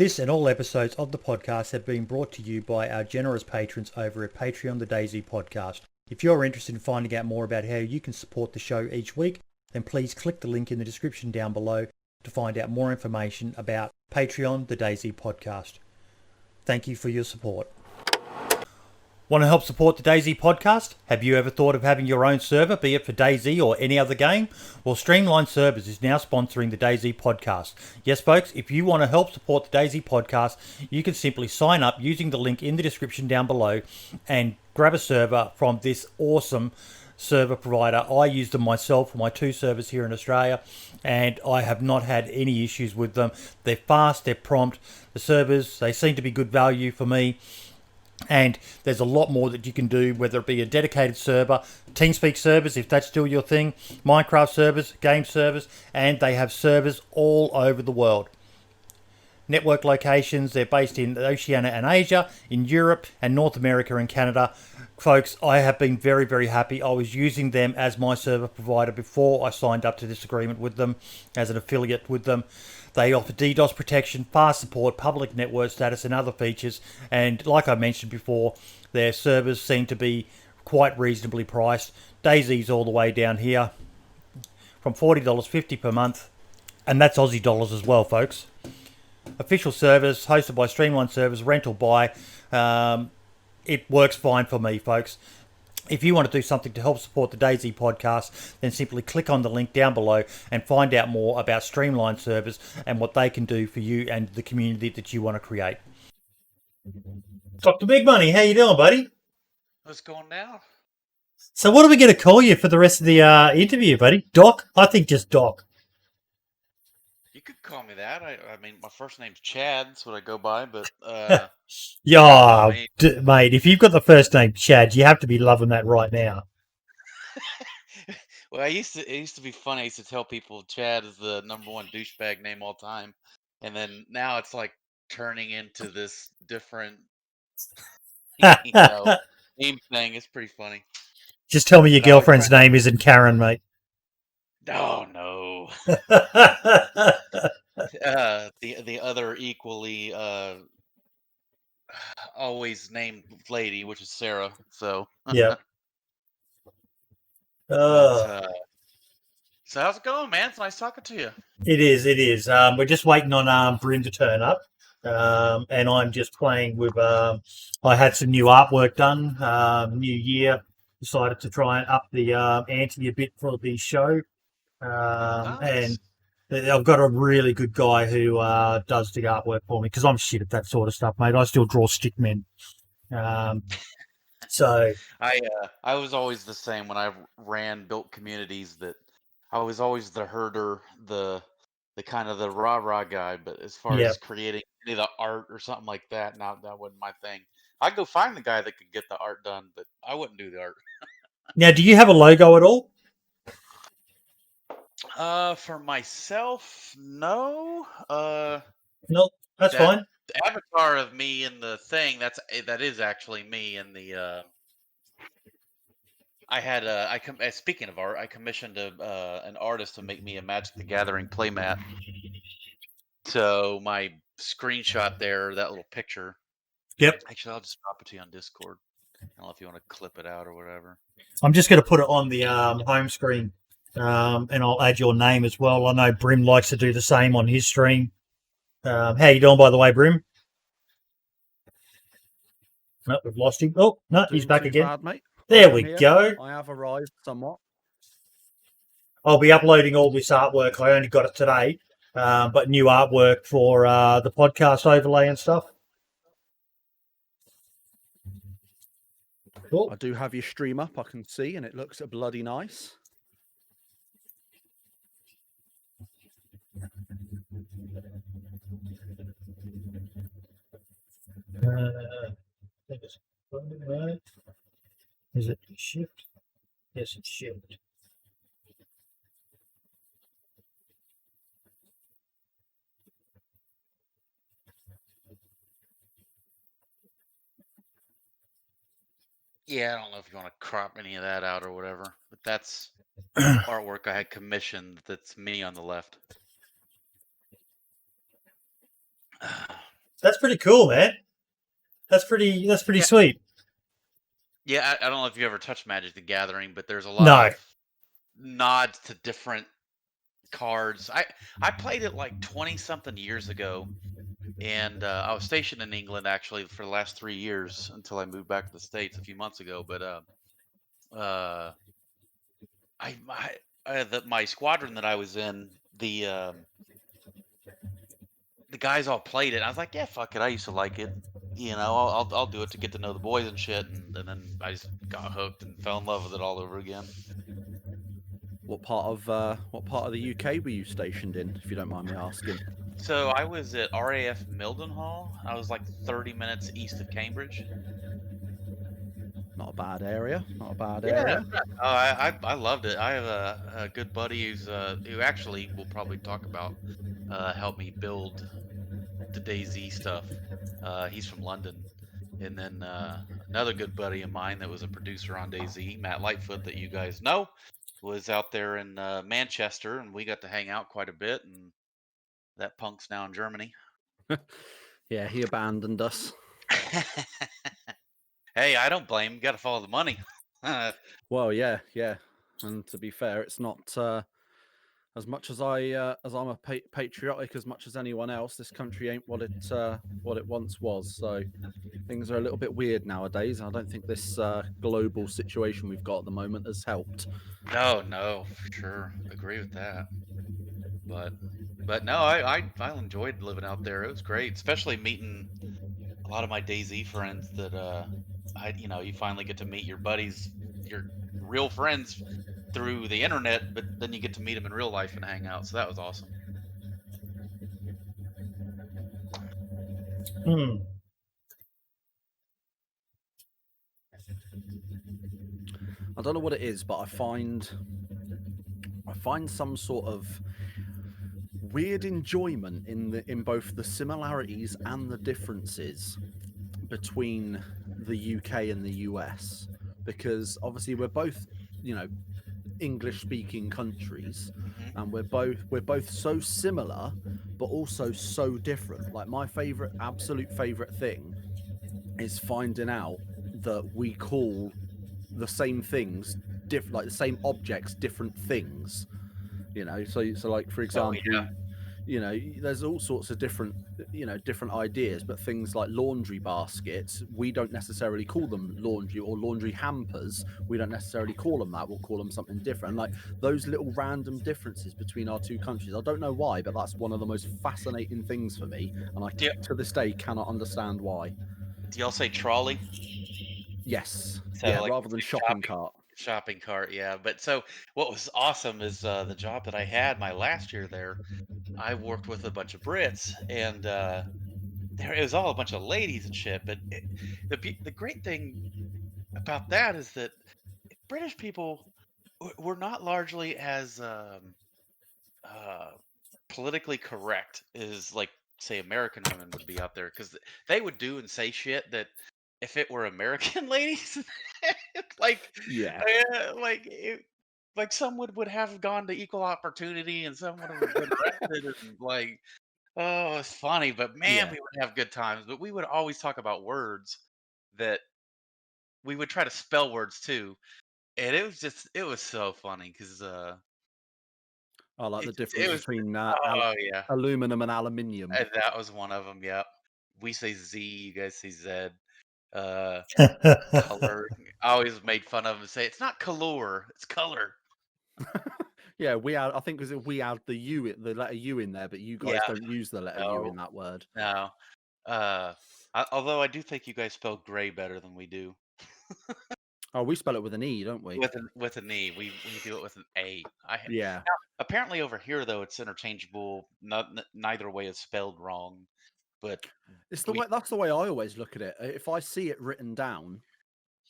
This and all episodes of the podcast have been brought to you by our generous patrons over at Patreon, the DayZ podcast. If you're interested in finding out more about how you can support the show each week, then please click the link in the description down below to find out more information about Patreon, the DayZ podcast. Thank you for your support. Want to help support the DayZ podcast? Have you ever thought of having your own server, be it for DayZ or any other game? Well, Streamline Servers is now sponsoring the DayZ podcast. Yes, folks, if you want to help support the DayZ podcast, you can simply sign up using the link in the description down below and grab a server from this awesome server provider. I use them myself for my 2 servers here in Australia, and I have not had any issues with them. They're fast, they're prompt. The servers, they seem to be good value for me. And there's a lot more that you can do, whether it be a dedicated server, TeamSpeak servers, if that's still your thing, Minecraft servers, game servers, and they have servers all over the world. Network locations, they're based in Oceania and Asia, in Europe and North America and Canada. Folks, I have been very, very happy. I was using them as my server provider before I signed up to this agreement with them, as an affiliate with them. They offer DDoS protection, fast support, public network status and other features. And like I mentioned before, their servers seem to be quite reasonably priced. DayZ's all the way down here from $40.50 per month. And that's Aussie dollars as well, folks. Official servers hosted by Streamline Servers, rent or buy. It works fine for me, folks. If you want to do something to help support the DayZ podcast, then simply click on the link down below and find out more about Streamline Servers and what they can do for you and the community that you want to create. Dr. Big Money, how you doing, buddy? What's going down? So what are we going to call you for the rest of the interview, buddy? Doc? I think just Doc. You could call me that. I mean, my first name's Chad. That's what I go by. But yeah, mate, if you've got the first name Chad, you have to be loving that right now. Well, it used to be funny. I used to tell people Chad is the #1 douchebag name all time, and then now it's like turning into this different, name thing. It's pretty funny. Just tell me your girlfriend's name isn't Karen, mate. Oh no. The other equally always named lady, which is Sarah. So yeah. So how's it going, man? It's nice talking to you. It is. We're just waiting on Brims to turn up, and I'm just playing with. I had some new artwork done. New year, decided to try and up the ante a bit for the show. Nice. And I've got a really good guy who does the artwork for me because I'm shit at that sort of stuff, mate. I still draw stick men. So I was always the same when I built communities, that I was always the herder, the kind of the rah guy. But as far as creating any of the art or something like that, that wasn't my thing. I'd go find the guy that could get the art done, but I wouldn't do the art. Now, do you have a logo at all? For myself, no. No, that's fine. The avatar of me in the thing, that is actually me in the. I had speaking of art, I commissioned an artist to make me a Magic the Gathering playmat. So my screenshot there, that little picture. Yep. Actually, I'll just drop it to you on Discord. I don't know if you want to clip it out or whatever. I'm just going to put it on the home screen, and I'll add your name as well. I know Brim likes to do the same on his stream. How you doing, by the way, Brim? No, we've lost him. Oh, no, he's back again. Bad, mate. There we go. I have arrived somewhat. I'll be uploading all this artwork. I only got it today, but new artwork for the podcast overlay and stuff. Cool. I do have your stream up, I can see, and it looks bloody nice. Is it shift? Yes, it's shift. Yeah, I don't know if you want to crop any of that out or whatever, but that's artwork I had commissioned. That's me on the left. That's pretty cool, man. That's pretty sweet. Yeah, I don't know if you ever touched Magic the Gathering, but there's a lot No. of nods to different cards. I played it like 20 something years ago, and I was stationed in England actually for the last 3 years until I moved back to the States a few months ago. But uh, my squadron that I was in, the guys all played it. And I was like, yeah, fuck it. I used to like it. You know, I'll do it to get to know the boys and shit. And then I just got hooked and fell in love with it all over again. What part of the UK were you stationed in, if you don't mind me asking? So I was at RAF Mildenhall. I was like 30 minutes east of Cambridge. Not a bad area. Not a bad Yeah, area. I loved it. I have a good buddy who actually we'll probably talk about helped me build the DayZ stuff. He's from London, and then another good buddy of mine that was a producer on DayZ, Matt Lightfoot, that you guys know, was out there in Manchester, and we got to hang out quite a bit. And that punk's now in Germany. Yeah, he abandoned us. Hey, I don't blame him. Got to follow the money. Well, yeah. And to be fair, it's not as much as I'm a patriotic as much as anyone else. This country ain't what it once was. So things are a little bit weird nowadays. I don't think this global situation we've got at the moment has helped. No, for sure. Agree with that. But no, I enjoyed living out there. It was great, especially meeting a lot of my DayZ friends that you finally get to meet your buddies, your real friends through the internet, but then you get to meet them in real life and hang out. So that was awesome. I don't know what it is, but I find some sort of weird enjoyment in both the similarities and the differences between the UK and the US, because obviously we're both, English speaking countries, and we're both so similar but also so different. Like, my absolute favorite thing is finding out that we call the same things like the same objects different things, so like, for example, there's all sorts of different ideas, but things like laundry baskets, we don't necessarily call them laundry, or laundry hampers, we don't necessarily call them that. We'll call them something different. Like, those little random differences between our two countries, I don't know why, but that's one of the most fascinating things for me, and I to this day cannot understand why. Do y'all say trolley? Yes. So, yeah, like, rather than shopping cart. Shopping cart, yeah. But so what was awesome is the job that I had my last year there, I worked with a bunch of Brits, and there it was all a bunch of ladies and shit. But the great thing about that is that British people were not largely as politically correct as, like, say, American women would be out there, because they would do and say shit that if it were American ladies, like, Yeah. like some would have gone to equal opportunity, and some would have been arrested, and like, oh, it's funny, but man, Yeah. we would have good times. But we would always talk about words that we would try to spell words too, and it was so funny because I like the it difference was between oh yeah. aluminum and aluminium. And that was one of them, yep. We say Z, you guys say Z. Uh, color. I always made fun of them and say, "It's not color, it's color." Yeah, I think because we add the letter U in there, but you guys Yeah. don't use the letter U in that word. No. Although I do think you guys spell gray better than we do. Oh, we spell it with an E, don't we? With an E. We do it with an A. Yeah. Now, apparently over here though it's interchangeable. Neither way is spelled wrong. But It's the way that's the way I always look at it. If I see it written down,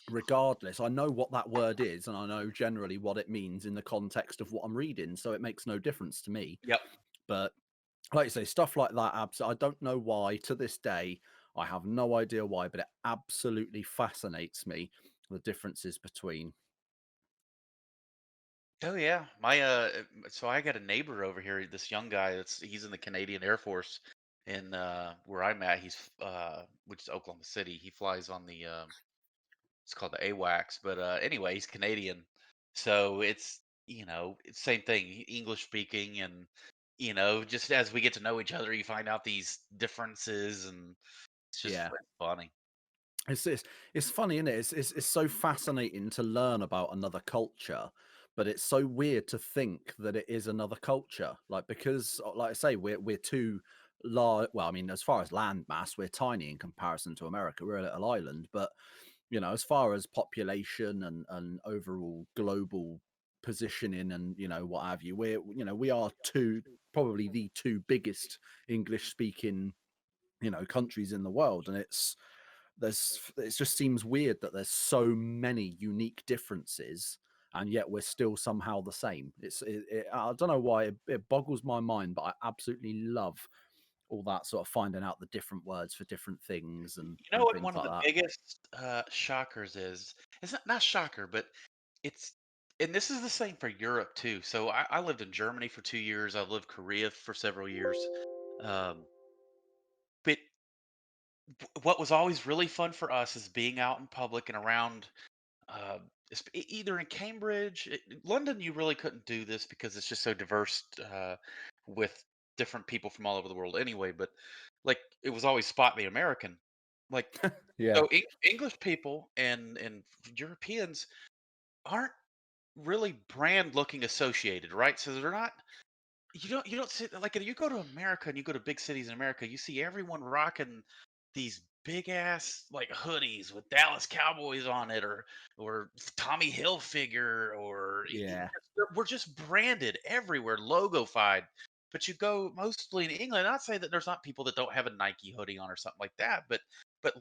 regardless, I know what that word is, and I know generally what it means in the context of what I'm reading, so it makes no difference to me. Yep. But like you say, stuff like that, I don't know why to this day. I have no idea why, but it absolutely fascinates me, the differences between. Oh yeah, so I got a neighbor over here. This young guy he's in the Canadian Air Force, in where I'm at. He's which is Oklahoma City. He flies on the it's called the AWACS, but anyway, he's Canadian, so it's same thing, English speaking, and just as we get to know each other, you find out these differences, and it's just Yeah. funny. It's funny, isn't it? It's so fascinating to learn about another culture, but it's so weird to think that it is another culture. Like, because, like I say, we're too large. Well, I mean, as far as land mass, we're tiny in comparison to America. We're a little island, but as far as population and overall global positioning and what have you, we are probably the two biggest English speaking countries in the world, and it just seems weird that there's so many unique differences and yet we're still somehow the same. I don't know why it boggles my mind, but I absolutely love all that sort of finding out the different words for different things You know what things one of like the that. biggest shockers is? It's not shocker, but it's and this is the same for Europe too. So I lived in Germany for 2 years. I lived Korea for several years. Um, but what was always really fun for us is being out in public and around, uh, either in Cambridge, London. You really couldn't do this because it's just so diverse, with different people from all over the world anyway. But like, it was always spot the American, like. Yeah. So English people and Europeans aren't really brand looking associated, right? So they're not. You don't see, like, if you go to America and you go to big cities in America, you see everyone rocking these big ass like hoodies with Dallas Cowboys on it, or Tommy Hilfiger, or Yeah. we're just branded everywhere, logofied. But you go mostly in England. Not say that there's not people that don't have a Nike hoodie on or something like that, but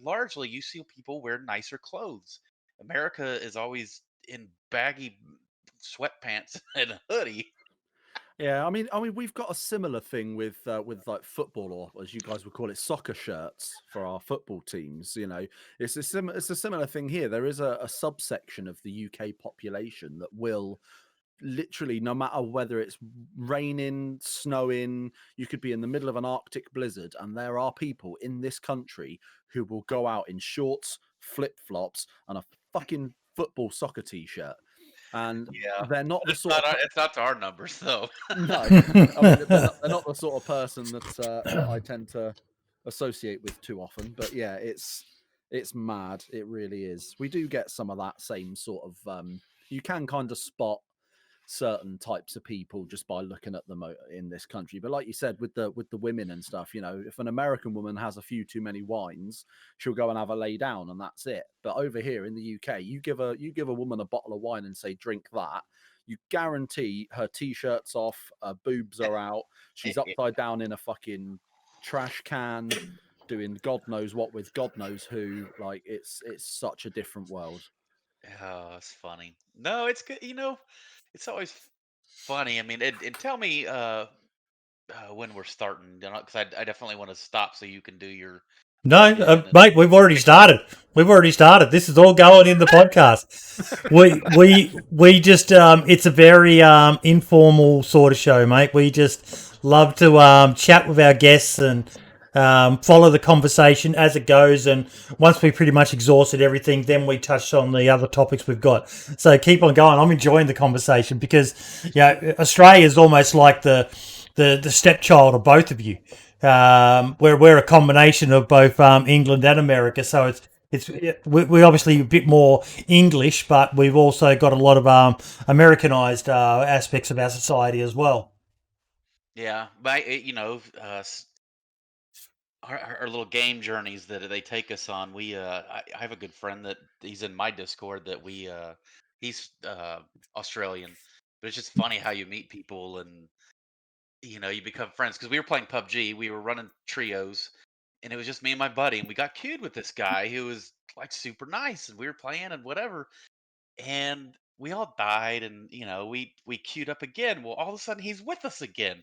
largely you see people wear nicer clothes. America is always in baggy sweatpants and a hoodie. Yeah, I mean, we've got a similar thing with like football, or as you guys would call it, soccer shirts for our football teams. It's a similar thing here. There is a subsection of the UK population that will literally, no matter whether it's raining, snowing, you could be in the middle of an Arctic blizzard, and there are people in this country who will go out in shorts, flip flops, and a fucking football soccer t-shirt, and Yeah, they're not the it's sort not of it's not to our numbers though. no, I mean they're not the sort of person that I tend to associate with too often. But yeah, it's mad. It really is. We do get some of that same sort of. You can kind of spot certain types of people just by looking at them in this country. But like you said, with the women and stuff, if an American woman has a few too many wines, she'll go and have a lay down, and that's it. But over here in the UK, you give a woman a bottle of wine and say drink that, you guarantee her t-shirt's off, her boobs are out, she's upside down in a fucking trash can, doing God knows what with God knows who. Like it's such a different world. Oh, it's funny. No, it's good. It's always funny. I mean, and tell me when we're starting, because I definitely want to stop so you can do your No, plug in and mate, we've already started. We've already started. This is all going in the podcast. We just it's a very informal sort of show, mate. We just love to chat with our guests and follow the conversation as it goes. And once we pretty much exhausted everything, then we touched on the other topics we've got. So keep on going. I'm enjoying the conversation because Australia is almost like the stepchild of both of you. We're a combination of both England and America, so we're obviously a bit more English, but we've also got a lot of Americanized aspects of our society as well. yeah, but our little game journeys that they take us on. I have a good friend that he's in my Discord that he's Australian, but it's just funny how you meet people and you become friends because we were playing PUBG. We were running trios, and it was just me and my buddy, and we got queued with this guy who was like super nice, and we were playing and whatever, and we all died, and we queued up again. Well, all of a sudden he's with us again,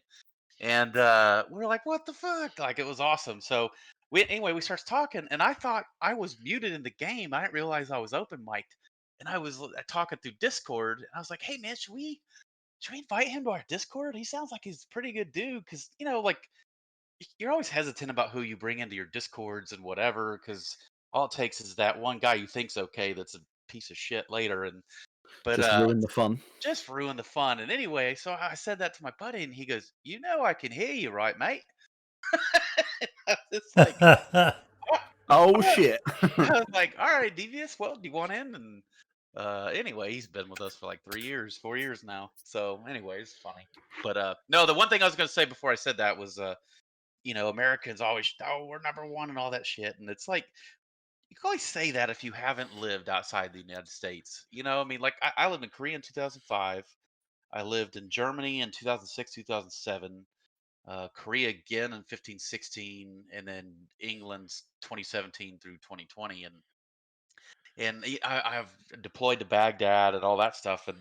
and we were like, "What the fuck?" Like, it was awesome. So we starts talking, and I thought I was muted in the game. I didn't realize I was open mic'd, and I was talking through Discord. And I was like, "Hey man, should we invite him to our Discord? He sounds like he's a pretty good dude." Because like you're always hesitant about who you bring into your discords and whatever, because all it takes is that one guy you think's okay that's a piece of shit later, and but Just ruin the fun. just ruin the fun. And anyway, so I said that to my buddy, and he goes, "You know, I can hear you, right, mate?" It's like, Oh shit! I was like, "All right, Devious. Well, do you want in?" And anyway, he's been with us for like 3 years, 4 years now. So anyway, it's funny. But no, the one thing I was gonna say before I said that was, Americans always, oh, we're number one and all that shit, and it's like you can always say that if you haven't lived outside the United States. I mean, like I lived in Korea in 2005. I lived in Germany in 2006, 2007. Korea again in 15, 16, and then England's 2017 through 2020, and I've deployed to Baghdad and all that stuff, and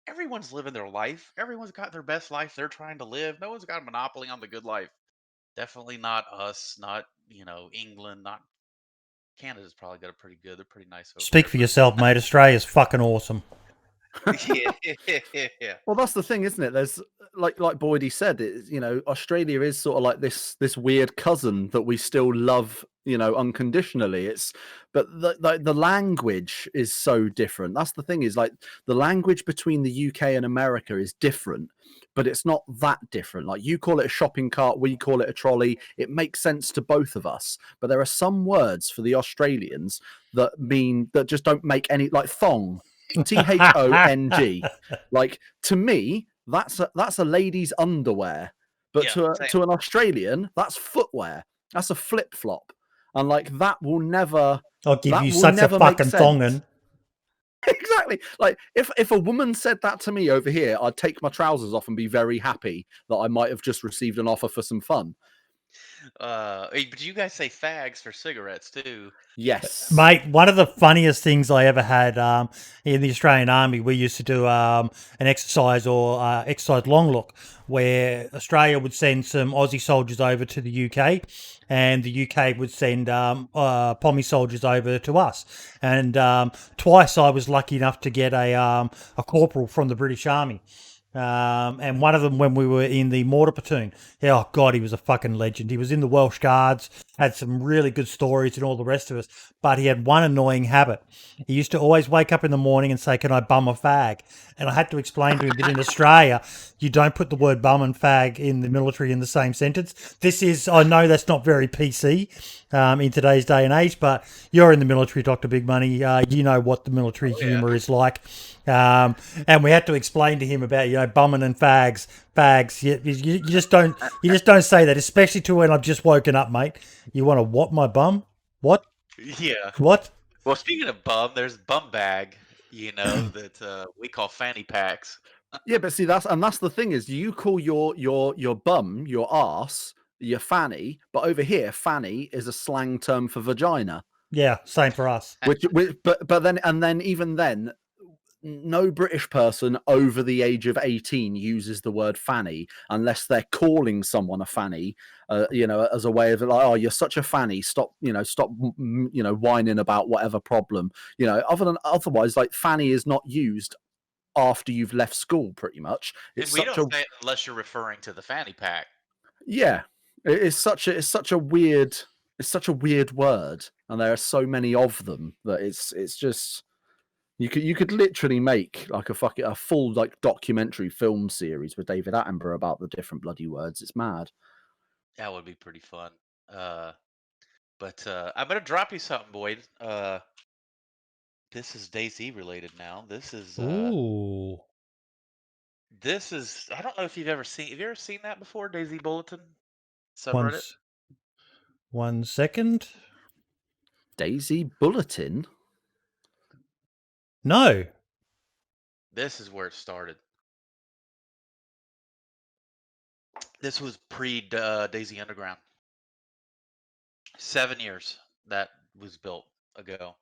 everyone's living their life. Everyone's got their best life they're trying to live. No one's got a monopoly on the good life. Definitely not us. Not England. Not Canada's probably got a pretty good. They're pretty nice over Speak there, for yourself, mate. Australia's fucking awesome. Yeah. Well, that's the thing, isn't it? There's like Boydie said, Australia is sort of like this weird cousin that we still love, unconditionally. But the language is so different. That's the thing, is like the language between the UK and America is different, but it's not that different. Like, you call it a shopping cart, we call it a trolley. It makes sense to both of us. But there are some words for the Australians that just don't make any, like thong. THONG. Like, to me, that's a lady's underwear, but Yeah, to an Australian, that's footwear. That's a flip flop, and like that will never. I'll give that you will such a never make fucking sense. thongin. Exactly. Like, if a woman said that to me over here, I'd take my trousers off and be very happy that I might have just received an offer for some fun. But you guys say fags for cigarettes too. Yes, Mate, one of the funniest things I ever had in the Australian Army, we used to do an exercise or exercise long look, where Australia would send some Aussie soldiers over to the UK, and the UK would send Pommy soldiers over to us. And twice I was lucky enough to get a corporal from the British Army. And one of them when we were in the mortar platoon. Oh, God, he was a fucking legend. He was in the Welsh Guards, had some really good stories and all the rest of us, but he had one annoying habit. He used to always wake up in the morning and say, "Can I bum a fag?" And I had to explain to him that in Australia, you don't put the word bum and fag in the military in the same sentence. I know that's not very PC in today's day and age, but you're in the military, Dr. Big Money. You know what the military humour is like. And we had to explain to him about, bumming and fags. You just don't say that, especially to when I've just woken up, mate. You want to what my bum? What? Yeah. What? Well, speaking of bum, there's bum bag, that we call fanny packs. Yeah, but see, that's the thing, is you call your bum, your arse, your fanny, but over here, fanny is a slang term for vagina. Yeah, same for us. But then even then, no British person over the age of 18 uses the word fanny unless they're calling someone a fanny, as a way of like, "Oh, you're such a fanny. Stop whining about whatever problem." Otherwise, like, fanny is not used after you've left school, pretty much. We don't say it unless you're referring to the fanny pack. Yeah, it's such a weird word, and there are so many of them that it's just. You could literally make like a full like documentary film series with David Attenborough about the different bloody words. It's mad. That would be pretty fun. But I'm gonna drop you something, Boyd. This is DayZ related now. This is Ooh. I don't know if you've ever seen. Have you ever seen that before? DayZ Bulletin subreddit. One second. DayZ Bulletin. No. This is where it started. This was pre-DayZ Underground. 7 years that was built ago.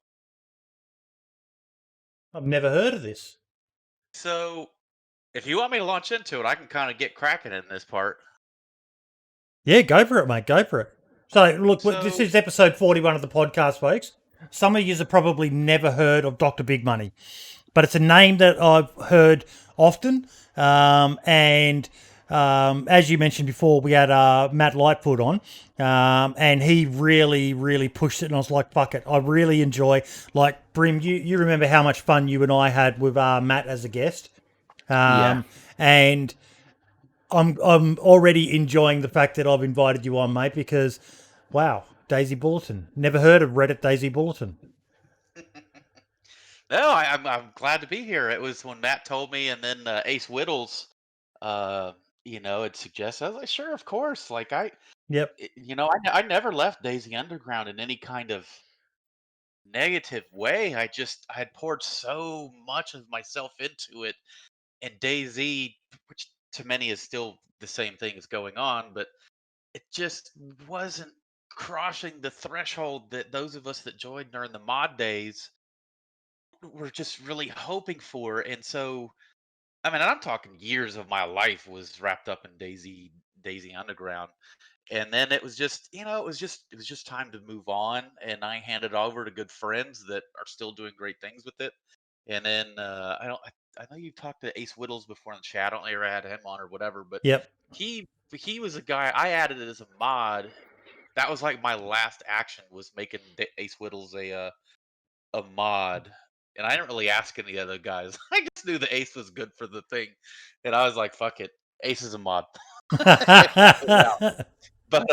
I've never heard of this. So, if you want me to launch into it, I can kind of get cracking in this part. Yeah, go for it, mate. Go for it. So, look, this is episode 41 of the podcast, folks. Some of you have probably never heard of Dr. Big Money, but it's a name that I've heard often. And as you mentioned before, we had Matt Lightfoot on, and he really pushed it, and I was like, fuck it. I really enjoy, like, Brim, you remember how much fun you and I had with Matt as a guest? Yeah. And I'm already enjoying the fact that I've invited you on, mate, because, wow, DayZ Bulletin. Never heard of Reddit DayZ Bulletin. No, I'm glad to be here. It was when Matt told me, and then Ace Whittles, had suggested. I was like, sure, of course. Like Yep. I never left DayZ Underground in any kind of negative way. I had poured so much of myself into it, and DayZ, which to many is still the same thing is going on, but it just wasn't crossing the threshold that those of us that joined during the mod days were just really hoping for. And so, I mean, I'm talking years of my life was wrapped up in DayZ Underground. And then it was just, it was just time to move on. And I handed it over to good friends that are still doing great things with it. And then I know you've talked to Ace Whittles before in the chat. I don't know if you ever had him on or whatever, but Yep. he was a guy I added it as a mod. That was like my last action was making Ace Whittles a mod, and I didn't really ask any other guys. I just knew the Ace was good for the thing, and I was like, "Fuck it, Ace is a mod." And I put it out. But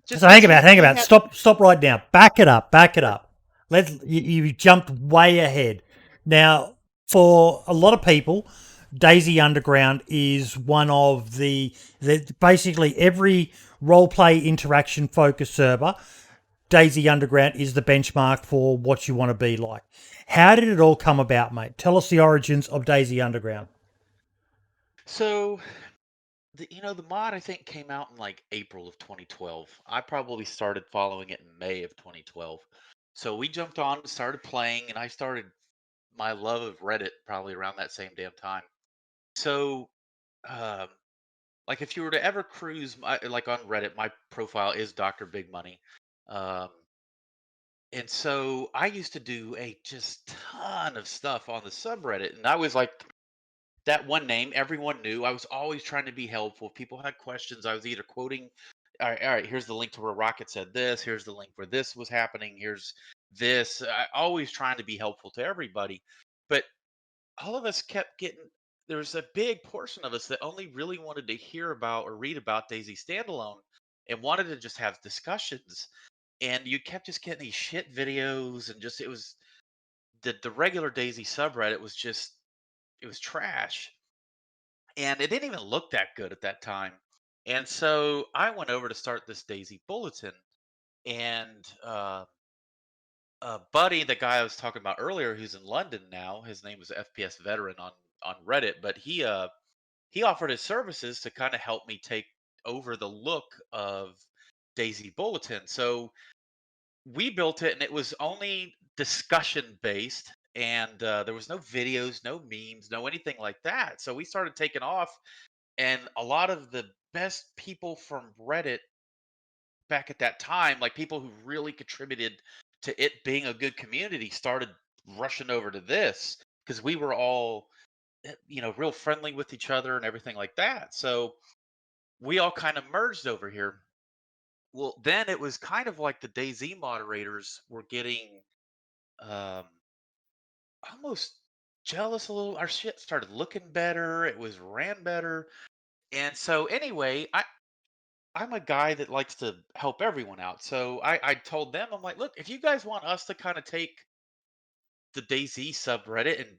just So because hang he about. had Stop right now. Back it up. You jumped way ahead. Now, for a lot of people, DayZ Underground is one of the basically every role play interaction focused server. DayZ Underground is the benchmark for what you want to be like. How did it all come about, mate? Tell us the origins of DayZ Underground. so the mod I think came out in like April of 2012. I probably started following it in May of 2012. So we jumped on and started playing, and I started my love of Reddit probably around that same damn time. So, um, like if you were to ever cruise like on Reddit, my profile is DrBigMoney. Um, and so I used to do a just ton of stuff on the subreddit, and I was like that one name everyone knew. I was always trying to be helpful. If people had questions, I was either quoting, all right, here's the link to where Rocket said this, here's the link where this was happening, here's this. I always trying to be helpful to everybody. But all of us kept getting there was a big portion of us that only really wanted to hear about or read about DayZ standalone and wanted to just have discussions. And you kept just getting these shit videos, and just it was the regular DayZ subreddit was just it was trash. And it didn't even look that good at that time. And so I went over to start this DayZ bulletin, and Buddy, the guy I was talking about earlier, who's in London now, his name was FPS Veteran on Reddit, but he offered his services to kind of help me take over the look of DayZ Bulletin. So we built it, and it was only discussion based, and there was no videos, no memes, no anything like that. So we started taking off, and a lot of the best people from Reddit back at that time, like people who really contributed to it being a good community, started rushing over to this because we were all, real friendly with each other and everything like that. So we all kind of merged over here. Well, then it was kind of like the DayZ moderators were getting um, almost jealous a little. Our shit started looking better. It was ran better. And so anyway, I'm a guy that likes to help everyone out. So I told them, I'm like, look, if you guys want us to kind of take the DayZ subreddit and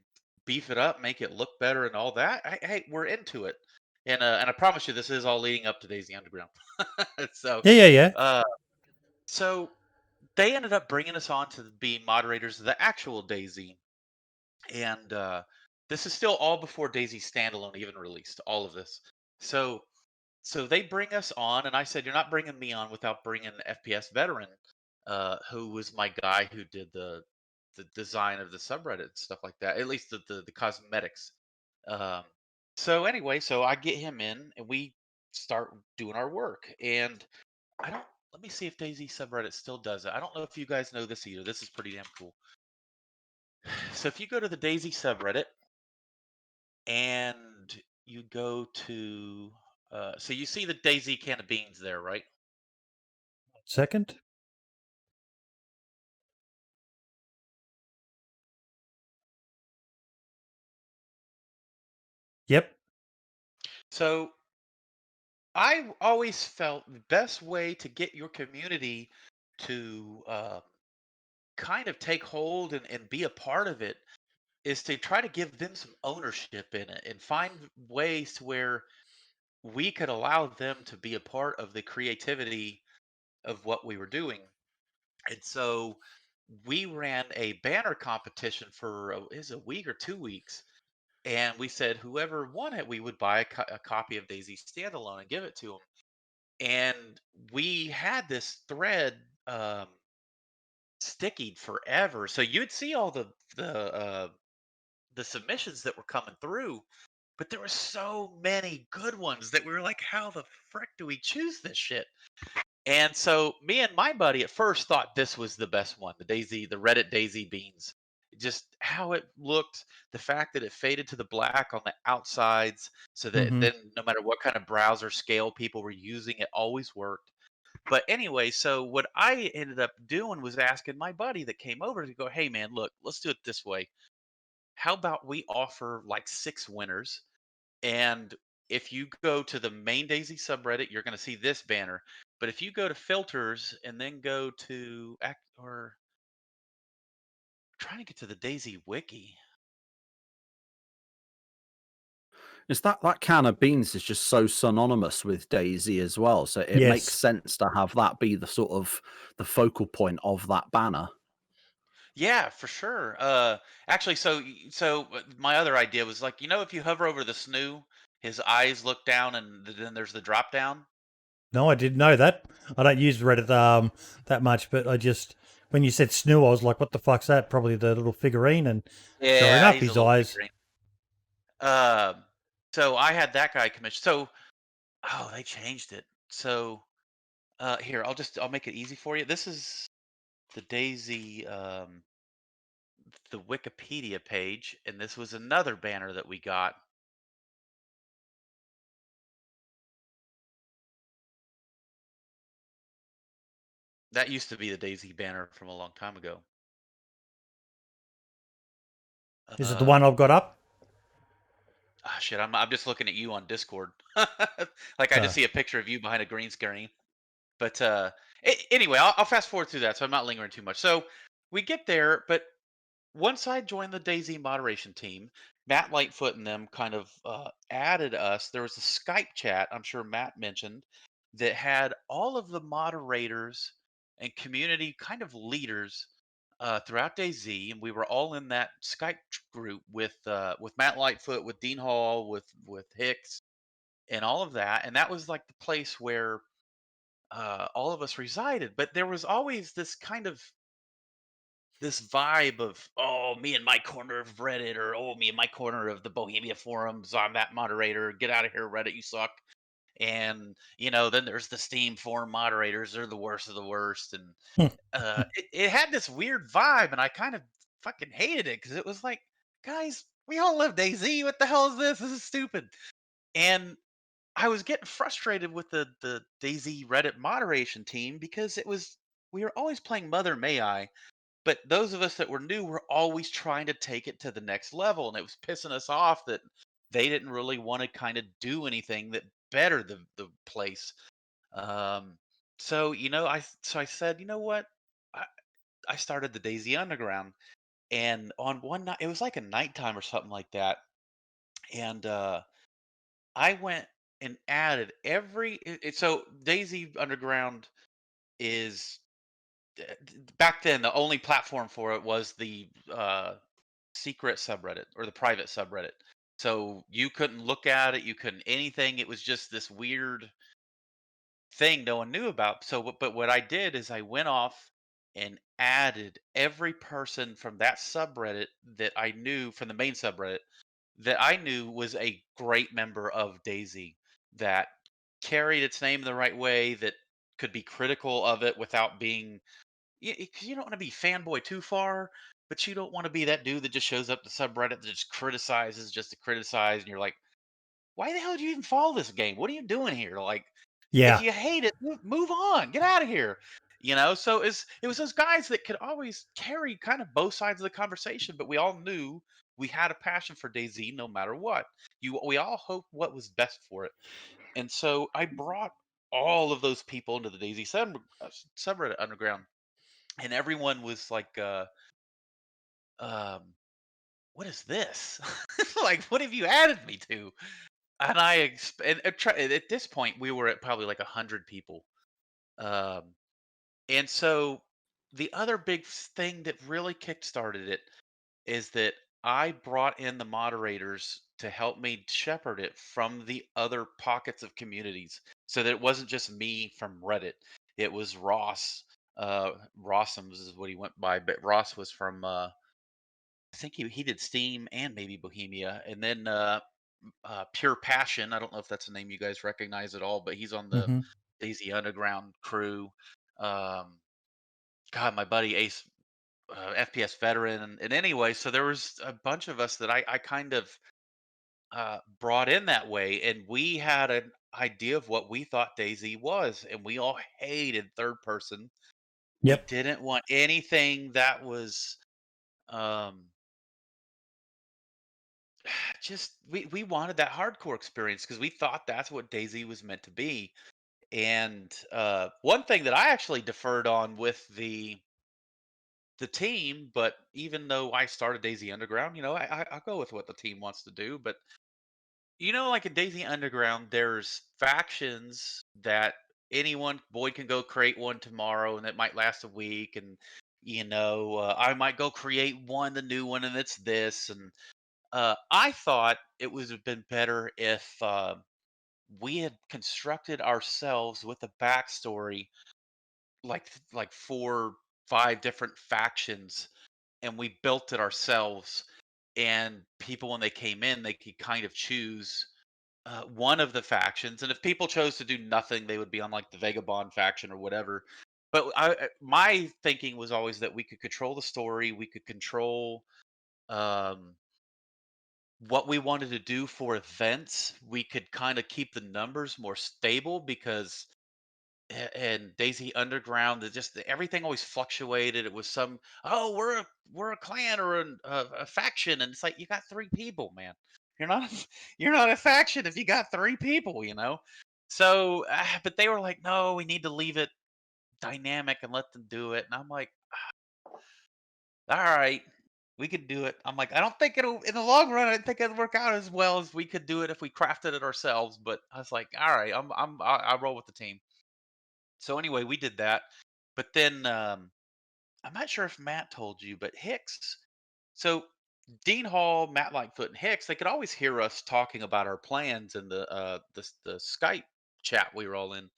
beef it up, make it look better and all that, hey, we're into it. And I promise you, this is all leading up to DayZ Underground. so, Yeah. uh, so they ended up bringing us on to be moderators of the actual DayZ, and this is still all before DayZ standalone even released. All of this, so they bring us on, and I said, "You're not bringing me on without bringing FPS Veteran, who was my guy who did the design of the subreddit and stuff like that. At least the cosmetics." Um, so anyway, so I get him in, and we start doing our work. And I don't. Let me see if DayZ subreddit still does it. I don't know if you guys know this either. This is pretty damn cool. So if you go to the DayZ subreddit and you go to so you see the DayZ can of beans there, right? Second. Yep. So I always felt the best way to get your community to kind of take hold and be a part of it is to try to give them some ownership in it and find ways to where we could allow them to be a part of the creativity of what we were doing. And so we ran a banner competition for is a week or 2 weeks. And we said whoever won it, we would buy a copy of DayZ Standalone and give it to them. And we had this thread sticking forever. So you'd see all the submissions that were coming through, but there were so many good ones that we were like, how the frick do we choose this shit? And so me and my buddy at first thought this was the best one, the DayZ, the Reddit DayZ beans. Just how it looked, the fact that it faded to the black on the outsides, so that Mm-hmm. then no matter what kind of browser scale people were using, it always worked. But anyway, so what I ended up doing was asking my buddy that came over to go, hey man, look, let's do it this way. How about we offer like 6 winners? And if you go to the main DayZ subreddit, you're going to see this banner. But if you go to filters and then go to or trying to get to the DayZ wiki. Is that can of beans is just so synonymous with Daisy as well, so it makes Yes. sense to have that be the sort of the focal point of that banner. Yeah, for sure. Actually, my other idea was like, if you hover over the snoo, his eyes look down, and then there's the drop down. No, I didn't know that. I don't use Reddit that much, but I just when you said Snoo, I was like, "What the fuck's that?" Probably the little figurine, and sure Yeah, enough, he's a his little eyes. figurine. Um, so I had that guy commissioned. So, oh, they changed it. So, here, I'll make it easy for you. This is the DayZ, the Wikipedia page, and this was another banner that we got. That used to be the DayZ banner from a long time ago. Is it the one I've got up? Shit, I'm just looking at you on Discord. Like I just Uh, see a picture of you behind a green screen. But anyway, I'll fast forward through that, so I'm not lingering too much. So we get there, but once I joined the DayZ moderation team, Matt Lightfoot and them kind of added us. There was a Skype chat, I'm sure Matt mentioned, that had all of the moderators and community kind of leaders throughout DayZ, and we were all in that Skype group with Matt Lightfoot, with Dean Hall, with Hicks, and all of that. And that was like the place where all of us resided. But there was always this vibe of, oh, me in my corner of Reddit, or oh, me in my corner of the Bohemia forums, I'm that moderator, get out of here, Reddit, you suck. And then there's the Steam forum moderators, they're the worst of the worst. And it had this weird vibe, and I kind of fucking hated it because it was like, guys, we all love DayZ, what the hell is this is stupid. And I was getting frustrated with the DayZ Reddit moderation team because we were always playing Mother May I, but those of us that were new were always trying to take it to the next level, and it was pissing us off that they didn't really want to kind of do anything that bettered the place. Um, so I said, you know what? I, I started the DayZ Underground, and on one night, it was like a nighttime or something like that, and I went and added so DayZ Underground is back then the only platform for it was the secret subreddit or the private subreddit. So you couldn't look at it, you couldn't anything. It was just this weird thing no one knew about. But what I did is I went off and added every person from that subreddit that I knew from the main subreddit that I knew was a great member of DayZ that carried its name the right way, that could be critical of it without being, because you don't want to be fanboy too far, but you don't want to be that dude that just shows up to subreddit that just criticizes just to criticize, and you're like, why the hell do you even follow this game? What are you doing here? Like, if Yeah. you hate it, move on, get out of here. So it was those guys that could always carry kind of both sides of the conversation, but we all knew we had a passion for DayZ no matter what. We all hoped what was best for it. And so I brought all of those people into the DayZ subreddit underground, and everyone was like, um, "What is this? Like, what have you added me to?" And at this point, we were at probably like 100 people. Um, and so the other big thing that really kickstarted it is that I brought in the moderators to help me shepherd it from the other pockets of communities, so that it wasn't just me from Reddit. It was Ross. Rossums is what he went by, but Ross was from I think he did Steam and maybe Bohemia, and then Pure Passion. I don't know if that's a name you guys recognize at all, but he's on the Hmm. DayZ Underground crew. Um, God, my buddy Ace, FPS veteran, and anyway, so there was a bunch of us that I kind of brought in that way, and we had an idea of what we thought DayZ was, and we all hated third person. We Yep. didn't want anything that was um, just we wanted that hardcore experience because we thought that's what DayZ was meant to be. And one thing that I actually deferred on with the team, but even though I started DayZ Underground, I'll go with what the team wants to do. But like in DayZ Underground, there's factions that anyone Boyd can go create one tomorrow, and it might last a week. And I might go create one, the new one, and it's this. And I thought it would have been better if we had constructed ourselves with a backstory, like 4, 5 different factions, and we built it ourselves. And people, when they came in, they could kind of choose one of the factions, and if people chose to do nothing, they would be on like the Vagabond faction or whatever. But my thinking was always that we could control the story, we could control um, what we wanted to do for events. We could kind of keep the numbers more stable because and DayZ Underground, everything always fluctuated. It was oh, we're a clan or a faction, and it's like you got 3 people, man. You're not you're not a faction if you got 3 people. So, but they were like, no, we need to leave it dynamic and let them do it. And I'm like, all right, we could do it. I'm like, I don't think it'll in the long run. I don't think it'll work out as well as we could do it if we crafted it ourselves. But I was like, all right, I roll with the team. So anyway, we did that. But then I'm not sure if Matt told you, but Hicks. So Dean Hall, Matt Lightfoot, and Hicks, they could always hear us talking about our plans in the Skype chat we were all in.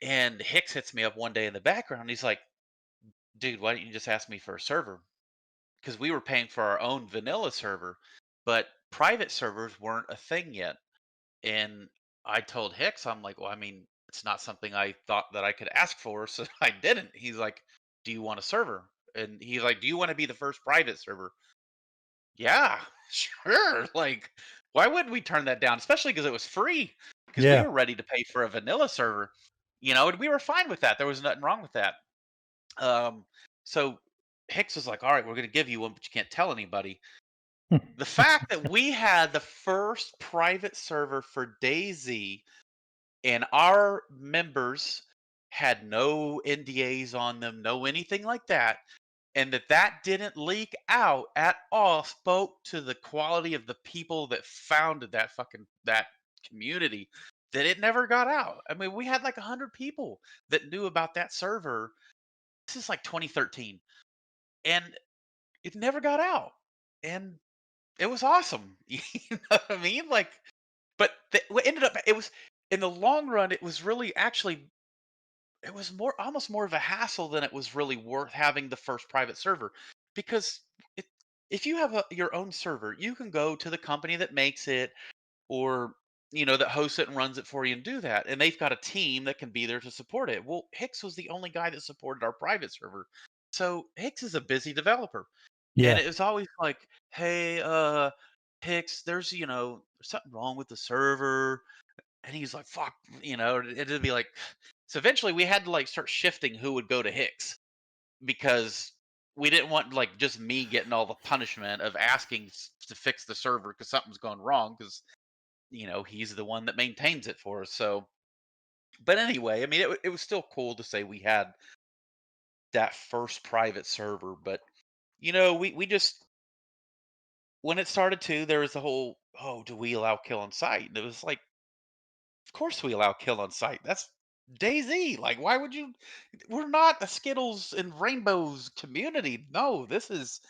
And Hicks hits me up one day in the background. He's like, "Dude, why don't you just ask me for a server?" Because we were paying for our own vanilla server, but private servers weren't a thing yet. And I told Hicks, I'm like, well, I mean, it's not something I thought that I could ask for, so I didn't. He's like, do you want a server? And he's like, do you want to be the first private server? Yeah, sure. Like, why wouldn't we turn that down? Especially because it was free. Because we Yeah. were ready to pay for a vanilla server, and we were fine with that. There was nothing wrong with that. Um, so Hicks was like, all right, we're going to give you one, but you can't tell anybody. The fact that we had the first private server for DayZ and our members had no NDAs on them, no anything like that, and that didn't leak out at all, spoke to the quality of the people that founded that community, that it never got out. I mean, we had like 100 people that knew about that server. This is like 2013, and it never got out, and it was awesome. You know what I mean? Like, but what ended up, it was in the long run, it was really actually it was almost more of a hassle than it was really worth having the first private server, because it, if you have your own server, you can go to the company that makes it, or that hosts it and runs it for you and do that, and they've got a team that can be there to support it. Well, Hicks was the only guy that supported our private server, so Hicks is a busy developer. And Yeah. it was always like, hey, Hicks, there's something wrong with the server, and he's like, fuck, it'd be like, so eventually we had to like start shifting who would go to Hicks because we didn't want like just me getting all the punishment of asking to fix the server because something's gone wrong because he's the one that maintains it for us. So, but anyway, I mean, it was still cool to say we had that first private server, but we just when it started to, there was the whole, oh, do we allow kill on site? And it was like, of course we allow kill on site. That's DayZ. Like, why would you? We're not a Skittles and Rainbows community. No, this is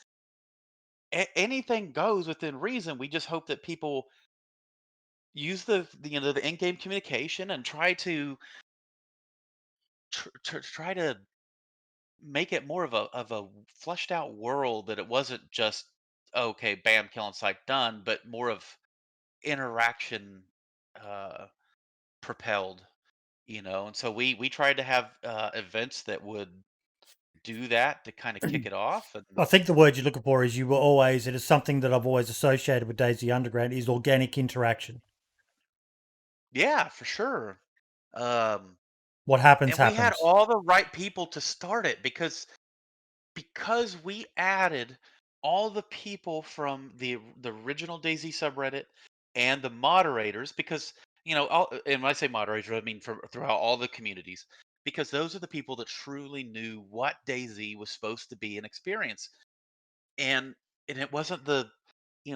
anything goes within reason. We just hope that people use the in-game communication and try to make it more of a fleshed out world, that it wasn't just okay, bam, kill on site, done, but more of interaction uh propelled, and so we tried to have events that would do that to kind of kick it off. And I think the word you're looking for is it is something that I've always associated with DayZ Underground is organic interaction. yeah, for sure. um What happens and we had happens. all the right people to start it because we added all the people from the original DayZ subreddit and the moderators, because and when I say moderators, I mean throughout all the communities, because those are the people that truly knew what DayZ was supposed to be an experience. And it wasn't the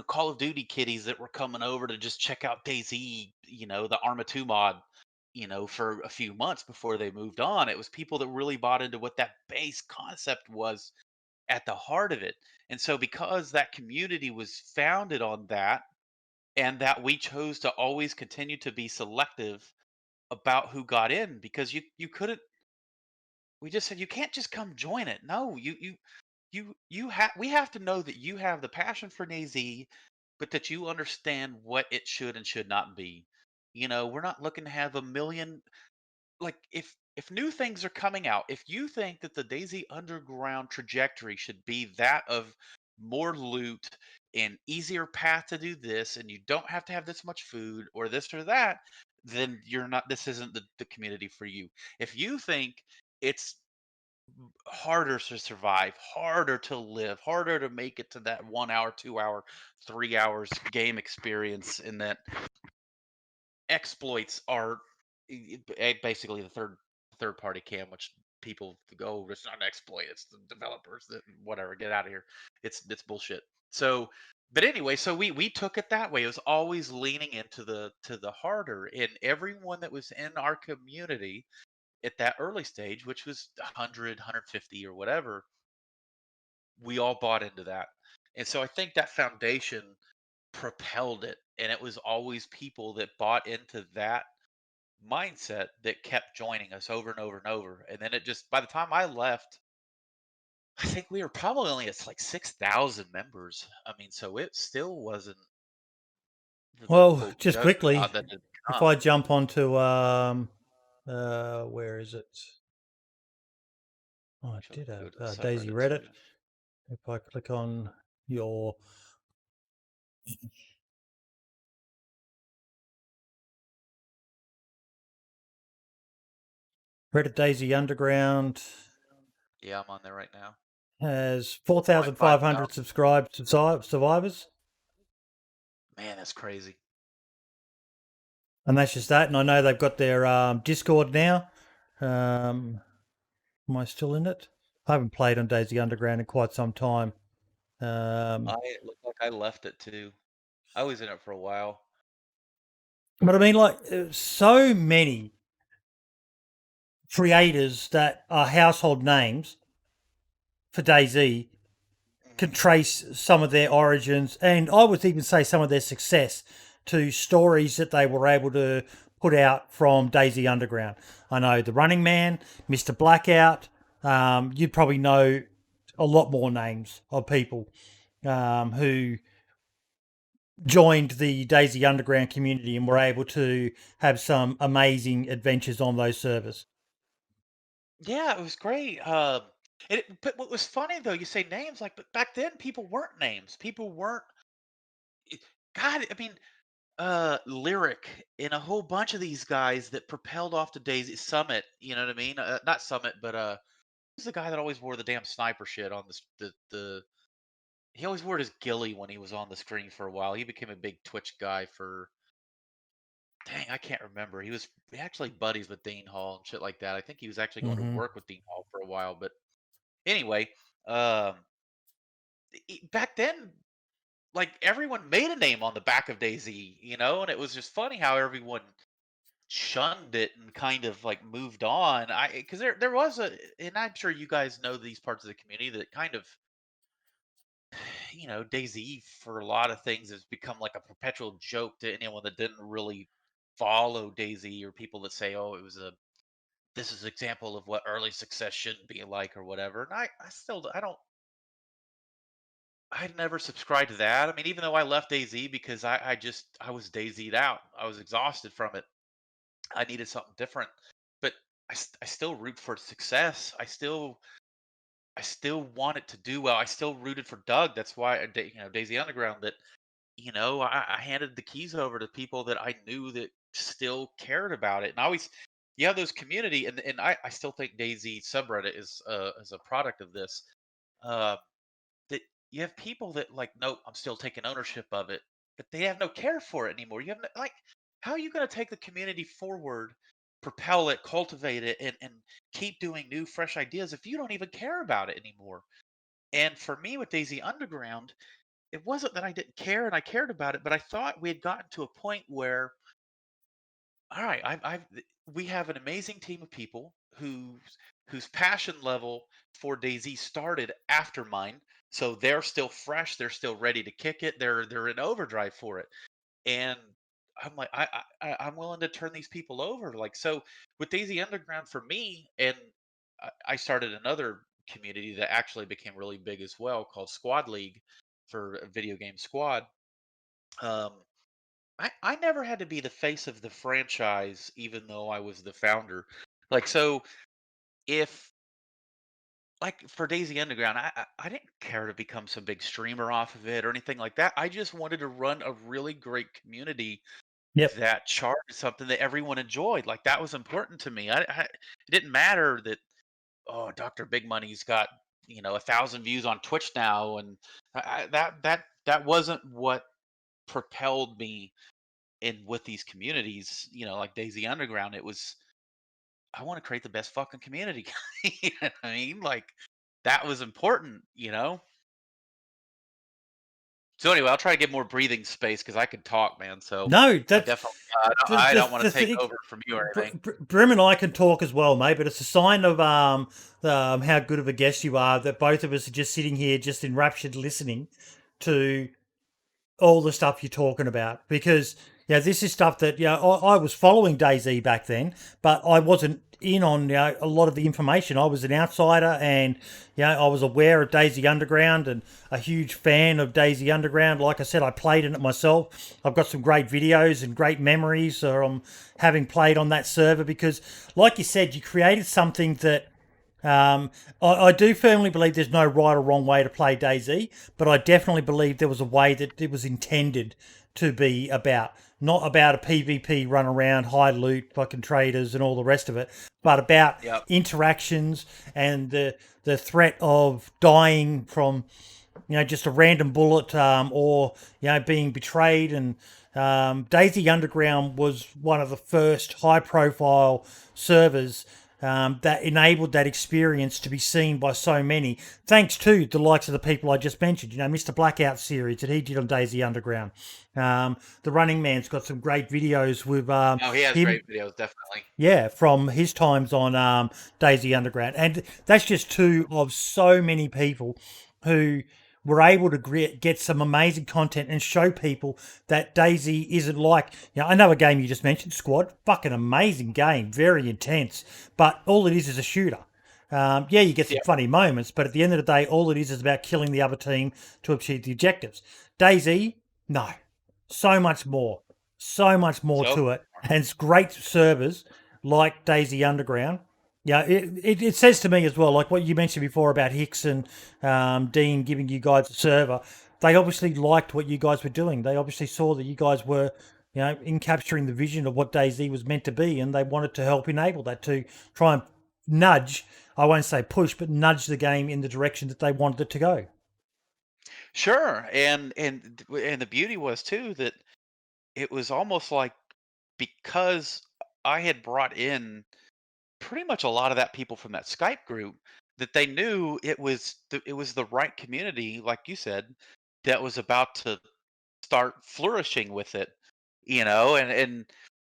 Call of Duty kiddies that were coming over to just check out DayZ, the Arma 2 mod, for a few months before they moved on. It was people that really bought into what that base concept was at the heart of it. And so because that community was founded on that, and that we chose to always continue to be selective about who got in, because you couldn't we just said you can't just come join it. No, we have to know that you have the passion for DayZ, but that you understand what it should and should not be. We're not looking to have a million, like, if new things are coming out, if you think that the DayZ Underground trajectory should be that of more loot and easier path to do this, and you don't have to have this much food or this or that, then this isn't the community for you. If you think it's harder to survive, harder to live, harder to make it to that 1 hour, 2 hour, 3 hours game experience, and that exploits are basically the third party cam, which people go, it's not an exploit, it's the developers that whatever, get out of here. It's bullshit. So, but anyway, so we took it that way. It was always leaning into the harder, and everyone that was in our community at that early stage, which was 100, or whatever, we all bought into that. And so I think that foundation propelled it, and it was always people that bought into that mindset that kept joining us over and over and over. And then it just, by the time I left, I think we were probably only at like 6,000 members. I mean, so it still wasn't the Well, quote just quickly, juggernaut that had if come. I jump onto where is it? Oh, I Actually, did go have to the DayZ subreddit Reddit. too. If I click on your Reddit, DayZ Underground Yeah, I'm on there right now. has Like 5,000. 4,500 subscribed survivors. Man, that's crazy. And that's just that. And I know they've got their Discord now. Am I still in it? I haven't played on DayZ Underground in quite some time. It looked like I left it too. I was in it for a while. But I mean, like, so many creators that are household names for DayZ can trace some of their origins, and I would even say some of their success, to stories that they were able to put out from DayZ Underground. I know the Running Man, Mr. Blackout. You'd probably know a lot more names of people who joined the DayZ Underground community and were able to have some amazing adventures on those servers. Yeah, it was great. But what was funny though, you say names, like, but back then people weren't names. People weren't. God, I mean, Lyric and a whole bunch of these guys that propelled off to DayZ Summit. You know what I mean? Not Summit, but who's the guy that always wore the damn sniper shit on the he always wore his ghillie when he was on the screen for a while. He became a big Twitch guy for dang, I can't remember. He was actually buddies with Dean Hall and shit like that. I think he was actually going to work with Dean Hall for a while. But anyway, um, back then, like everyone made a name on the back of DayZ, you know, and it was just funny how everyone shunned it and kind of like moved on. Because there was and I'm sure you guys know these parts of the community that kind of, DayZ for a lot of things has become like a perpetual joke to anyone that didn't really follow DayZ, or people that say, oh, this is an example of what early success shouldn't be like or whatever. And I never subscribed to that. I mean, even though I left DayZ because I was DayZ'd out. I was exhausted from it. I needed something different. But I still root for success. I still want it to do well. I still rooted for Doug. That's why DayZ Underground, that I handed the keys over to people that I knew that still cared about it. And I always, you have those community, and I still think DayZ subreddit is a product of this. Uh, that you have people that like, nope, I'm still taking ownership of it, but they have no care for it anymore. You have like, how are you going to take the community forward, propel it, cultivate it, and keep doing new, fresh ideas if you don't even care about it anymore? And for me with DayZ Underground, it wasn't that I didn't care and I cared about it, but I thought we had gotten to a point where, all right, we have an amazing team of people whose passion level for DayZ started after mine, so they're still fresh, they're still ready to kick it, they're in overdrive for it, and I'm like, I'm willing to turn these people over, like so with DayZ Underground for me, and I started another community that actually became really big as well called Squad League for a video game squad. Um, I never had to be the face of the franchise, even though I was the founder. Like, so if, like, for DayZ Underground, I didn't care to become some big streamer off of it or anything like that. I just wanted to run a really great community Yep. that charted something that everyone enjoyed. Like, that was important to me. It didn't matter that, oh, DrBigMoney's got 1,000 views on Twitch now, and that wasn't what propelled me in with these communities, like DayZ Underground. It was, I want to create the best fucking community. You know what I mean? Like, that was important. So anyway, I'll try to get more breathing space because I could talk, man. So No, I that's definitely, I don't want to take over from you or anything. Brim and I can talk as well, mate. But it's a sign of how good of a guest you are that both of us are just sitting here, just enraptured, listening to all the stuff you're talking about, because this is stuff that I was following DayZ back then, but I wasn't in on a lot of the information. I was an outsider, and I was aware of DayZ Underground and a huge fan of DayZ Underground. Like I said, I played in it myself. I've got some great videos and great memories from having played on that server, because, like you said, you created something that I do firmly believe there's no right or wrong way to play DayZ, but I definitely believe there was a way that it was intended to be about. Not about a PvP run around, high loot, fucking traders and all the rest of it, but about interactions and the threat of dying from just a random bullet, or being betrayed. And DayZ Underground was one of the first high profile servers that enabled that experience to be seen by so many, thanks to the likes of the people I just mentioned. Mr. Blackout series that he did on DayZ Underground. The Running Man's got some great videos with he has great videos, definitely. Yeah, from his times on DayZ Underground. And that's just two of so many people who were able to get some amazing content and show people that DayZ isn't like, another game you just mentioned, Squad. Fucking amazing game, very intense. But all it is a shooter. You get some funny moments, but at the end of the day, all it is about killing the other team to achieve the objectives. DayZ, no. So much more. So much more to it. And it's great servers like DayZ Underground. It says to me as well, like what you mentioned before about Hicks and Dean giving you guys a server. they obviously liked what you guys were doing. They obviously saw that you guys were, in capturing the vision of what DayZ was meant to be, and they wanted to help enable that, to try and nudge, I won't say push, but nudge the game in the direction that they wanted it to go. Sure, and the beauty was too that it was almost like, because I had brought in pretty much a lot of that people from that Skype group, that they knew it was the right community, like you said, that was about to start flourishing with it, and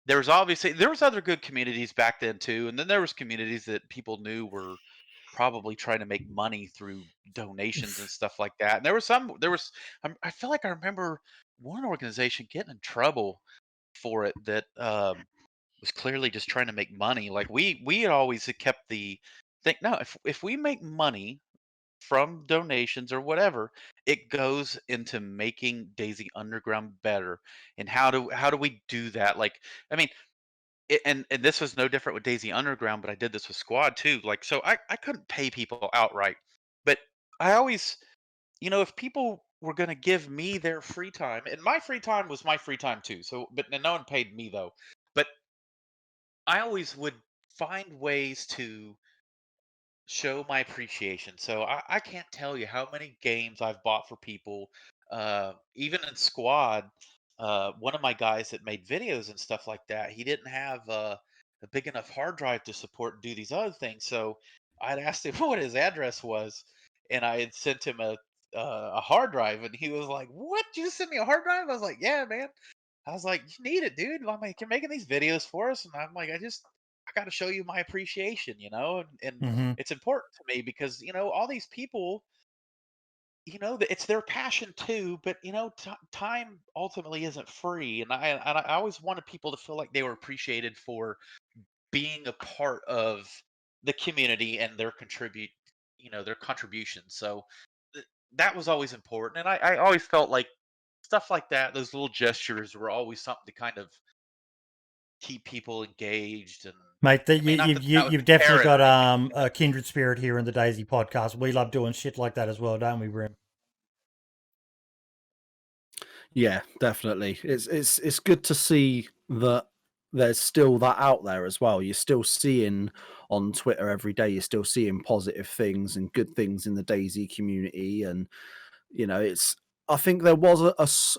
there was other good communities back then too, and then there was communities that people knew were probably trying to make money through donations and stuff like that. And I feel like I remember one organization getting in trouble for it that was clearly just trying to make money. Like we had always kept the think, no, if we make money from donations or whatever, it goes into making DayZ Underground better. And how do we do that? Like, I mean, and this was no different with DayZ Underground, but I did this with Squad too. Like, so I couldn't pay people outright, but I always, if people were going to give me their free time, and my free time was my free time too. So, but no one paid me though. But I always would find ways to show my appreciation. So I can't tell you how many games I've bought for people. Even in Squad, one of my guys that made videos and stuff like that, he didn't have a big enough hard drive to support and do these other things. So I'd asked him what his address was, and I had sent him a hard drive, and he was like, "What? You just sent me a hard drive?" I was like, "Yeah, man." I was like, "You need it, dude." I'm like, "You're making these videos for us," and I'm like, I got to show you my appreciation, and Mm-hmm. it's important to me because all these people, it's their passion too. But time ultimately isn't free, and I always wanted people to feel like they were appreciated for being a part of the community and their contribution. So that was always important, and I always felt like stuff like that, those little gestures, were always something to kind of keep people engaged. And Mate, I mean, not that was you've a definitely carrot got or anything. a kindred spirit here in the DayZ podcast. We love doing shit like that as well, don't we, Brim? Yeah, definitely. It's good to see that there's still that out there as well. You're still seeing on Twitter every day. You're still seeing positive things and good things in the DayZ community, and it's. I think there was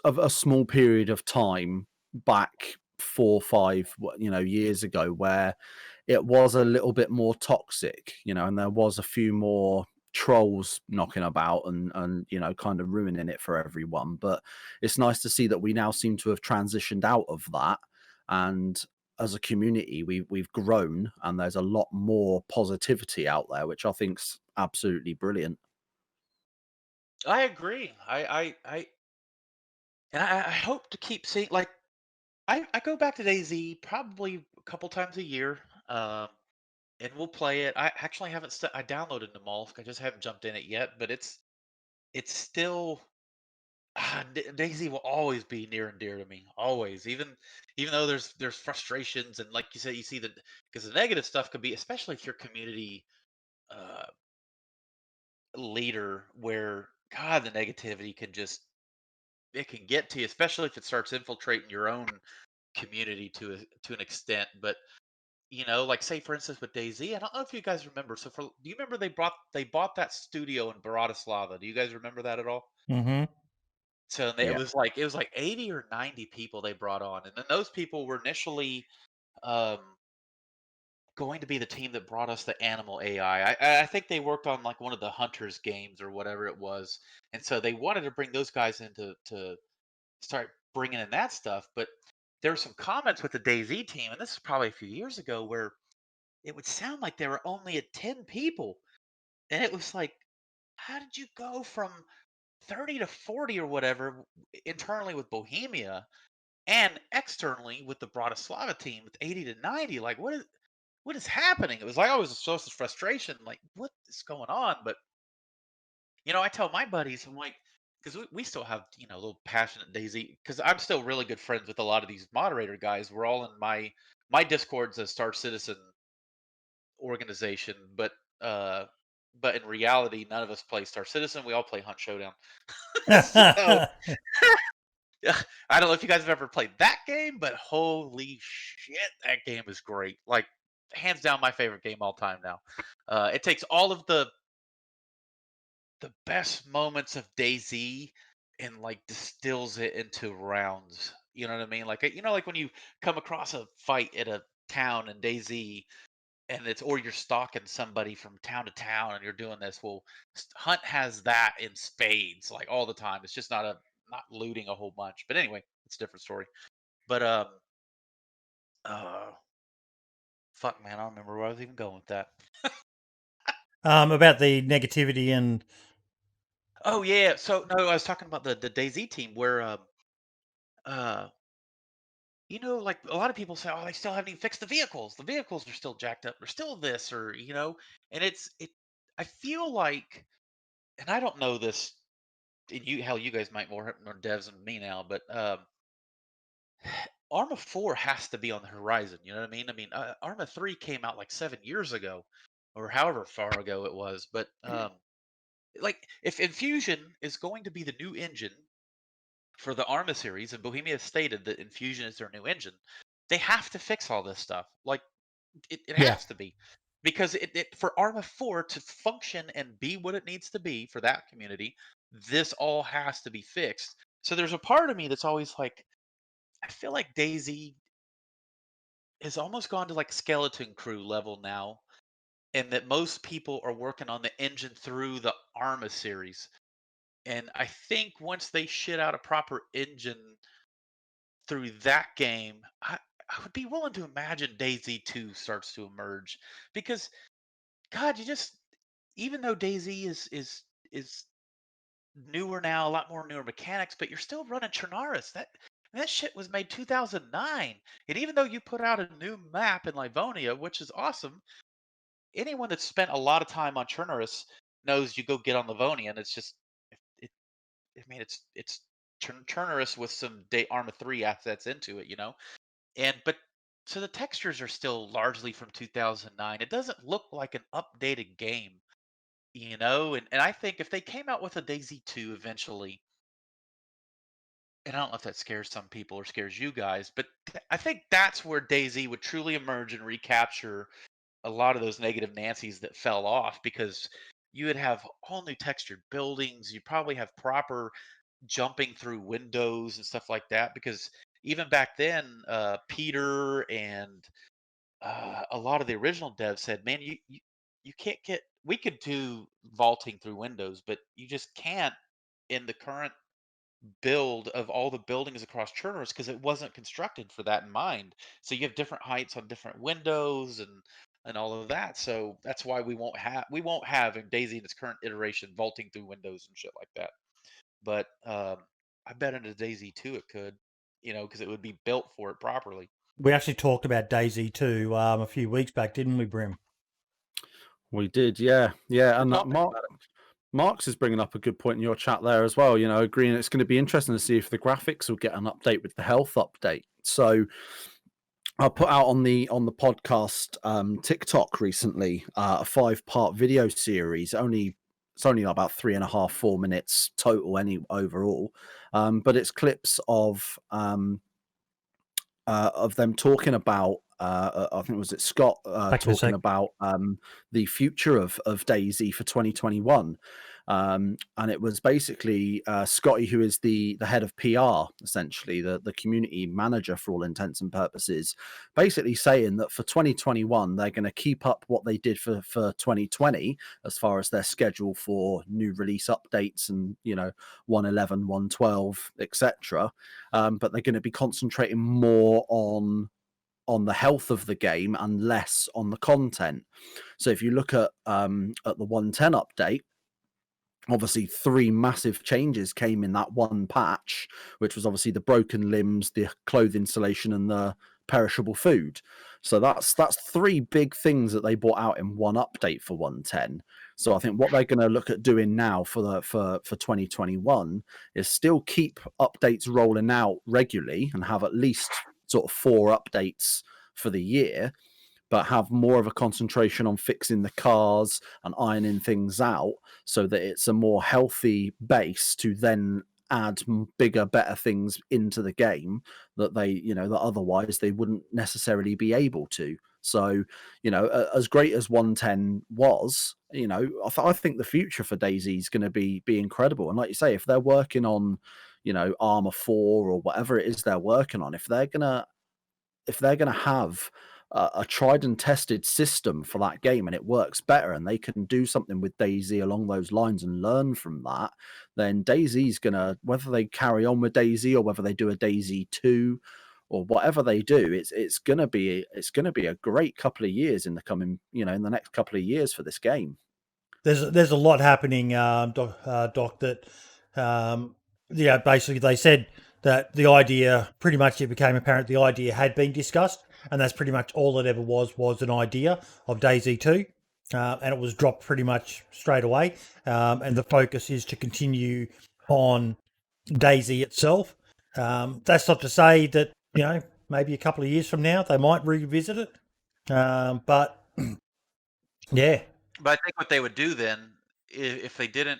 a small period of time back 4 or 5 years ago where it was a little bit more toxic, and there was a few more trolls knocking about and kind of ruining it for everyone. But it's nice to see that we now seem to have transitioned out of that, and as a community we've grown, and there's a lot more positivity out there, which I think's absolutely brilliant. I agree. I hope to keep seeing, like, I go back to DayZ probably a couple times a year, and we'll play it. I actually haven't. I downloaded them all. I just haven't jumped in it yet. But it's still, DayZ will always be near and dear to me. Always, even though there's frustrations, and like you said, you see that, because the negative stuff could be, especially if your community uh, leader, where, God, the negativity can just, it can get to you, especially if it starts infiltrating your own community to an extent. But like, say for instance with DayZ, I don't know if you guys remember. Do you remember they bought that studio in Bratislava? Do you guys remember that at all? Mm-hmm. So Yeah. it was like 80 or 90 people they brought on, and then those people were initially um, going to be the team that brought us the animal AI. I think they worked on like one of the Hunters games or whatever it was, and so they wanted to bring those guys in to start bringing in that stuff. But there were some comments with the DayZ team, and this is probably a few years ago, where it would sound like they were only at 10 people. And it was like, how did you go from 30 to 40 or whatever internally with Bohemia, and externally with the Bratislava team with 80 to 90? Like, what is happening? It was like, always a source of frustration. Like, what is going on? But I tell my buddies, I'm like, because we still have, a little passionate DayZ, because I'm still really good friends with a lot of these moderator guys. We're all in my Discord's a Star Citizen organization, but uh but in reality, none of us play Star Citizen. We all play Hunt Showdown. So I don't know if you guys have ever played that game, but holy shit, that game is great. Like, hands down, my favorite game all time now. It takes all of the best moments of DayZ and like distills it into rounds. You know what I mean? Like, like when you come across a fight at a town in DayZ, and or you're stalking somebody from town to town, and you're doing this. Well, Hunt has that in spades, like all the time. It's just not looting a whole bunch. But anyway, it's a different story. But fuck, man, I don't remember where I was even going with that. About the negativity and. Oh yeah, so no, I was talking about the DayZ team where like a lot of people say, oh, they still haven't even fixed the vehicles. The vehicles are still jacked up. They're still this, or and I feel like, and I don't know this. And you guys might more devs than me now, but Arma 4 has to be on the horizon. You know what I mean? I mean, Arma 3 came out like 7 years ago, or however far ago it was. But like, if Infusion is going to be the new engine for the Arma series, and Bohemia has stated that Infusion is their new engine, they have to fix all this stuff. Like, it Yeah. has to be. Because for Arma 4 to function and be what it needs to be for that community, this all has to be fixed. So there's a part of me that's always like, I feel like DayZ has almost gone to like skeleton crew level now, and that most people are working on the engine through the Arma series. And I think once they shit out a proper engine through that game, I would be willing to imagine DayZ 2 starts to emerge. Because God, even though DayZ is newer now, a lot more newer mechanics, but you're still running Chernarus. That shit was made 2009, and even though you put out a new map in Livonia, which is awesome, anyone that's spent a lot of time on Chernarus knows you go get on Livonia, and it's just it. I mean, it's Chernarus with some Arma 3 assets into it, but. So the textures are still largely from 2009. It doesn't look like an updated game. And I think if they came out with a DayZ 2 eventually, and I don't know if that scares some people or scares you guys, but I think that's where DayZ would truly emerge and recapture a lot of those negative Nancys that fell off, because you would have all new textured buildings. You probably have proper jumping through windows and stuff like that, because even back then, Peter and a lot of the original devs said, man, you can't get, we could do vaulting through windows, but you just can't in the current build of all the buildings across Chernarus, because it wasn't constructed for that in mind. So you have different heights on different windows and all of that. So that's why we won't have in DayZ in its current iteration vaulting through windows and shit like that. But I bet into DayZ 2 it could, because it would be built for it properly. We actually talked about DayZ 2 a few weeks back, didn't we, Brim? We did, yeah. And Marx is bringing up a good point in your chat there as well. Agreeing it's going to be interesting to see if the graphics will get an update with the health update. So I put out on the podcast TikTok recently a 5-part video series. It's only about 3.5, 4 minutes total overall, but it's clips of them talking about I think was it Scott talking about the future of DayZ for 2021, and it was basically Scotty, who is the head of PR, essentially the community manager for all intents and purposes, basically saying that for 2021 they're going to keep up what they did for 2020 as far as their schedule for new release updates and 1.11, 1.12, etc. But they're going to be concentrating more on the health of the game and less on the content. So if you look at the 1.10 update, obviously 3 massive changes came in that one patch, which was obviously the broken limbs, the clothing installation, and the perishable food. So that's 3 big things that they brought out in one update for 1.10. So I think what they're going to look at doing now for 2021 is still keep updates rolling out regularly and have at least sort of 4 updates for the year, but have more of a concentration on fixing the cars and ironing things out so that it's a more healthy base to then add bigger, better things into the game that that otherwise they wouldn't necessarily be able to. So, as great as 110 was, I think the future for DayZ is going to be incredible. And like you say, if they're working on, Armor 4 or whatever it is they're working on, if they're gonna have a tried and tested system for that game and it works better and they can do something with DayZ along those lines and learn from that, then DayZ's gonna, whether they carry on with DayZ or whether they do a DayZ 2 or whatever they do, it's gonna be a great couple of years in the coming, in the next couple of years for this game. There's a lot happening, Doc, that basically they said that the idea, pretty much it became apparent the idea had been discussed, and that's pretty much all it ever was an idea of DayZ 2, and it was dropped pretty much straight away, and the focus is to continue on DayZ itself. That's not to say that, maybe a couple of years from now they might revisit it, but yeah. But I think what they would do then, if they didn't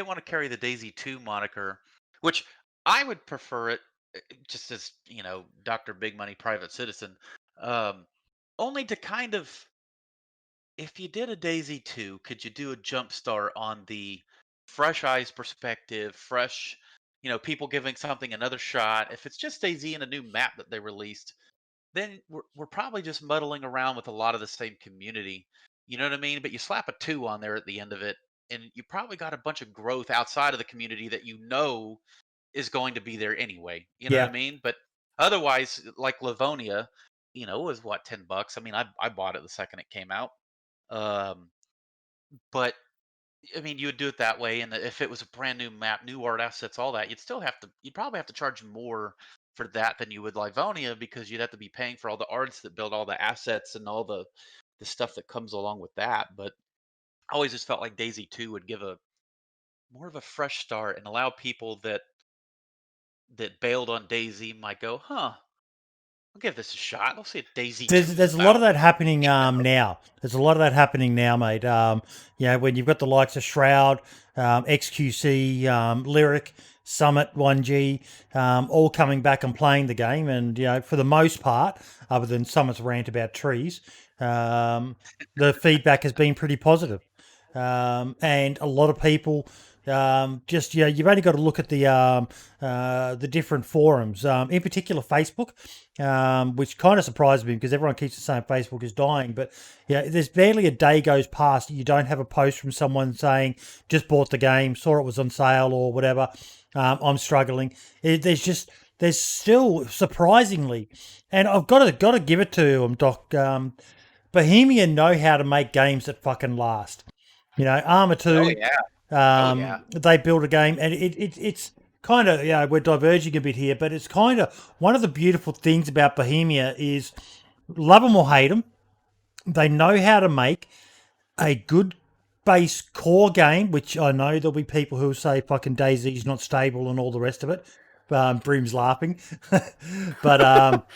want to carry the DayZ 2 moniker, which I would prefer it, just as DrBigMoney private citizen, only to kind of, if you did a DayZ 2, could you do a jump start on the fresh eyes perspective, fresh, people giving something another shot? If it's just DayZ and a new map that they released, then we're probably just muddling around with a lot of the same community. You know what I mean? But you slap a 2 on there at the end of it, and you probably got a bunch of growth outside of the community that is going to be there anyway. You know what I mean? But otherwise, like Livonia, was what, $10? I mean, I bought it the second it came out. But I mean, you would do it that way, and if it was a brand new map, new art assets, all that, you'd probably have to charge more for that than you would Livonia, because you'd have to be paying for all the artists that build all the assets and all the stuff that comes along with that. But I always just felt like DayZ 2 would give a more of a fresh start and allow people that bailed on DayZ might go, I'll give this a shot. I'll see a DayZ 2. There's a lot of that happening now. There's a lot of that happening now, mate. When you've got the likes of Shroud, XQC, Lyric, Summit, 1G, all coming back and playing the game, and for the most part, other than Summit's rant about trees, the feedback has been pretty positive, and a lot of people. You've only got to look at the different forums, in particular Facebook, which kind of surprised me because everyone keeps saying Facebook is dying, but there's barely a day goes past you don't have a post from someone saying just bought the game, saw it was on sale or whatever. I'm struggling. There's still surprisingly, and I've got to give it to them, Doc. Bohemia know how to make games that fucking last. Armor 2. Oh, yeah. They build a game, and it's kind of, we're diverging a bit here, but it's kind of one of the beautiful things about Bohemia is, love them or hate them, they know how to make a good base core game, which I know there'll be people who will say fucking DayZ's not stable and all the rest of it. Brims laughing. But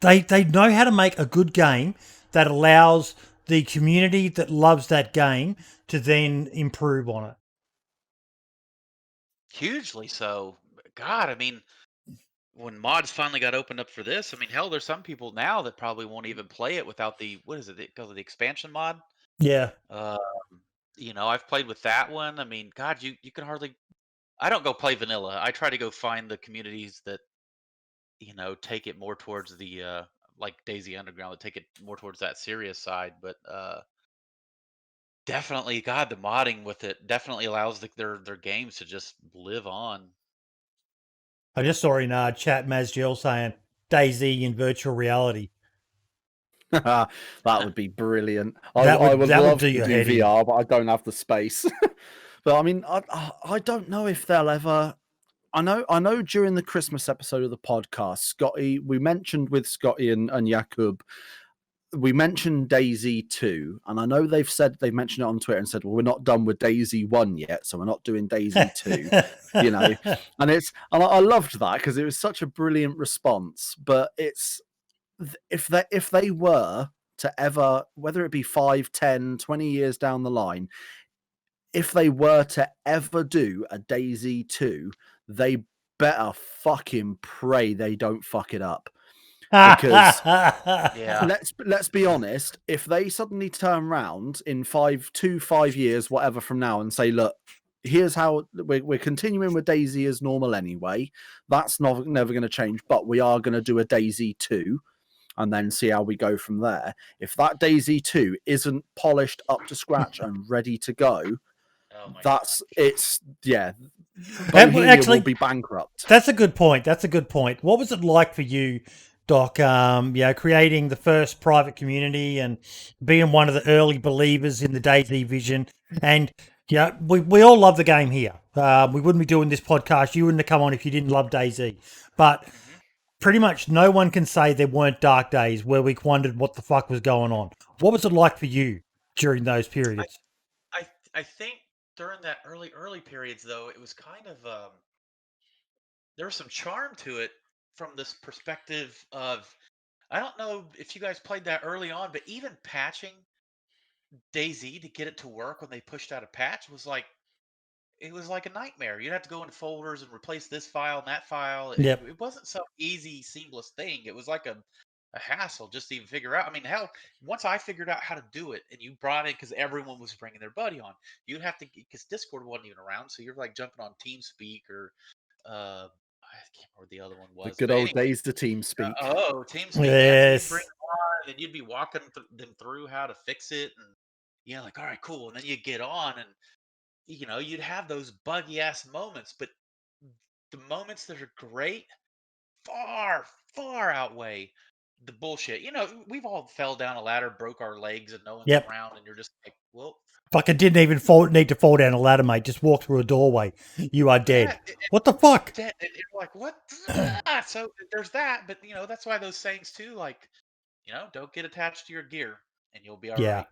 they know how to make a good game that allows the community that loves that game to then improve on it. Hugely so. God, I mean, when mods finally got opened up for this, I mean, hell, there's some people now that probably won't even play it without the because of the expansion mod. Yeah. I've played with that one. I mean, God, you can hardly. I don't go play vanilla. I try to go find the communities that take it more towards the like DayZ Underground, that take it more towards that serious side. But definitely, God, the modding with it definitely allows their games to just live on. I just saw in chat Mazgiel saying DayZ in virtual reality. That would be brilliant. I would love to do VR, but I don't have the space. But I mean, I don't know if they'll ever. I know during the Christmas episode of the podcast, Scotty, we mentioned with Scotty and Jakub, we mentioned DayZ 2, and I know they've mentioned it on Twitter and said, well, we're not done with DayZ 1 yet, so we're not doing DayZ 2, and I loved that because it was such a brilliant response. But it's if they were to ever, whether it be 5, 10, 20 years down the line, if they were to ever do a DayZ 2, they better fucking pray they don't fuck it up. Because Yeah. let's be honest, if they suddenly turn around in 5 years, whatever from now, and say, look, here's how we're continuing with DayZ as normal anyway, that's never going to change, but we are going to do a DayZ 2 and then see how we go from there. If that DayZ 2 isn't polished up to scratch and ready to go, Oh my that's God. it's Bohemia Actually, will be bankrupt. That's a good point. That's a good point. What was it like for you, Doc? Creating the first private community and being one of the early believers in the DayZ vision. And we all love the game here. We wouldn't be doing this podcast. You wouldn't have come on if you didn't love DayZ. But pretty much no one can say there weren't dark days where we wondered what the fuck was going on. What was it like for you during those periods? I think during that early periods though, it was kind of there was some charm to it from this perspective of, I don't know if you guys played that early on, but even patching DayZ to get it to work when they pushed out a patch was like, it was like a nightmare. You'd have to go into folders and replace this file and that file. Yep. It wasn't some easy, seamless thing. It was like a hassle just to even figure out. I mean, hell, once I figured out how to do it and you brought in, because everyone was bringing their buddy on, you'd have to, because Discord wasn't even around. So you're like jumping on TeamSpeak or, I can't remember what the other one was. The good old days to TeamSpeak. TeamSpeak. Yes. So you'd bring them on and you'd be walking them through how to fix it. And like, all right, cool. And then you get on and, you'd have those buggy ass moments, but the moments that are great far outweigh the bullshit. We've all fell down a ladder, broke our legs, and no one's Yep. around, and you're just like, well, Fucking didn't even need to fall down a ladder, mate. Just walk through a doorway. You are dead. yeah, What the fuck? and you're like, what? So there's that, but that's why those sayings too, like, don't get attached to your gear, and you'll be all Yeah. right.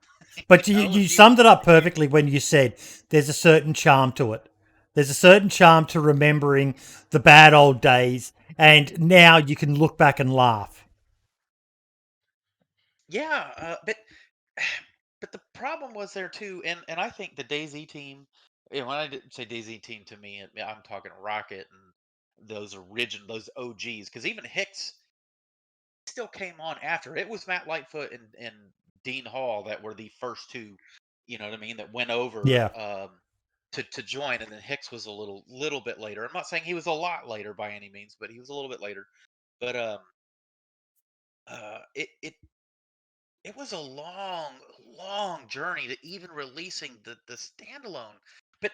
But you summed it up perfectly when you said there's a certain charm to it. There's a certain charm to remembering the bad old days, and now you can look back and laugh. Yeah, but the problem was there too, and I think the DayZ team. When I say DayZ team, to me, I'm talking Rocket and those OGs, because even Hicks still came on after. It was Matt Lightfoot and Dean Hall that were the first two, you know what I mean, that went over Yeah. to join, and then Hicks was a little bit later. I'm not saying he was a lot later by any means, but he was a little bit later. But it was a long journey to even releasing the standalone. But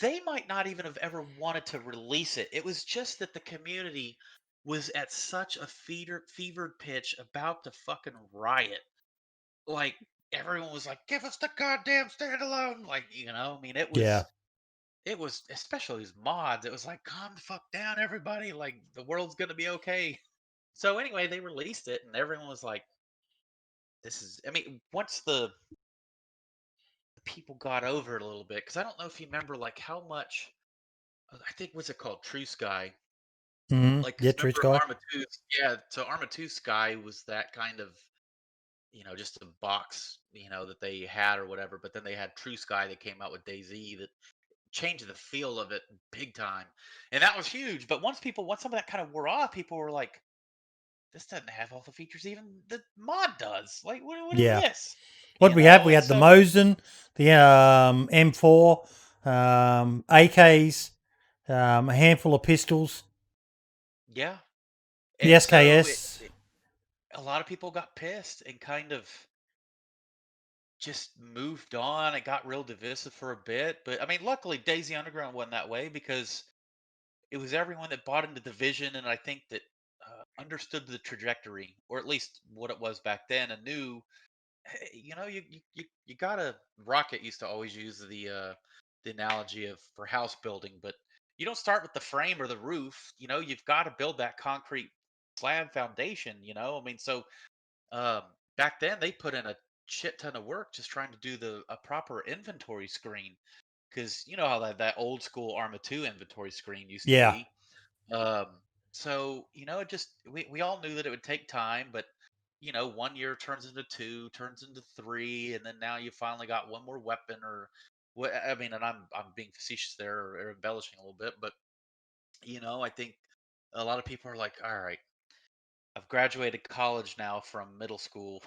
they might not even have ever wanted to release it. It was just that the community was at such a fevered pitch about to fucking riot. Like, everyone was like, "Give us the goddamn standalone!" Like, I mean, Yeah. it was, especially these mods. It was like, calm the fuck down, everybody. Like, the world's gonna be okay. So anyway, they released it, and everyone was like, "This is." I mean, once the people got over it a little bit, because I don't know if you remember, like, how much. I think, what's it called, True Sky. Mm-hmm. Like, Yeah, because True remember Sky. Arma 2, yeah. So Arma 2 Sky was that kind of, just a box, that they had or whatever. But then they had True Sky that came out with DayZ that changed the feel of it big time, and that was huge. But once some of that kind of wore off, people were like, "This doesn't have all the features even the mod does. Like, what is Yeah. this?" What we have? We And had the so, Mosin, the M4, AKs, a handful of pistols, yeah, the and so SKS. a lot of people got pissed and kind of just moved on. It got real divisive for a bit, but I mean, luckily DayZ Underground wasn't that way, because it was everyone that bought into the vision, and I think that understood the trajectory, or at least what it was back then, and knew, hey, you gotta. Rocket used to always use the analogy of for house building, but you don't start with the frame or the roof. You've got to build that concrete slab foundation. I mean, so um, back then they put in a shit ton of work just trying to do a proper inventory screen, because you know how that old school Arma 2 inventory screen used to Yeah. be. Um, so it just, we all knew that it would take time, but 1 year turns into 2, turns into 3, and then now you finally got one more weapon or what. I mean, and I'm being facetious there or embellishing a little bit, but I think a lot of people are like, all right, I've graduated college now from middle school.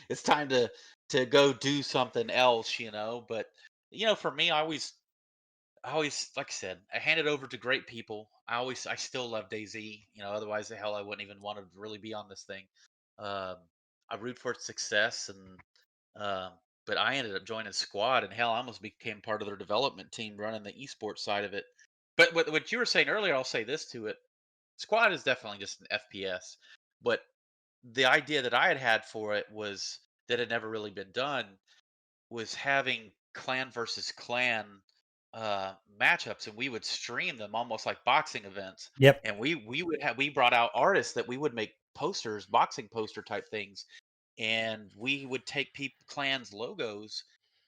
It's time to go do something else, But for me, I always, like I said, I hand it over to great people. I still love DayZ. Otherwise, the hell, I wouldn't even want to really be on this thing. Um, I root for its success, um, but I ended up joining Squad, and hell, I almost became part of their development team running the esports side of it. But what you were saying earlier, I'll say this to it: Squad is definitely just an FPS, but the idea that I had for it was that had never really been done was having clan versus clan matchups, and we would stream them almost like boxing events. Yep. And we brought out artists that we would make posters, boxing poster type things, and we would take clans logos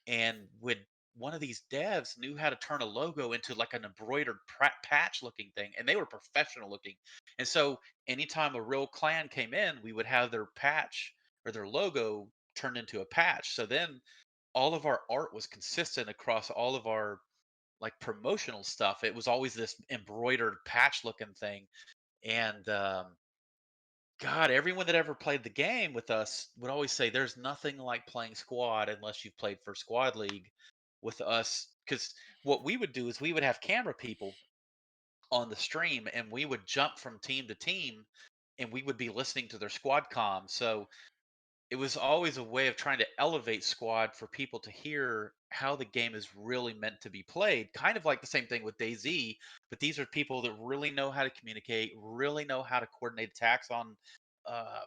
and would one of these devs knew how to turn a logo into like an embroidered patch looking thing, and they were professional looking. And so anytime a real clan came in, we would have their patch or their logo turned into a patch. So then all of our art was consistent across all of our like promotional stuff. It was always this embroidered patch looking thing. And God, everyone that ever played the game with us would always say there's nothing like playing squad unless you've played for Squad League with us. Because what we would do is we would have camera people on the stream, and we would jump from team to team, and we would be listening to their squad comm. So it was always a way of trying to elevate Squad for people to hear how the game is really meant to be played. Kind of like the same thing with DayZ, but these are people that really know how to communicate, really know how to coordinate attacks on uh,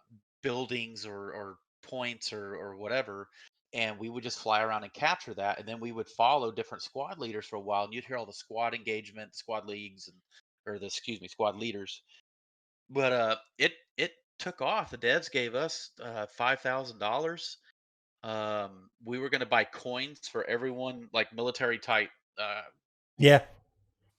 buildings or points or whatever. And we would just fly around and capture that, and then we would follow different squad leaders for a while, and you'd hear all the squad engagement, squad leagues, and or the excuse me, squad leaders. But it took off. The devs gave us $5,000. We were going to buy coins for everyone, like military type uh, Yeah.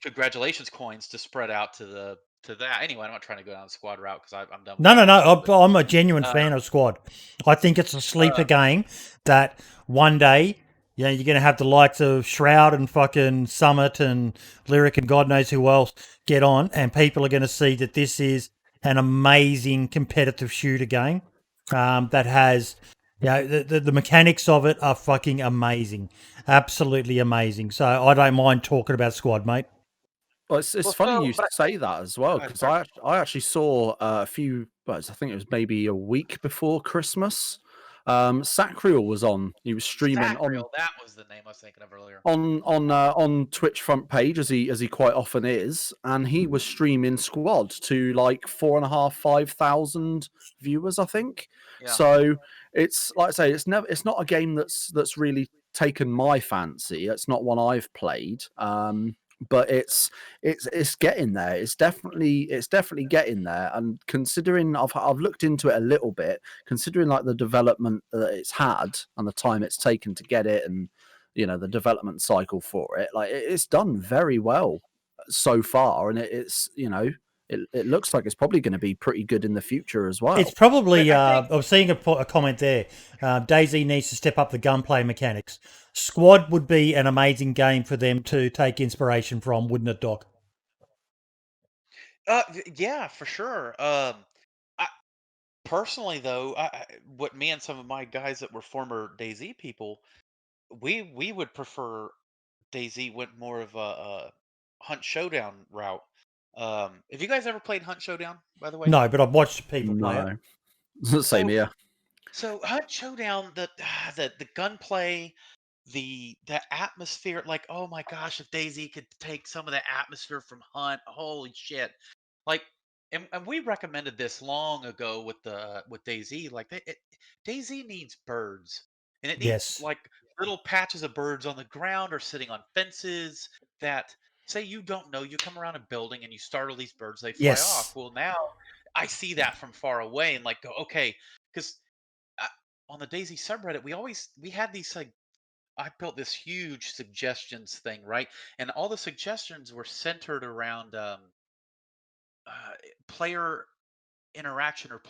congratulations coins to spread out to that. Anyway, I'm not trying to go down the squad route because I'm done with No, no, that no. shit. But I'm a genuine uh, fan of Squad. I think it's a sleeper game that one day, you're going to have the likes of Shroud and fucking Summit and Lyric and God knows who else get on, and people are going to see that this is an amazing competitive shooter game that has, the mechanics of it are fucking amazing. Absolutely amazing. So I don't mind talking about Squad, mate. Well, it's Well, funny so you but say that as well, go ahead, because sir. I actually saw a few, well, I think it was maybe a week before Christmas. Sacriel was on. He was streaming Sacriel, that was the name I was thinking of earlier. on Twitch front page as he quite often is, and he was streaming Squad to like 4,500 viewers, I think. Yeah. So it's like I say, it's not a game that's really taken my fancy. It's not one I've played. But it's getting there. It's definitely getting there. And considering I've looked into it a little bit, considering like the development that it's had and the time it's taken to get it, and the development cycle for it, like it's done very well so far, and it looks like it's probably going to be pretty good in the future as It's well. probably, I I think was seeing a comment there. DayZ needs to step up the gunplay mechanics. Squad would be an amazing game for them to take inspiration from, wouldn't it, Doc? yeah, for sure. I personally though, what me and some of my guys that were former DayZ people, we would prefer DayZ went more of a Hunt Showdown route. Have you guys ever played Hunt Showdown, by the way? No, but I've watched people play it. No. Same So here. so Hunt Showdown, the gunplay, the atmosphere, like oh my gosh, if DayZ could take some of the atmosphere from Hunt, holy shit! Like, and we recommended this long ago with DayZ. Like, DayZ needs birds, and it needs Yes. like little patches of birds on the ground or sitting on fences that say you don't know. You come around a building and you startle these birds, they fly off. Yes. Well, now I see that from far away and like go okay, because on the DayZ subreddit we had these like I built this huge suggestions thing, right? And all the suggestions were centered around uh, player interaction or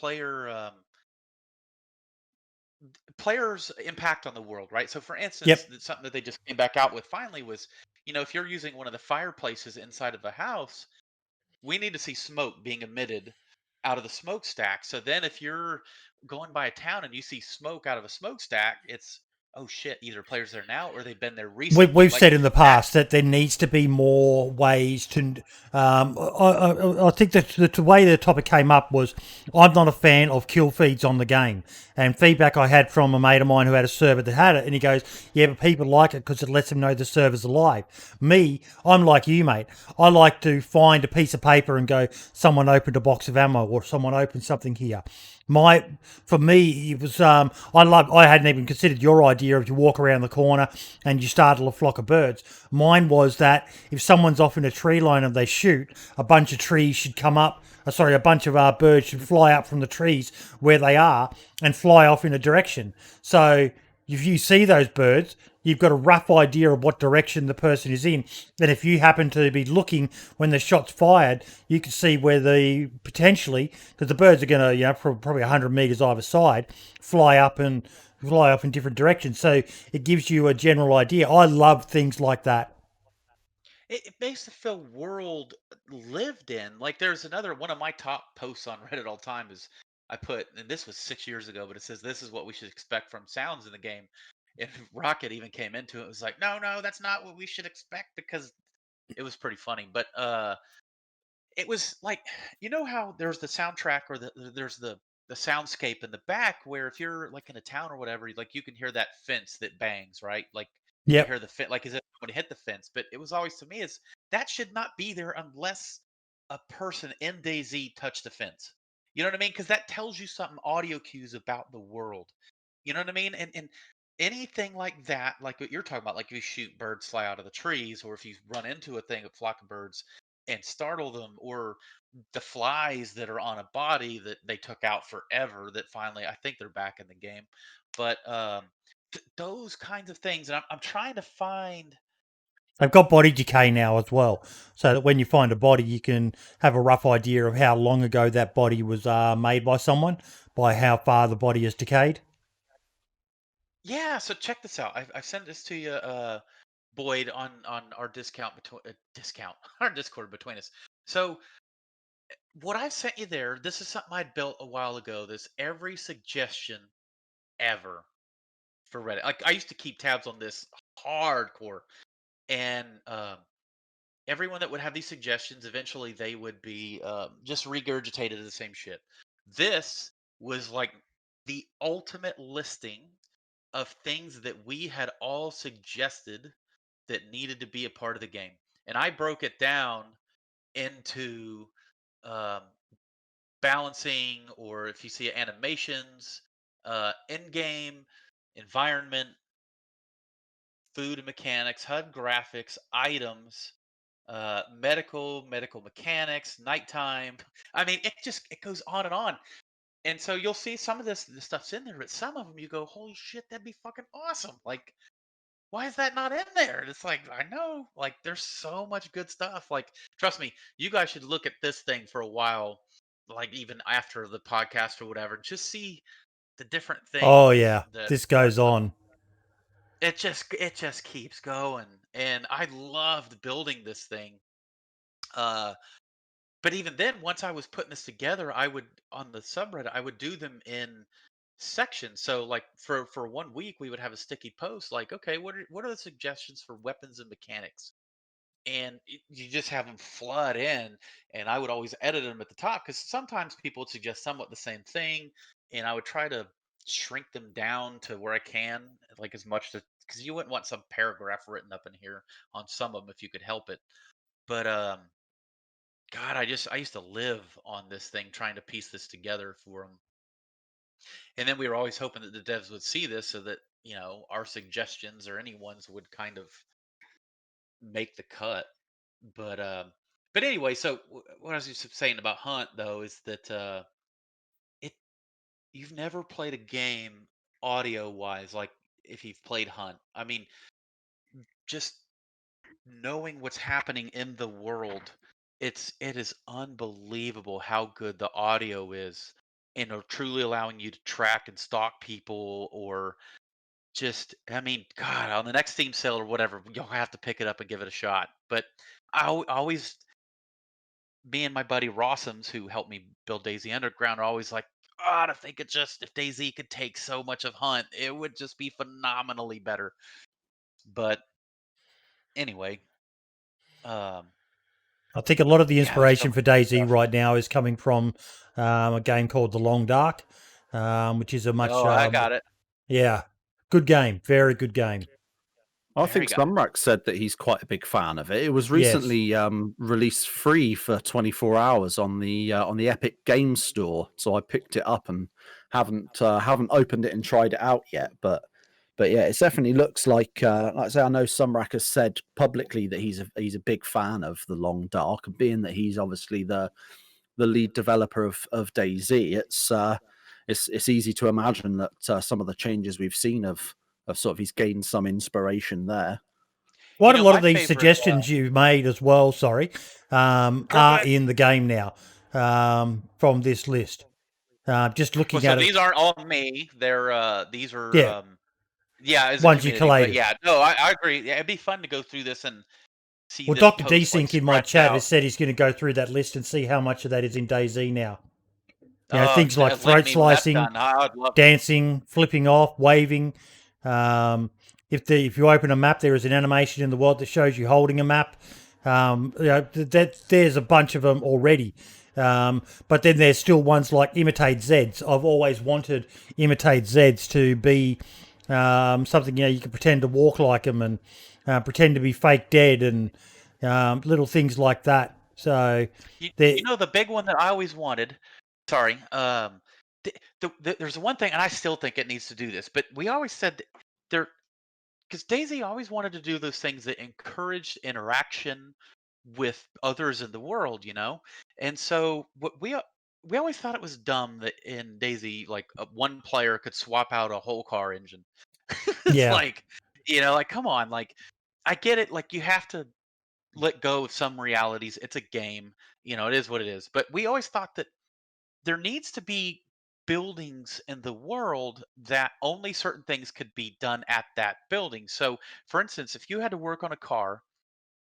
players' impact on the world, right? So, for instance, Yep. something that they just came back out with finally was, if you're using one of the fireplaces inside of a house, we need to see smoke being emitted out of the smokestack. So then, if you're going by a town and you see smoke out of a smokestack, it's oh shit, either players there now or they've been there recently. We've Like said in the that. past that there needs to be more ways to. I think that the way the topic came up was I'm not a fan of kill feeds on the game, and feedback I had from a mate of mine who had a server that had it, and he goes, "Yeah, but people like it because it lets them know the server's alive." Me, I'm like you, mate. I like to find a piece of paper and go, "Someone opened a box of ammo," or "Someone opened something here." For me, it was I hadn't even considered your idea of you walk around the corner and you startle a flock of birds. Mine was that if someone's off in a tree line and they shoot, a bunch of trees should come up. A bunch of birds should fly up from the trees where they are and fly off in a direction. So if you see those birds, you've got a rough idea of what direction the person is in. And if you happen to be looking when the shot's fired, you can see where the potentially, because the birds are going to, probably 100 meters either side, fly up in different directions. So it gives you a general idea. I love things like that. It makes the feel world lived in. Like there's another one of my top posts on Reddit all time is I put, and this was 6 years ago, but it says this is what we should expect from sounds in the game. And Rocket even came into it. It was like, no, that's not what we should expect because it was pretty funny. But it was like, how there's the soundtrack or there's the soundscape in the back where if you're like in a town or whatever, like you can hear that fence that bangs, right? Like you Yep. hear the fence, like as if someone hit the fence. But it was always to me is that should not be there unless a person in DayZ touched the fence. You know what I mean? Because that tells you something audio cues about the world. You know what I mean? And anything like that, like what you're talking about, like if you shoot birds fly out of the trees, or if you run into a flock of birds and startle them, or the flies that are on a body that they took out forever that finally I think they're back in the game. But those kinds of things, and I'm trying to find. They've got body decay now as well, so that when you find a body, you can have a rough idea of how long ago that body was made by someone, by how far the body has decayed. Yeah, so check this out. I've sent this to you, Boyd, on our discount our Discord between us. So what I sent you there, this is something I'd built a while ago. This every suggestion ever for Reddit. Like I used to keep tabs on this hardcore, and everyone that would have these suggestions, eventually they would be just regurgitated the same shit. This was like the ultimate listing of things that we had all suggested that needed to be a part of the game. And I broke it down into um, balancing, or if you see animations, in-game, environment, food and mechanics, HUD graphics, items, medical mechanics, nighttime. I mean, it goes on and on. And so you'll see some of this stuff's in there, but some of them you go, holy shit, that'd be fucking awesome. Like, why is that not in there? And it's like, I know, like, there's so much good stuff. Like, trust me, you guys should look at this thing for a while, like even after the podcast or whatever, just see the different Oh things yeah, that this are goes on. it just keeps going. And I loved building this thing. Uh, but even then, once I was putting this together, I would on the subreddit, I would do them in sections. So like for 1 week, we would have a sticky post like, okay, what are the suggestions for weapons and mechanics? And you just have them flood in, and I would always edit them at the top because sometimes people would suggest somewhat the same thing, and I would try to shrink them down to where I can, like as much to because you wouldn't want some paragraph written up in here on some of them if you could help it. But God, I used to live on this thing trying to piece this together for them. And then we were always hoping that the devs would see this so that, our suggestions or anyone's would kind of make the cut. But anyway, so what I was just saying about Hunt though is that it you've never played a game audio wise like if you've played Hunt. I mean, just knowing what's happening in the world it is unbelievable how good the audio is, and truly allowing you to track and stalk people, or just, I mean, God, on the next Steam sale or whatever, you'll have to pick it up and give it a shot. But always, me and my buddy Rossums, who helped me build DayZ Underground, are always like, God, if DayZ could take so much of Hunt, it would just be phenomenally better. But anyway, um, I think a lot of the yeah, there's so inspiration much for DayZ stuff. right now is coming from a game called The Long Dark, which is a much, Oh, I got it. yeah, good game. Very good game. I Very think good. Sunrak said that he's quite a big fan of it. It was Yes. recently released free for 24 hours on the Epic Games Store, so I picked it up and haven't opened it and tried it out yet. But yeah, it definitely looks like I say, I know Sunrak has said publicly that he's a big fan of The Long Dark, and being that he's obviously the lead developer of DayZ, it's easy to imagine that some of the changes we've seen of sort of he's gained some inspiration there. Quite a lot My of these favorite, suggestions you made as well, are in the game now from this list. Just well, looking so at it, these aren't all me. These are, yeah, as a ones you community. But collated. yeah, no, I agree. Yeah, it'd be fun to go through this and see Well, this Dr. post like Desync in my stretch chat out. has said he's going to go through that list and see how much of that is in DayZ now. You know, Oh, things like link throat me when that's slicing, done. I'd love to. dancing, flipping off, waving. If you open a map, there is an animation in the world that shows you holding a map. There's a bunch of them already. But then there's still ones like Imitate Zeds. I've always wanted Imitate Zeds to be something, you can pretend to walk like them and pretend to be fake dead and little things like that. So The big one that I always wanted. Sorry. There's one thing, and I still think it needs to do this, but we always said that there, because DayZ always wanted to do those things that encouraged interaction with others in the world, and so what we always thought it was dumb that in DayZ, like one player could swap out a whole car engine. It's yeah, like, like, come on, like, I get it, like, you have to let go of some realities. It's a game, it is what it is. But we always thought that there needs to be buildings in the world that only certain things could be done at that building. So, for instance, if you had to work on a car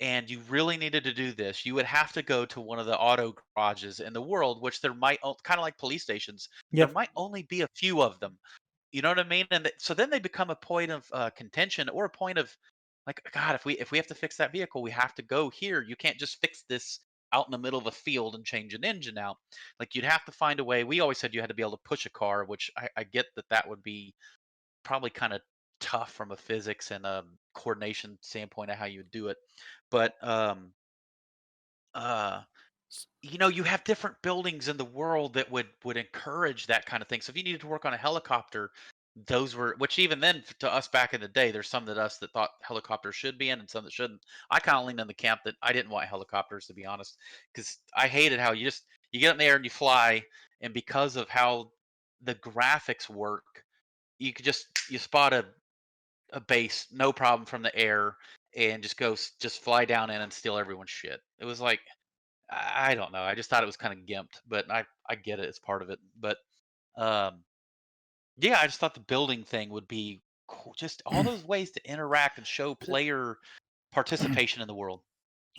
and you really needed to do this, you would have to go to one of the auto garages in the world, which there might, kind of like police stations, there yep, might only be a few of them. You know what I mean? And so then they become a point of contention, or a point of like, God, if we have to fix that vehicle, we have to go here. You can't just fix this out in the middle of a field and change an engine out. Like, you'd have to find a way. We always said you had to be able to push a car, which I get that would be probably kind of tough from a physics and a coordination standpoint of how you would do it. But uh, you have different buildings in the world that would encourage that kind of thing. So if you needed to work on a helicopter, those were, which even then, to us back in the day, there's some that thought helicopters should be in and some that shouldn't. I kind of leaned in the camp that I didn't want helicopters, to be honest, because I hated how you get in the air and you fly, and because of how the graphics work, you could you spot a base, no problem, from the air, and just fly down in and steal everyone's shit. It was like, I don't know. I just thought it was kind of gimped, but I get it. It's part of it. But um, yeah, I just thought the building thing would be cool. Just all those ways to interact and show player participation in the world.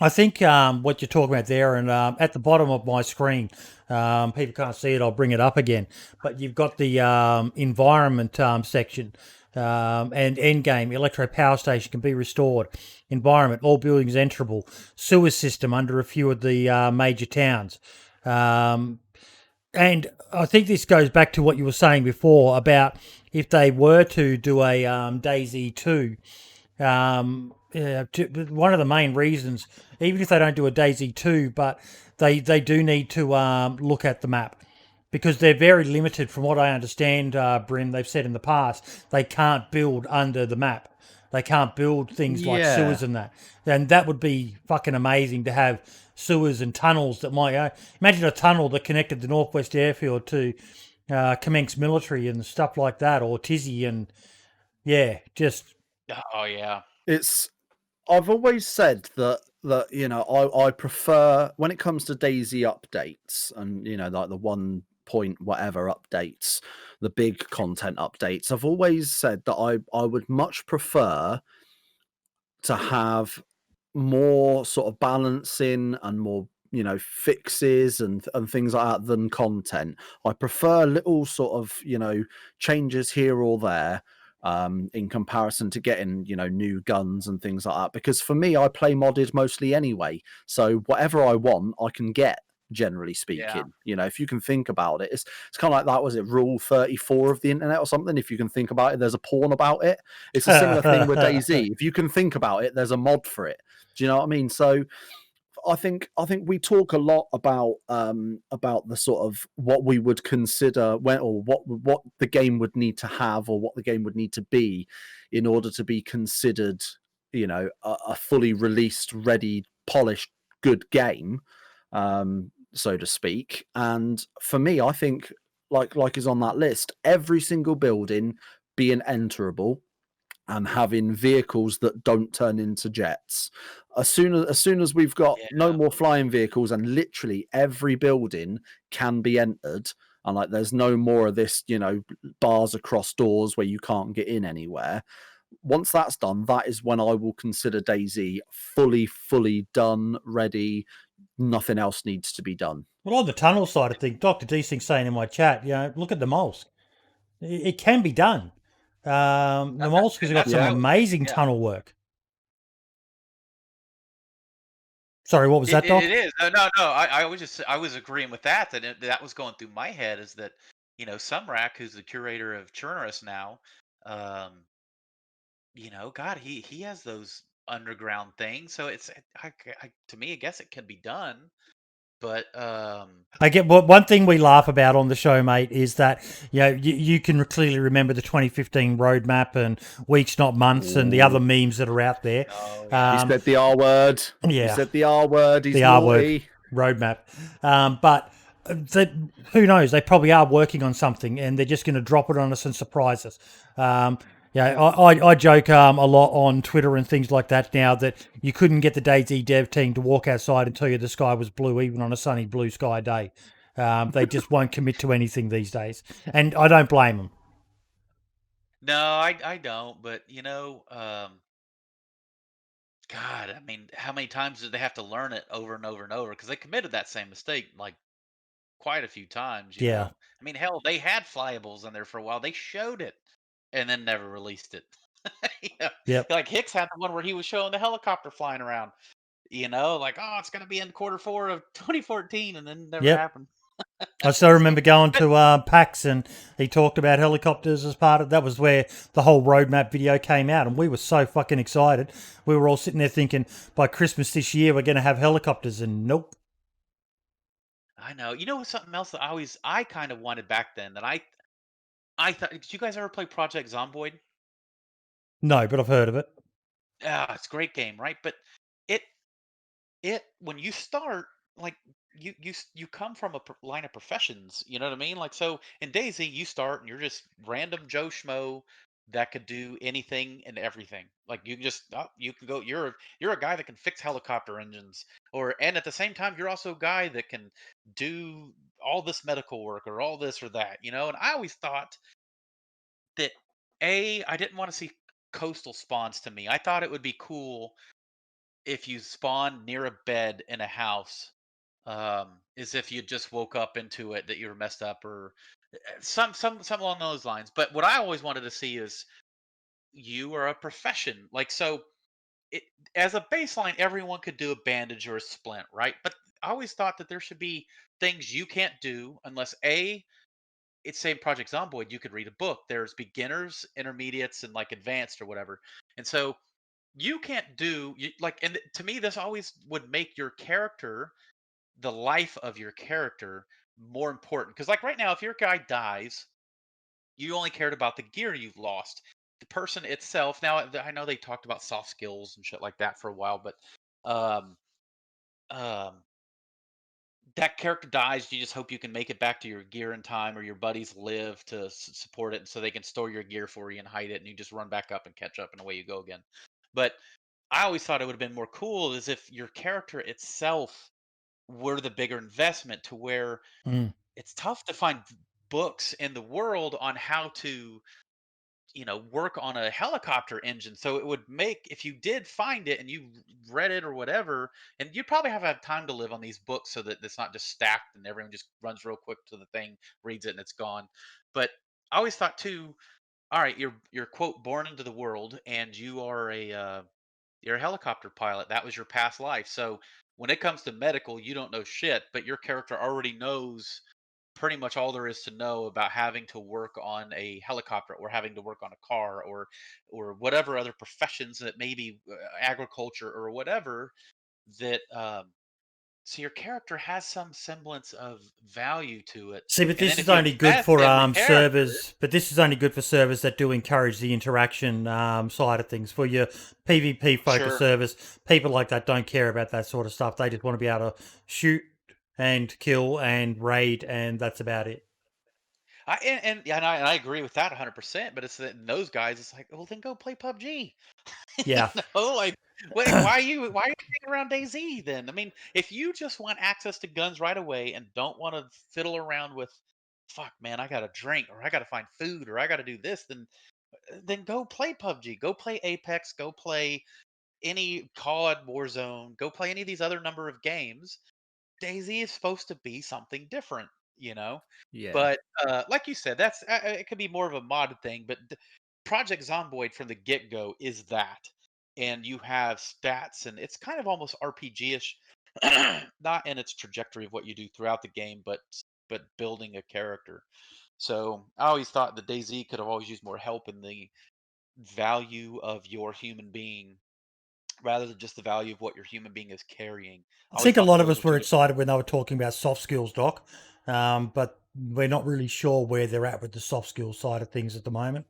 I think what you're talking about there, and at the bottom of my screen, people can't see it. I'll bring it up again. But you've got the environment section and endgame. Electro power station can be restored. Environment, all buildings enterable. Sewer system under a few of the major towns. And I think this goes back to what you were saying before about if they were to do a DayZ 2. One of the main reasons, even if they don't do a DayZ 2, but they do need to look at the map, because they're very limited from what I understand, Brim. They've said in the past they can't build under the map. They can't build things like sewers and that. And that would be fucking amazing to have sewers and tunnels that might... imagine a tunnel that connected the Northwest Airfield to Commence Military and stuff like that, or Tizzy, and yeah, just... Oh yeah. I've always said that that, you know, I prefer when it comes to DayZ updates and, you know, like the 1 point whatever updates, the big content updates. I've always said that I would much prefer to have more sort of balancing and more, you know, fixes and things like that than content. I prefer little sort of, you know, changes here or there in comparison to getting, you know, new guns and things like that. Because for me, I play modded mostly anyway. So whatever I want, I can get, generally speaking. Yeah. You know, if you can think about it, it's kind of like that, was it rule 34 of the internet or something? If you can think about it, there's a porn about it. It's a similar thing with DayZ. If you can think about it, there's a mod for it. Do you know what I mean? So I think we talk a lot about the sort of what we would consider when, or what the game would need to have, or what the game would need to be in order to be considered, you know, a fully released, ready, polished, good game, so to speak. And for me, I think like is on that list, every single building being enterable and having vehicles that don't turn into jets. As soon as we've got no more flying vehicles and literally every building can be entered, and like there's no more of this, you know, bars across doors where you can't get in anywhere. Once that's done, that is when I will consider DayZ fully done, ready. Nothing else needs to be done. Well, on the tunnel side of things, Dr. Deasing's saying in my chat, you know, look at the Molsk. It can be done. The Molsk has got some amazing tunnel work. Sorry, what was that, Doc? It is. No. I was agreeing with that. That was going through my head, is that, you know, Sumrak, who's the curator of Churnerus now, you know, God, he has those underground things. So it's, to me, I guess it can be done. But I get one thing we laugh about on the show, mate, is that, you know, you can clearly remember the 2015 roadmap and weeks, not months, and the other memes that are out there. He said the R word. Yeah, he said the R word. He's the naughty. R word roadmap. But who knows? They probably are working on something, and they're just going to drop it on us and surprise us. Yeah, I joke a lot on Twitter and things like that now that you couldn't get the DayZ dev team to walk outside and tell you the sky was blue even on a sunny blue sky day. They just won't commit to anything these days, and I don't blame them. No, I don't. But, you know, God, I mean, how many times did they have to learn it over and over and over? Because they committed that same mistake like quite a few times. You know, I mean, hell, they had flyyables in there for a while. They showed it and then never released it. Like Hicks had the one where he was showing the helicopter flying around. You know, like, oh, it's going to be in Q4 of 2014, and then never happened. I still remember going to PAX, and he talked about helicopters as part of that. Was where the whole roadmap video came out, and we were so fucking excited. We were all sitting there thinking, by Christmas this year, we're going to have helicopters, and nope. I know. You know, something else that I kind of wanted back then that I thought. Did you guys ever play Project Zomboid? No, but I've heard of it. It's a great game, right? But it when you start, like, you come from a line of professions, you know what I mean? Like, so in DayZ, you start and you're just random Joe Schmo that could do anything and everything. Like, you can just you can go. You're a guy that can fix helicopter engines, and at the same time, you're also a guy that can do all this medical work or all this or that, you know. And I always thought that I didn't want to see coastal spawns. To me, I thought it would be cool if you spawn near a bed in a house, as if you just woke up into it, that you were messed up, or some along those lines. But what I always wanted to see is you are a profession, like, so it, as a baseline, everyone could do a bandage or a splint, right? But I always thought that there should be things you can't do unless it's same Project Zomboid, you could read a book. There's beginners, intermediates, and like advanced or whatever. And so you can't do like, and to me, this always would make your character, the life of your character, more important. Because, like, right now, if your guy dies, you only cared about the gear you've lost. The person itself. Now, I know they talked about soft skills and shit like that for a while, but um, um, that character dies, you just hope you can make it back to your gear in time, or your buddies live to support it, and so they can store your gear for you and hide it, and you just run back up and catch up, and away you go again. But I always thought it would have been more cool is if your character itself were the bigger investment, to where Mm. it's tough to find books in the world on how to, work on a helicopter engine. So it would make, if you did find it and you read it or whatever, and you probably have time to live on these books so that it's not just stacked and everyone just runs real quick to the thing, reads it, and it's gone. But I always thought too, all right, you're quote born into the world, and you're a helicopter pilot. That was your past life. So when it comes to medical, you don't know shit, but your character already knows pretty much all there is to know about having to work on a helicopter, or having to work on a car, or whatever other professions that maybe agriculture or whatever, that so your character has some semblance of value to it. See, but And this then is if you only good invest for in the character, servers. But this is only good for servers that do encourage the interaction side of things. For your PvP focused sure. servers, people like that don't care about that sort of stuff. They just want to be able to shoot and kill and raid, and that's about it. And I agree with that 100%. But it's that in those guys, it's like, well, then go play PUBG. Yeah. Like, why are you hanging around DayZ then? I mean, if you just want access to guns right away and don't want to fiddle around with, fuck man, I gotta drink, or I gotta find food, or I gotta do this, then go play PUBG, go play Apex, go play any COD, Warzone, go play any of these other number of games. DayZ is supposed to be something different, you know. Yeah. But like you said, that's it could be more of a mod thing. But Project Zomboid from the get go is that, and you have stats, and it's kind of almost RPG-ish, not in its trajectory of what you do throughout the game, but building a character. So I always thought the DayZ could have always used more help in the value of your human being, rather than just the value of what your human being is carrying. I I always think a thought lot of those us were were two different. excited when they were talking about soft skills, Doc, but we're not really sure where they're at with the soft skills side of things at the moment.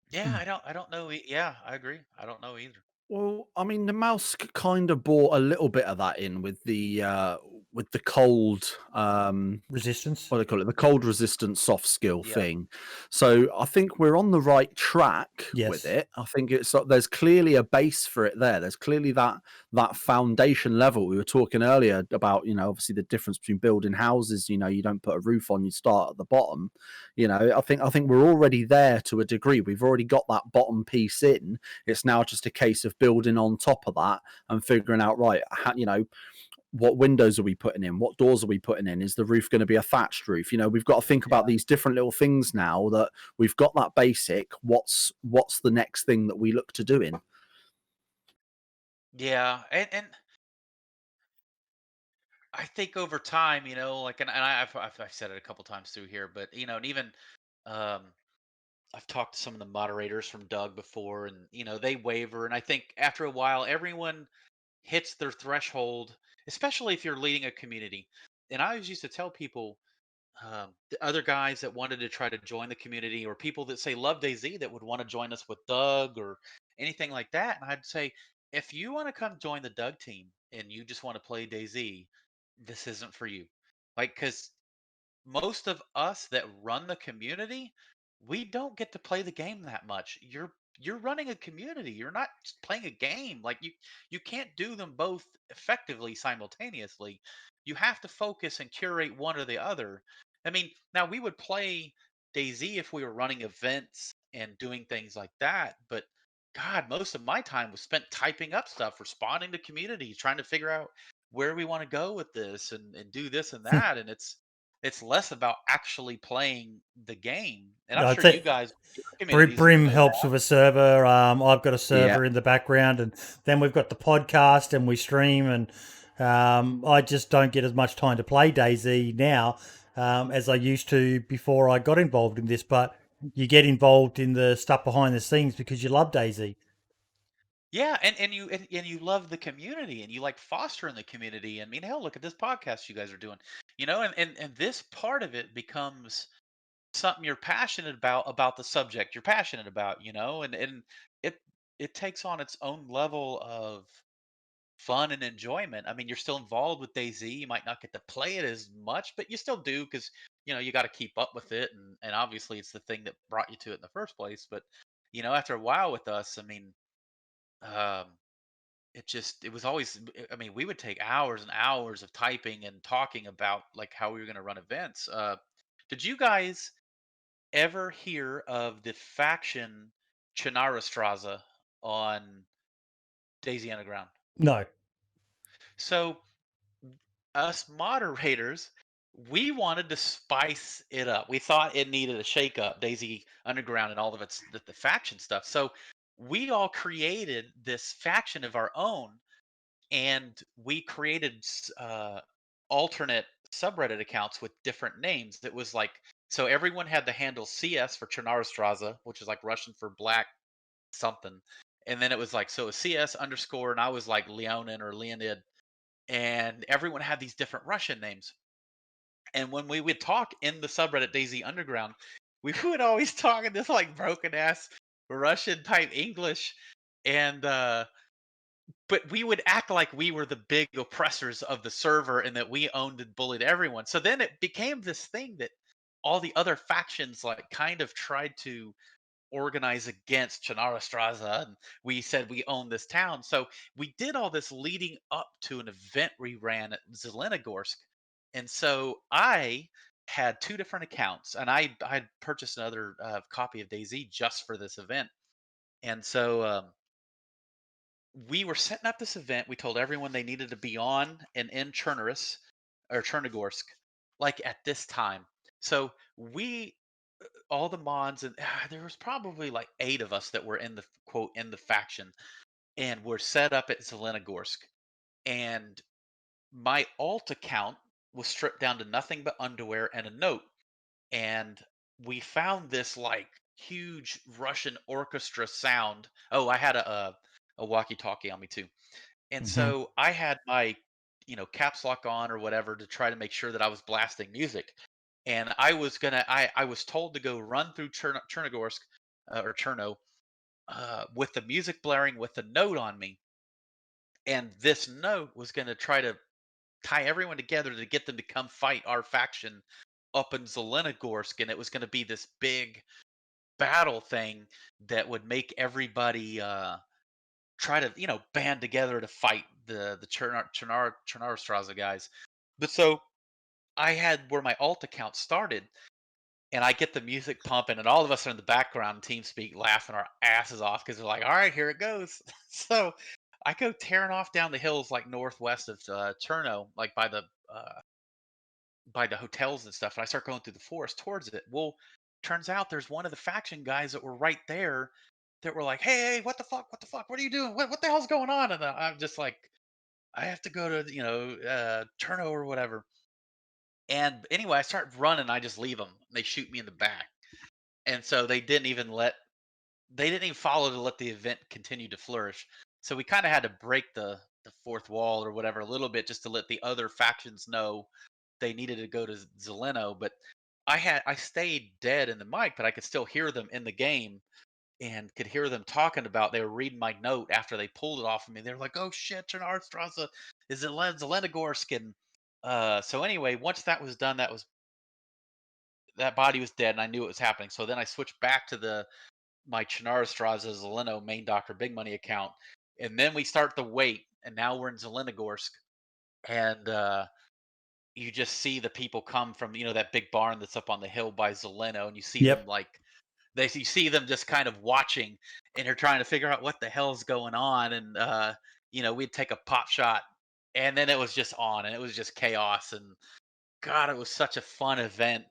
Yeah, I don't know. Yeah, I agree. I don't know either. Well, I mean, the mouse kind of brought a little bit of that in with the cold Resistance. what do they call it? The cold resistant soft skill Yep. thing. So I think we're on the right track with Yes. it. I think there's clearly a base for it there. There's clearly that foundation level. We were talking earlier about, obviously the difference between building houses. You don't put a roof on, you start at the bottom. I think we're already there to a degree. We've already got that bottom piece in. It's now just a case of building on top of that and figuring out, right, what windows are we putting in? What doors are we putting in? Is the roof going to be a thatched roof? We've got to think about these different little things now that we've got that basic. What's the next thing that we look to doing? Yeah, and I think over time, like, and I've said it a couple times through here, but and even um, I've talked to some of the moderators from Doug before, and they waver, and I think after a while, everyone hits their threshold, especially if you're leading a community. And I always used to tell people, the other guys that wanted to try to join the community, or people that say love DayZ that would want to join us with Doug or anything like that. And I'd say, if you want to come join the Doug team and you just want to play DayZ, this isn't for you. Like, because most of us that run the community, we don't get to play the game that much. You're running a community. You're not just playing a game. Like, you can't do them both effectively simultaneously. You have to focus and curate one or the other. I mean, now we would play DayZ if we were running events and doing things like that, but God, most of my time was spent typing up stuff, responding to communities, trying to figure out where we want to go with this, and do this and that. And it's less about actually playing the game. And I'm I sure you think guys, your communities Brim know helps that. with a server. I've got a Yeah. server in the background, and then we've got the podcast, and we stream. And I just don't get as much time to play DayZ now as I used to before I got involved in this. But you get involved in the stuff behind the scenes because you love DayZ. Yeah, and you love the community, and you like fostering the community. I mean, hell, look at this podcast you guys are doing. And this part of it becomes something you're passionate about the subject you're passionate about, and it it takes on its own level of fun and enjoyment. I mean, you're still involved with DayZ. You might not get to play it as much, but you still do, because you got to keep up with it, and obviously it's the thing that brought you to it in the first place. But after a while with us, I mean, it was always, I mean, we would take hours and hours of typing and talking about like how we were going to run events. Did you guys ever hear of the faction Chinastraza on DayZ Underground? No. So us moderators, we wanted to spice it up. We thought it needed a shake up, DayZ Underground and all of its the faction stuff. So we all created this faction of our own, and we created alternate subreddit accounts with different names. It was like, so everyone had the handle CS for Chernarstraza, which is like Russian for black something. And then it was like, so it was CS underscore, and I was like Leonin or Leonid. And everyone had these different Russian names. And when we would talk in the subreddit DayZ Underground, we would always talk in this like broken ass Russian type English. And but we would act like we were the big oppressors of the server and that we owned and bullied everyone. So then it became this thing that all the other factions like kind of tried to organize against Chernarstraza, and we said we own this town. So we did all this leading up to an event we ran at Zelenogorsk. And so I had two different accounts, and I had purchased another copy of DayZ just for this event. And so we were setting up this event. We told everyone they needed to be on and in Chernoris or Chernogorsk, like at this time. So we, all the mods, and there was probably like 8 of us that were in the quote in the faction, and we're set up at Zelenogorsk. And my alt account was stripped down to nothing but underwear and a note. And we found this like huge Russian orchestra sound. Oh, I had a walkie-talkie on me too. And Mm-hmm. so I had my, caps lock on or whatever to try to make sure that I was blasting music. And I was told to go run through Chernogorsk or Cherno with the music blaring with the note on me. And this note was going to try to tie everyone together to get them to come fight our faction up in Zelenogorsk. And it was going to be this big battle thing that would make everybody try to band together to fight the Chernarstraza guys. But so I had where my alt account started, and I get the music pumping, and all of us are in the background TeamSpeak laughing our asses off because we're like, all right, here it goes. So I go tearing off down the hills like northwest of Cherno, like by the hotels and stuff, and I start going through the forest towards it. Well, turns out there's one of the faction guys that were right there that were like, hey, what the fuck? What the fuck? What are you doing? What the hell's going on? And I'm just like, I have to go to, Cherno or whatever. And anyway, I start running. I just leave them. They shoot me in the back. And so they didn't even follow to let the event continue to flourish. So we kind of had to break the fourth wall or whatever a little bit just to let the other factions know they needed to go to Zeleno. But I stayed dead in the mic, but I could still hear them in the game and could hear them talking about, they were reading my note after they pulled it off of me. They were like, oh shit, Chernarstraza is in Zelenogorsk. And so anyway, once that was done, that body was dead, and I knew it was happening. So then I switched back to my Chernarstraza Zeleno main DrBigMoney account, and then we start the wait, and now we're in Zelenogorsk, and you just see the people come from that big barn that's up on the hill by Zeleno, and you see them Yep. like you see them just kind of watching, and they're trying to figure out what the hell's going on. And we'd take a pop shot, and then it was just on, and it was just chaos. And God, it was such a fun event,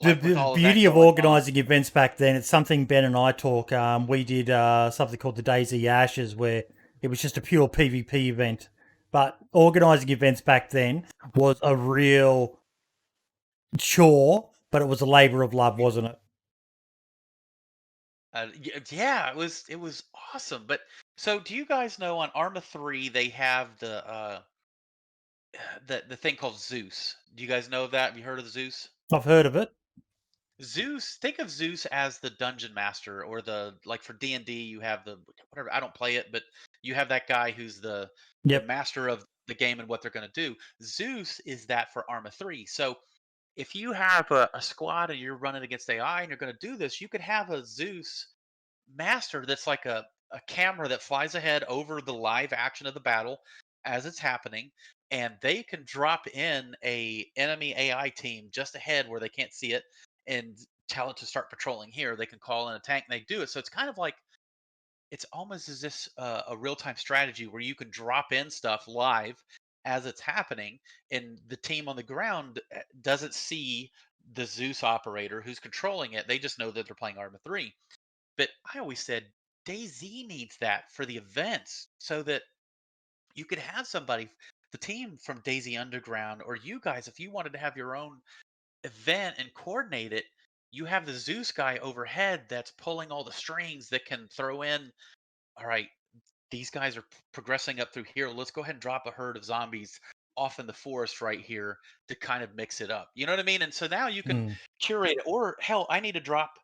like with The all of that beauty of going on. organising events back then, it's something Ben and I talk. We did something called the DayZ Ashes, where it was just a pure PvP event. But organising events back then was a real chore, but it was a labour of love, wasn't it? Yeah, it was awesome. But so, do you guys know on Arma 3 they have the thing called Zeus? Do you guys know of that? Have you heard of Zeus? I've heard of it. Zeus, think of Zeus as the dungeon master, or the like for D&D you have the whatever, I don't play it, but you have that guy who's the Yep. master of the game and what they're going to do. Zeus is that for Arma 3. So if you have a squad and you're running against AI and you're going to do this, you could have a Zeus master that's like a camera that flies ahead over the live action of the battle as it's happening, and they can drop in a enemy AI team just ahead where they can't see it and tell it to start patrolling here. They can call in a tank and they do it. So it's kind of like it's almost as this a real-time strategy where you can drop in stuff live as it's happening, and the team on the ground doesn't see the Zeus operator who's controlling it. They just know that they're playing Arma 3. But I always said DayZ needs that for the events so that you could have somebody, the team from DayZ Underground, or you guys, if you wanted to have your own event and coordinate it, you have the Zeus guy overhead that's pulling all the strings that can throw in, all right, these guys are progressing up through here. Let's go ahead and drop a herd of zombies off in the forest right here to kind of mix it up. You know what I mean? And so now you can Mm. curate it. Or hell, I need to drop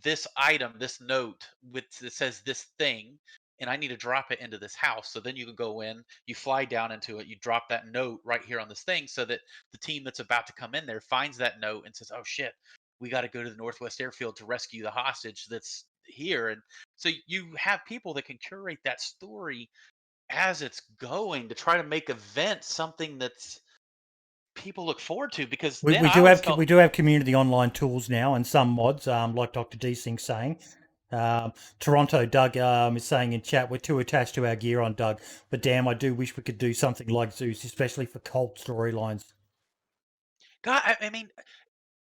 this item, this note with that says this thing, and I need to drop it into this house. So then you can go in, you fly down into it, you drop that note right here on this thing so that the team that's about to come in there finds that note and says, oh shit, we got to go to the Northwest Airfield to rescue the hostage that's here. And so you have people that can curate that story as it's going to try to make events something that's people look forward to, because We, then we I do always have felt we do have community online tools now and some mods, like Dr. Desing's saying. Toronto Doug is saying in chat, we're too attached to our gear on Doug, but damn, I do wish we could do something like Zeus, especially for cult storylines. God, I mean,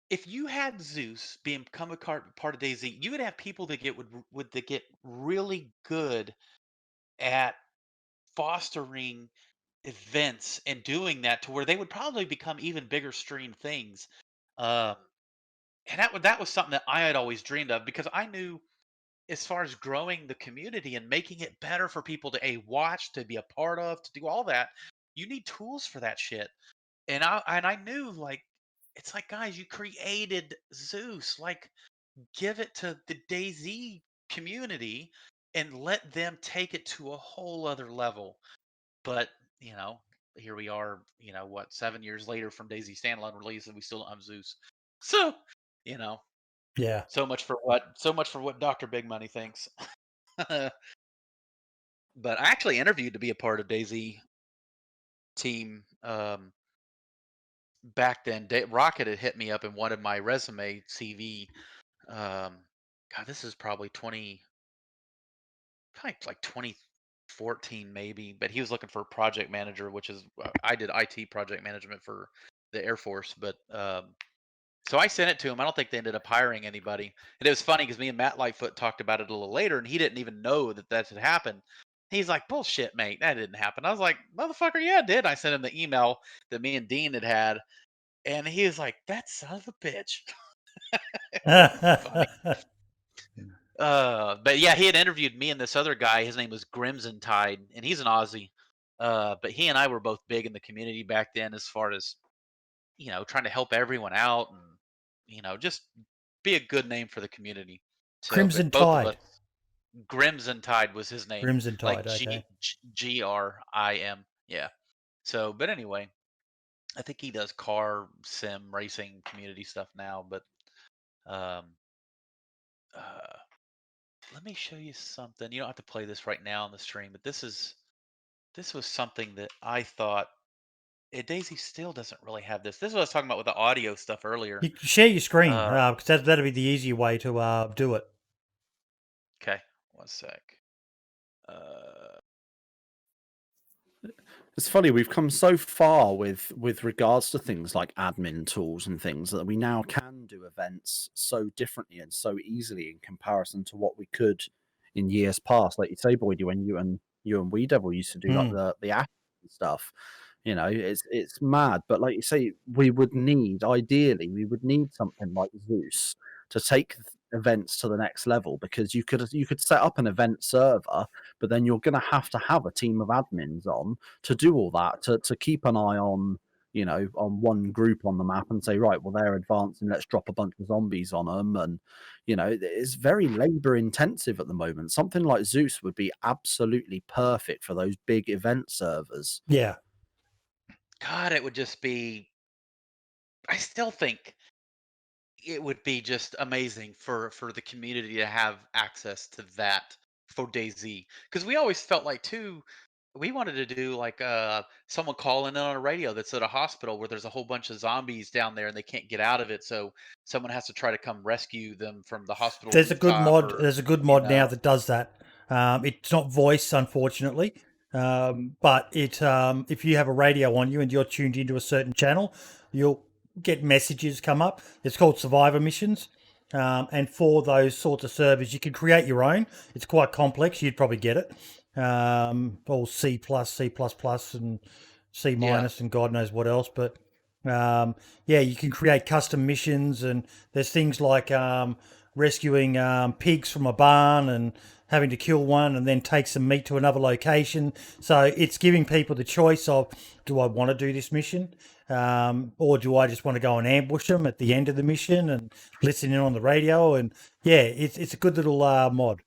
if you had Zeus become a part of DayZ, you would have people that get really good at fostering events and doing that to where they would probably become even bigger stream things. Um, and that was something that I had always dreamed of, because I knew, as far as growing the community and making it better for people to watch, to be a part of, to do all that, you need tools for that shit. And I knew, like, it's like, guys, you created Zeus, like, give it to the DayZ community and let them take it to a whole other level. But you know, here we are. What, 7 years later from DayZ standalone release, and we still don't have Zeus. So, you know, Yeah. so much for what Dr. Big Money thinks. But I actually interviewed to be a part of DayZ team back then. Rocket had hit me up and wanted my resume CV. God, this is probably like 2014 maybe. But he was looking for a project manager, which is I did IT project management for the Air Force. But so I sent it to him. I don't think they ended up hiring anybody. And it was funny because me and Matt Lightfoot talked about it a little later, and he didn't even know that had happened. He's like, bullshit, mate, that didn't happen. I was like, motherfucker, yeah, it did. I sent him the email that me and Dean had, and he was like, that son of a bitch. Funny. But yeah, he had interviewed me and this other guy. His name was Grimsentide, and he's an Aussie. But he and I were both big in the community back then, as far as trying to help everyone out and just be a good name for the community. So, but Crimson both of us, Tide. Grimsentide was his name, Crimson like Tide, okay. GRIM. Yeah. So, but anyway, I think he does car sim racing community stuff now. But um, uh, let me show you something. You don't have to play this right now on the stream, but this was something that I thought. DayZ still doesn't really have this. This is what I was talking about with the audio stuff earlier. You share your screen, Uh, because that'd be the easier way to do it. Okay, one sec. Uh, It's funny, we've come so far with regards to things like admin tools and things that we now can do events so differently and so easily in comparison to what we could in years past. Like you say, Boydie, when you and Wiidevil used to do like the app and stuff. It's mad. But like you say, we would need something like Zeus to take events to the next level, because you could set up an event server, but then you're going to have a team of admins on to do all that, to keep an eye on on one group on the map and say, right, well, they're advancing, let's drop a bunch of zombies on them. And it's very labor intensive at the moment. Something like Zeus would be absolutely perfect for those big event servers. Yeah. God, it would just be. I still think it would be just amazing for the community to have access to that for DayZ, because we always felt like too. We wanted to do like someone calling in on a radio that's at a hospital where there's a whole bunch of zombies down there and they can't get out of it, so someone has to try to come rescue them from the hospital There's a good rooftop, mod. or There's a good you mod now know. that does that. It's not voice, unfortunately, but it if you have a radio on you and you're tuned into a certain channel, you'll get messages come up. It's called Survivor Missions, and for those sorts of servers, you can create your own. It's quite complex. You'd probably get it, all C plus, C plus plus, and C Yeah. minus, and God knows what else, but. Yeah, you can create custom missions, and there's things like rescuing pigs from a barn and having to kill one and then take some meat to another location. So it's giving people the choice of, do I want to do this mission? Or do I just want to go and ambush them at the end of the mission and listen in on the radio? And yeah, it's a good little mod.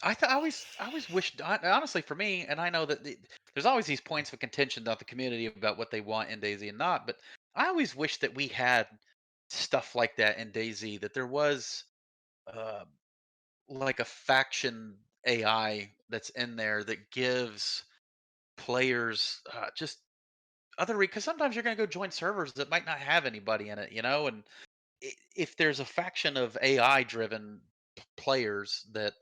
I always wished, honestly, for me, and I know that there's always these points of contention about the community about what they want in DayZ and not, but I always wish that we had stuff like that in DayZ, that there was uh, like a faction AI that's in there that gives players just other, because sometimes you're going to go join servers that might not have anybody in it, and if there's a faction of AI driven players that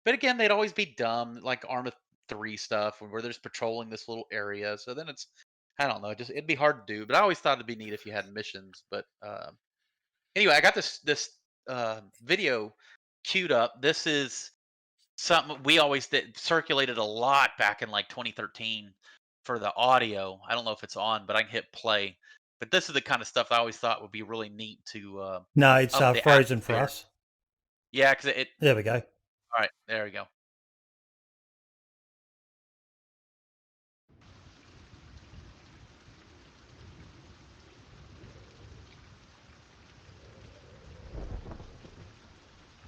but again, they'd always be dumb, like Arma 3 stuff, where they're just patrolling this little area. So then I don't know, just it'd be hard to do. But I always thought it'd be neat if you had missions. But anyway, I got this video queued up. This is something we always did, circulated a lot back in like 2013 for the audio. I don't know if it's on, but I can hit play. But this is the kind of stuff I always thought would be really neat to No, it's up the frozen for atmosphere. us. Yeah, because it. There we go. All right, there we go.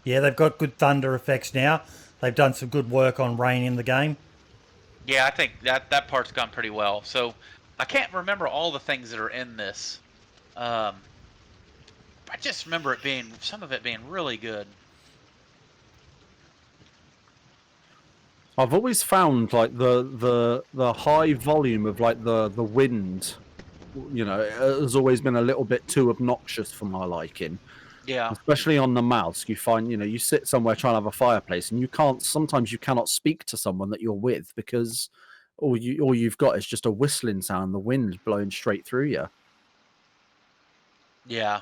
Yeah, they've got good thunder effects now. They've done some good work on rain in the game. Yeah, I think that part's gone pretty well. So I can't remember all the things that are in this. I just remember some of it being really good. I've always found like the high volume of like the wind, has always been a little bit too obnoxious for my liking. Yeah. Especially on the mouse, you find, you sit somewhere trying to have a fireplace and sometimes you cannot speak to someone that you're with because all you've got is just a whistling sound, the wind blowing straight through you. Yeah.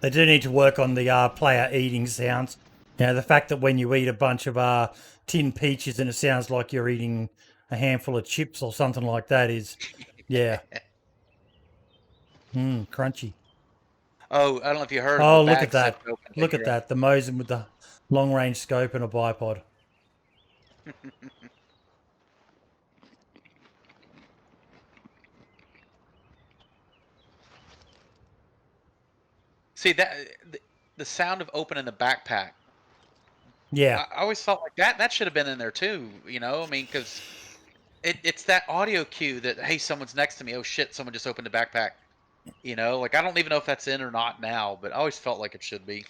They do need to work on the player eating sounds. The fact that when you eat a bunch of tin peaches and it sounds like you're eating a handful of chips or something like that is, yeah. Crunchy. Oh, I don't know if you heard him. The Oh, look at bag that. zipped open. Look at that. The Mosin with the long-range scope and a bipod. See that the sound of opening the backpack. Yeah. I always felt like that should have been in there too. I mean, because it's that audio cue that, hey, someone's next to me. Oh shit, someone just opened a backpack. Like I don't even know if that's in or not now, but I always felt like it should be.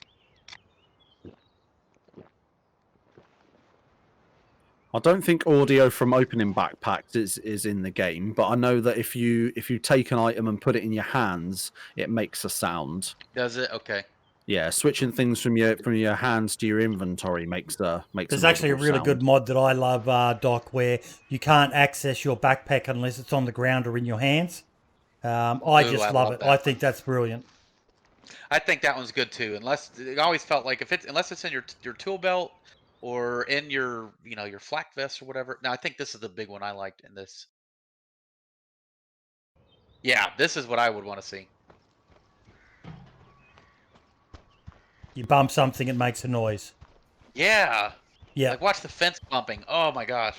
I don't think audio from opening backpacks is in the game, but I know that if you take an item and put it in your hands, it makes a sound. Does it? Okay. Yeah, switching things from your hands to your inventory makes There's actually a really good mod that I love, Doc, where you can't access your backpack unless it's on the ground or in your hands. I just love it. I think that's brilliant. I think that one's good too. Unless I always felt like unless it's in your tool belt or in your your flak vest or whatever. Now I think this is the big one I liked in this. Yeah, this is what I would want to see. You bump something, it makes a noise. Yeah. Yeah. Like watch the fence bumping. Oh my gosh.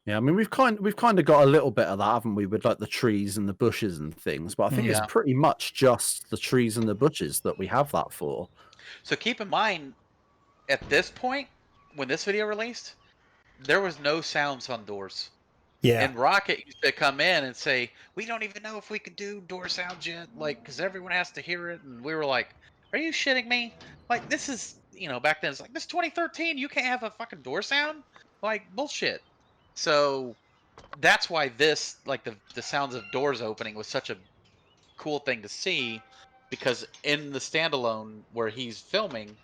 Yeah, I mean we've kind of got a little bit of that, haven't we, with like the trees and the bushes and things. But I think it's Yeah. pretty much just the trees and the bushes that we have that for. So keep in mind, at this point, when this video released, there was no sounds on doors. Yeah. And Rocket used to come in and say, "We don't even know if we can do door sounds yet, like, because everyone has to hear it." And we were like, "Are you shitting me? Like, this is, back then it's like this 2013. You can't have a fucking door sound, like bullshit." So that's why this, like the sounds of doors opening, was such a cool thing to see, because in the standalone where he's filming,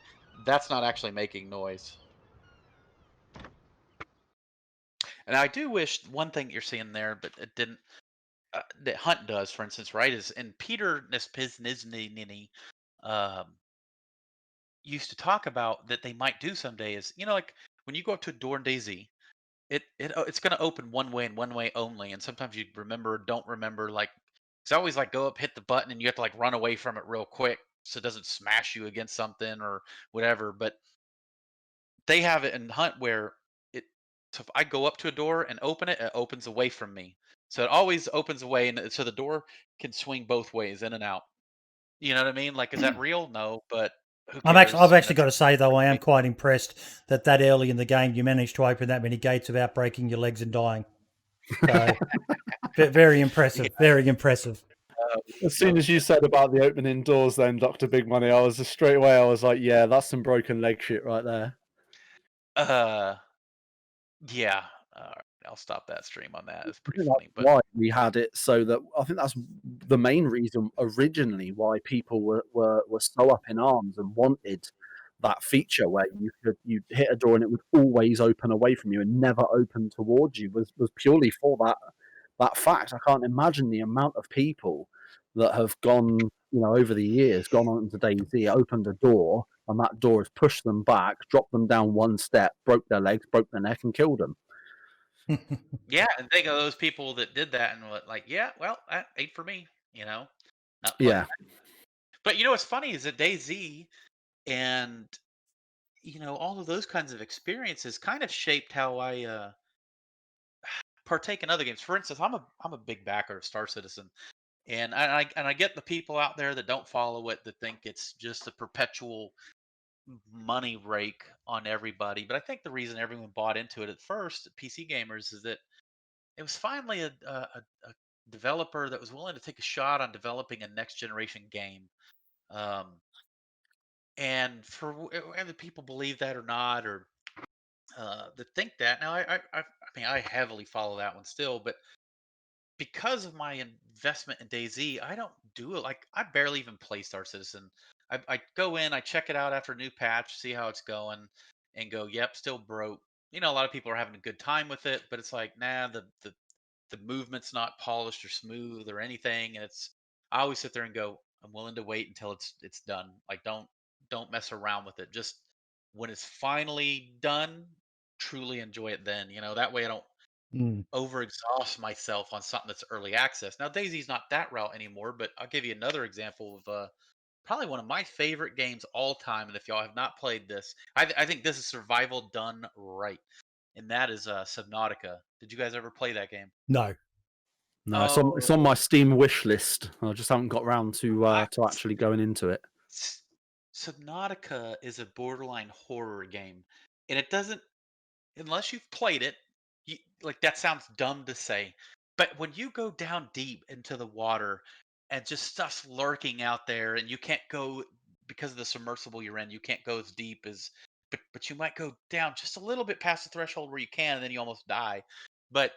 that's not actually making noise. And I do wish one thing you're seeing there, but it didn't. That Hunt does, for instance, right? Is and Peter Nispiznini used to talk about that they might do someday. Is like when you go up to a door in DayZ, it's going to open one way and one way only, and sometimes you remember, don't remember. Like it's always like go up, hit the button, and you have to like run away from it real quick so it doesn't smash you against something or whatever. But they have it in Hunt where it. So if I go up to a door and open it, it opens away from me. So it always opens away, and so the door can swing both ways, in and out. You know what I mean? Like, is that real? No, but who cares? I've actually got to say though, I am quite impressed that early in the game you managed to open that many gates without breaking your legs and dying. So very impressive. Yeah. Very impressive. As soon as you said about the opening doors, then DrBigMoney, I was just straight away. I was like, yeah, that's some broken leg shit right there. Yeah. I'll stop that stream on that. It's I pretty think funny, that's but why we had it, so that I think that's the main reason originally why people were so up in arms and wanted that feature where you hit a door and it would always open away from you and never open towards you, was purely for that fact. I can't imagine the amount of people that have gone, over the years, gone on to DayZ, opened a door, and that door has pushed them back, dropped them down one step, broke their legs, broke their neck, and killed them. yeah, and think of those people that did that and like, yeah, well, that ain't for me, Not fun. Yeah. But what's funny is that DayZ and all of those kinds of experiences kind of shaped how I partake in other games. For instance, I'm a big backer of Star Citizen. And I get the people out there that don't follow it, that think it's just a perpetual money rake on everybody. But I think the reason everyone bought into it at first, PC gamers, is that it was finally a developer that was willing to take a shot on developing a next generation game. And whether people believe that or not, or that think that, now I mean I heavily follow that one still, but because of my investment in DayZ, I don't do it. Like I barely even play Star Citizen. I go in, I check it out after a new patch, see how it's going, and go, yep, still broke. A lot of people are having a good time with it, but it's like, nah, the movement's not polished or smooth or anything. And I always sit there and go, I'm willing to wait until it's done. Like don't mess around with it. Just when it's finally done, truly enjoy it then. That way I don't overexhaust myself on something that's early access. Now DayZ's not that route anymore, but I'll give you another example of probably one of my favorite games all time. And if y'all have not played this, I think this is survival done right, and that is Subnautica. Did you guys ever play that game? No. No, Oh, it's on my Steam wish list. I just haven't got around to actually going into it. Subnautica is a borderline horror game, and it doesn't, unless you've played it, like that sounds dumb to say, but when you go down deep into the water and just stuff's lurking out there, and you can't go because of the submersible you're in, you can't go as deep as, but you might go down just a little bit past the threshold where you can, and then you almost die. But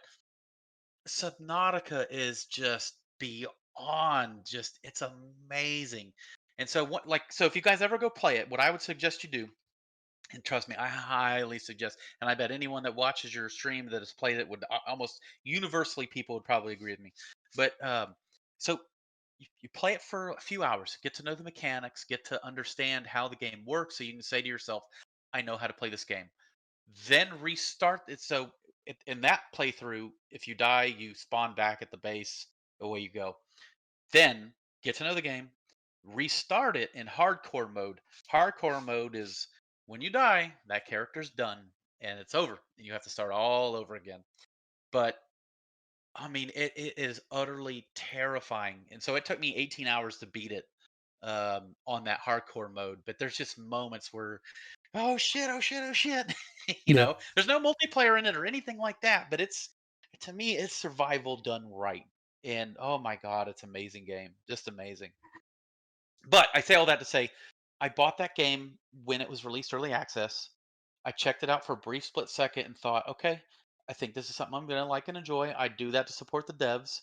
Subnautica is just beyond just it's amazing. And so so if you guys ever go play it, what I would suggest you do, and trust me, I highly suggest, and I bet anyone that watches your stream that has played it would almost universally, people would probably agree with me. But so you play it for a few hours, get to know the mechanics, get to understand how the game works, so you can say to yourself, I know how to play this game. Then restart it. So in that playthrough, if you die, you spawn back at the base. Away you go. Then get to know the game. Restart it in hardcore mode. Hardcore mode is when you die, that character's done and it's over, and you have to start all over again. but I mean, it is utterly terrifying. And so it took me 18 hours to beat it on that hardcore mode. But there's just moments where, oh shit, oh shit, oh shit. Yeah. There's no multiplayer in it or anything like that. But to me, it's survival done right. And oh my God, it's an amazing game. Just amazing. But I say all that to say, I bought that game when it was released early access. I checked it out for a brief split second and thought, okay, I think this is something I'm going to like and enjoy. I do that to support the devs.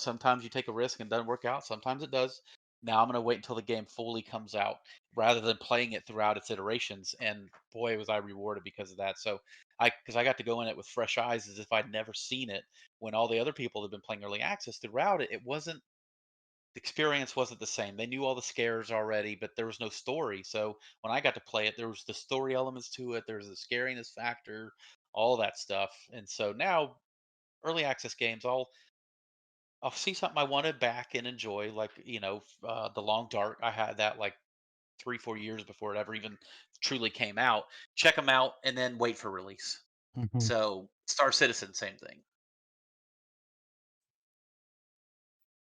Sometimes you take a risk and it doesn't work out. Sometimes it does. Now I'm going to wait until the game fully comes out rather than playing it throughout its iterations. And boy, was I rewarded because of that. So because I got to go in it with fresh eyes as if I'd never seen it when all the other people that have been playing early access throughout it, the experience wasn't the same. They knew all the scares already, but there was no story. So when I got to play it, there was the story elements to it. There was the scariness factor, all that stuff. And so now, early access games, I'll see something I wanted back and enjoy, like the Long Dark. I had that like 3-4 years before it ever even truly came out. Check them out and then wait for release. Mm-hmm. So Star Citizen, same thing.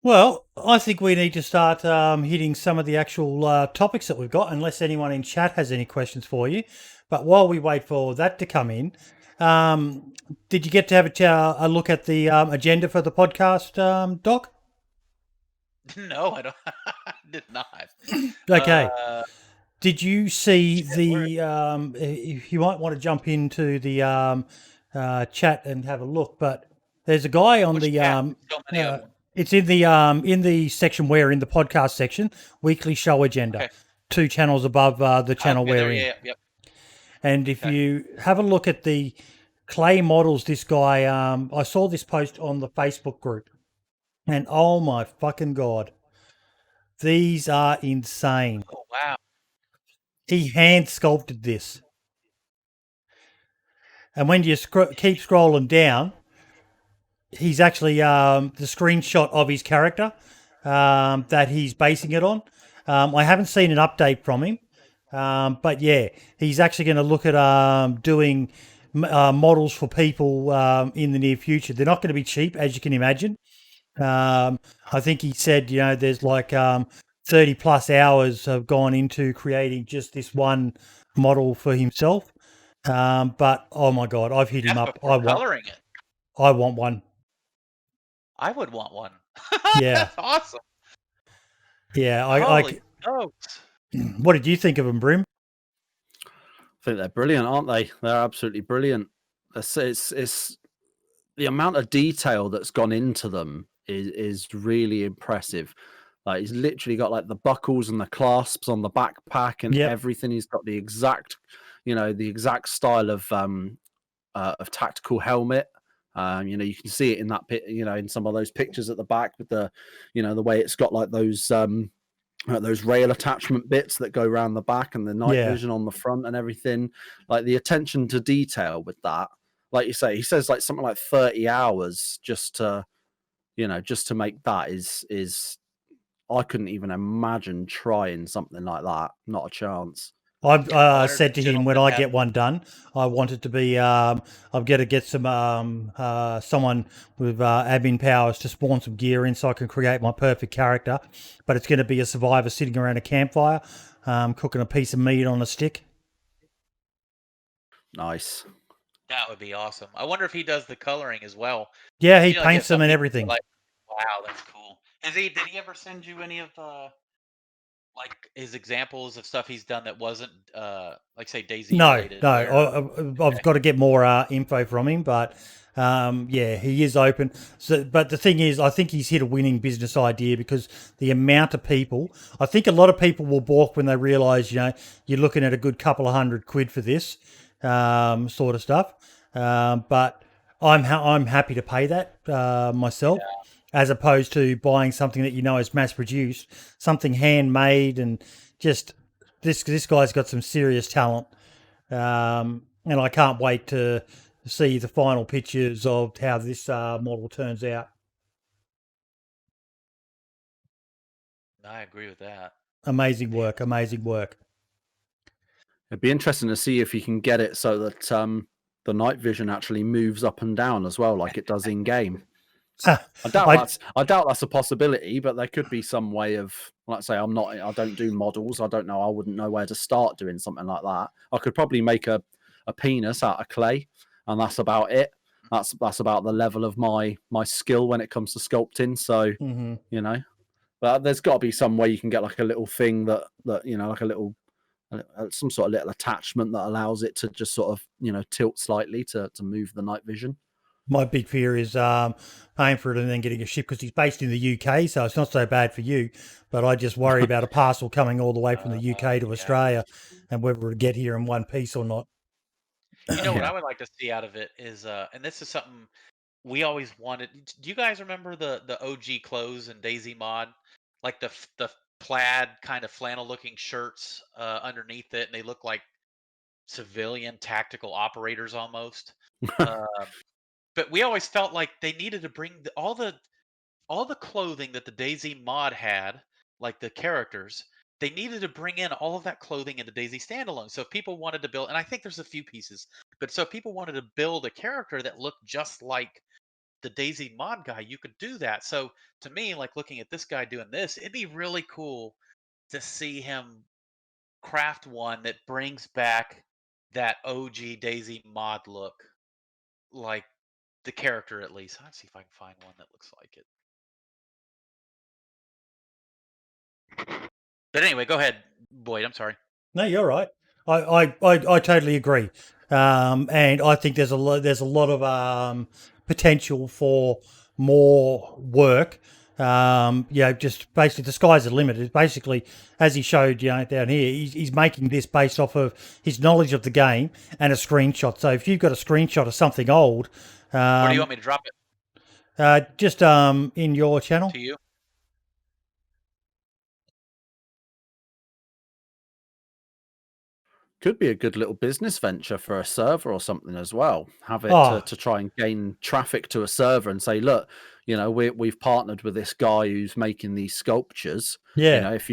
Well, I think we need to start hitting some of the actual topics that we've got, unless anyone in chat has any questions for you. But while we wait for that to come in, did you get to have a look at the agenda for the podcast, Doc? No, I don't. I did not. Okay. Did you see if you might want to jump into the chat and have a look, but there's a guy on the it's in the section we're in, the podcast section, weekly show agenda, Okay. 2 channels above the channel we're in. Yep. And if you have a look at the clay models, this guy, I saw this post on the Facebook group, and oh my fucking God, these are insane. Oh, wow. He hand sculpted this. And when you keep scrolling down, he's actually the screenshot of his character that he's basing it on. I haven't seen an update from him, but yeah, he's actually going to look at doing models for people in the near future. They're not going to be cheap, as you can imagine. I think he said, there's like 30 plus hours have gone into creating just this one model for himself. But oh my God, I've hit him up. I want one. I would want one. Yeah. That's awesome. Yeah. What did you think of them, Brim? I think they're brilliant, aren't they? They're absolutely brilliant. It's the amount of detail that's gone into them is really impressive. Like, he's literally got like the buckles and the clasps on the backpack and everything. He's got the exact style of tactical helmet. You can see it in that in some of those pictures at the back with the way it's got like those rail attachment bits that go around the back and the night vision on the front and everything. Like, the attention to detail with that, like you say, he says like something like 30 hours just to make that is I couldn't even imagine trying something like that. Not a chance. I said to him, when I get one done, I want it to be, I've got to get some someone with admin powers to spawn some gear in so I can create my perfect character. But it's going to be a survivor sitting around a campfire, cooking a piece of meat on a stick. Nice. That would be awesome. I wonder if he does the coloring as well. Yeah, he paints them and everything. Like, wow, that's cool. Did he ever send you any of like his examples of stuff he's done that wasn't like, say, DayZ related? No. I've got to get more info from him, but he is open. So, but the thing is, I think he's hit a winning business idea, because the amount of people, I think a lot of people will balk when they realise, you're looking at a good couple of £100 for this sort of stuff. But I'm happy to pay that myself. Yeah. As opposed to buying something that is mass produced, something handmade, and just this guy's got some serious talent, and I can't wait to see the final pictures of how this model turns out. I agree with that. Amazing work. It'd be interesting to see if you can get it so that the night vision actually moves up and down as well, like it does in game. I doubt that's a possibility, but there could be some way of, like, say, I don't do models. I don't know. I wouldn't know where to start doing something like that. I could probably make a penis out of clay, and that's about it. That's about the level of my skill when it comes to sculpting. So, you know, but there's got to be some way you can get like a little thing that you know, like a little, some sort of little attachment that allows it to just sort of, you know, tilt slightly to move the night vision. My big fear is paying for it and then getting a ship, because he's based in the UK, so it's not so bad for you. But I just worry about a parcel coming all the way from the UK to Australia and whether it'll get here in one piece or not. You know what I would like to see out of it is, and this is something we always wanted. Do you guys remember the OG clothes in DayZ mod, like the plaid kind of flannel looking shirts underneath it, and they look like civilian tactical operators almost. But we always felt like they needed to bring all the clothing that the DayZ mod had, like the characters. They needed to bring in all of that clothing into DayZ standalone. So if people wanted to build, and I think there's a few pieces, but so if people wanted to build a character that looked just like the DayZ mod guy, you could do that. So to me, like looking at this guy doing this, it'd be really cool to see him craft one that brings back that OG DayZ mod look, like the character at least. Let's see if I can find one that looks like it. But anyway, go ahead, Boyd. I'm sorry. No, you're right. I totally agree, and I think there's a lot of potential for more work. Just basically the sky's the limit. It's basically, as he showed, you know, down here, he's making this based off of his knowledge of the game and a screenshot. So if you've got a screenshot of something old, where do you want me to drop it? Just in your channel. To you. Could be a good little business venture for a server or something as well. Have it to try and gain traffic to a server and say, look, you know, we've partnered with this guy who's making these sculptures. Yeah. You know, if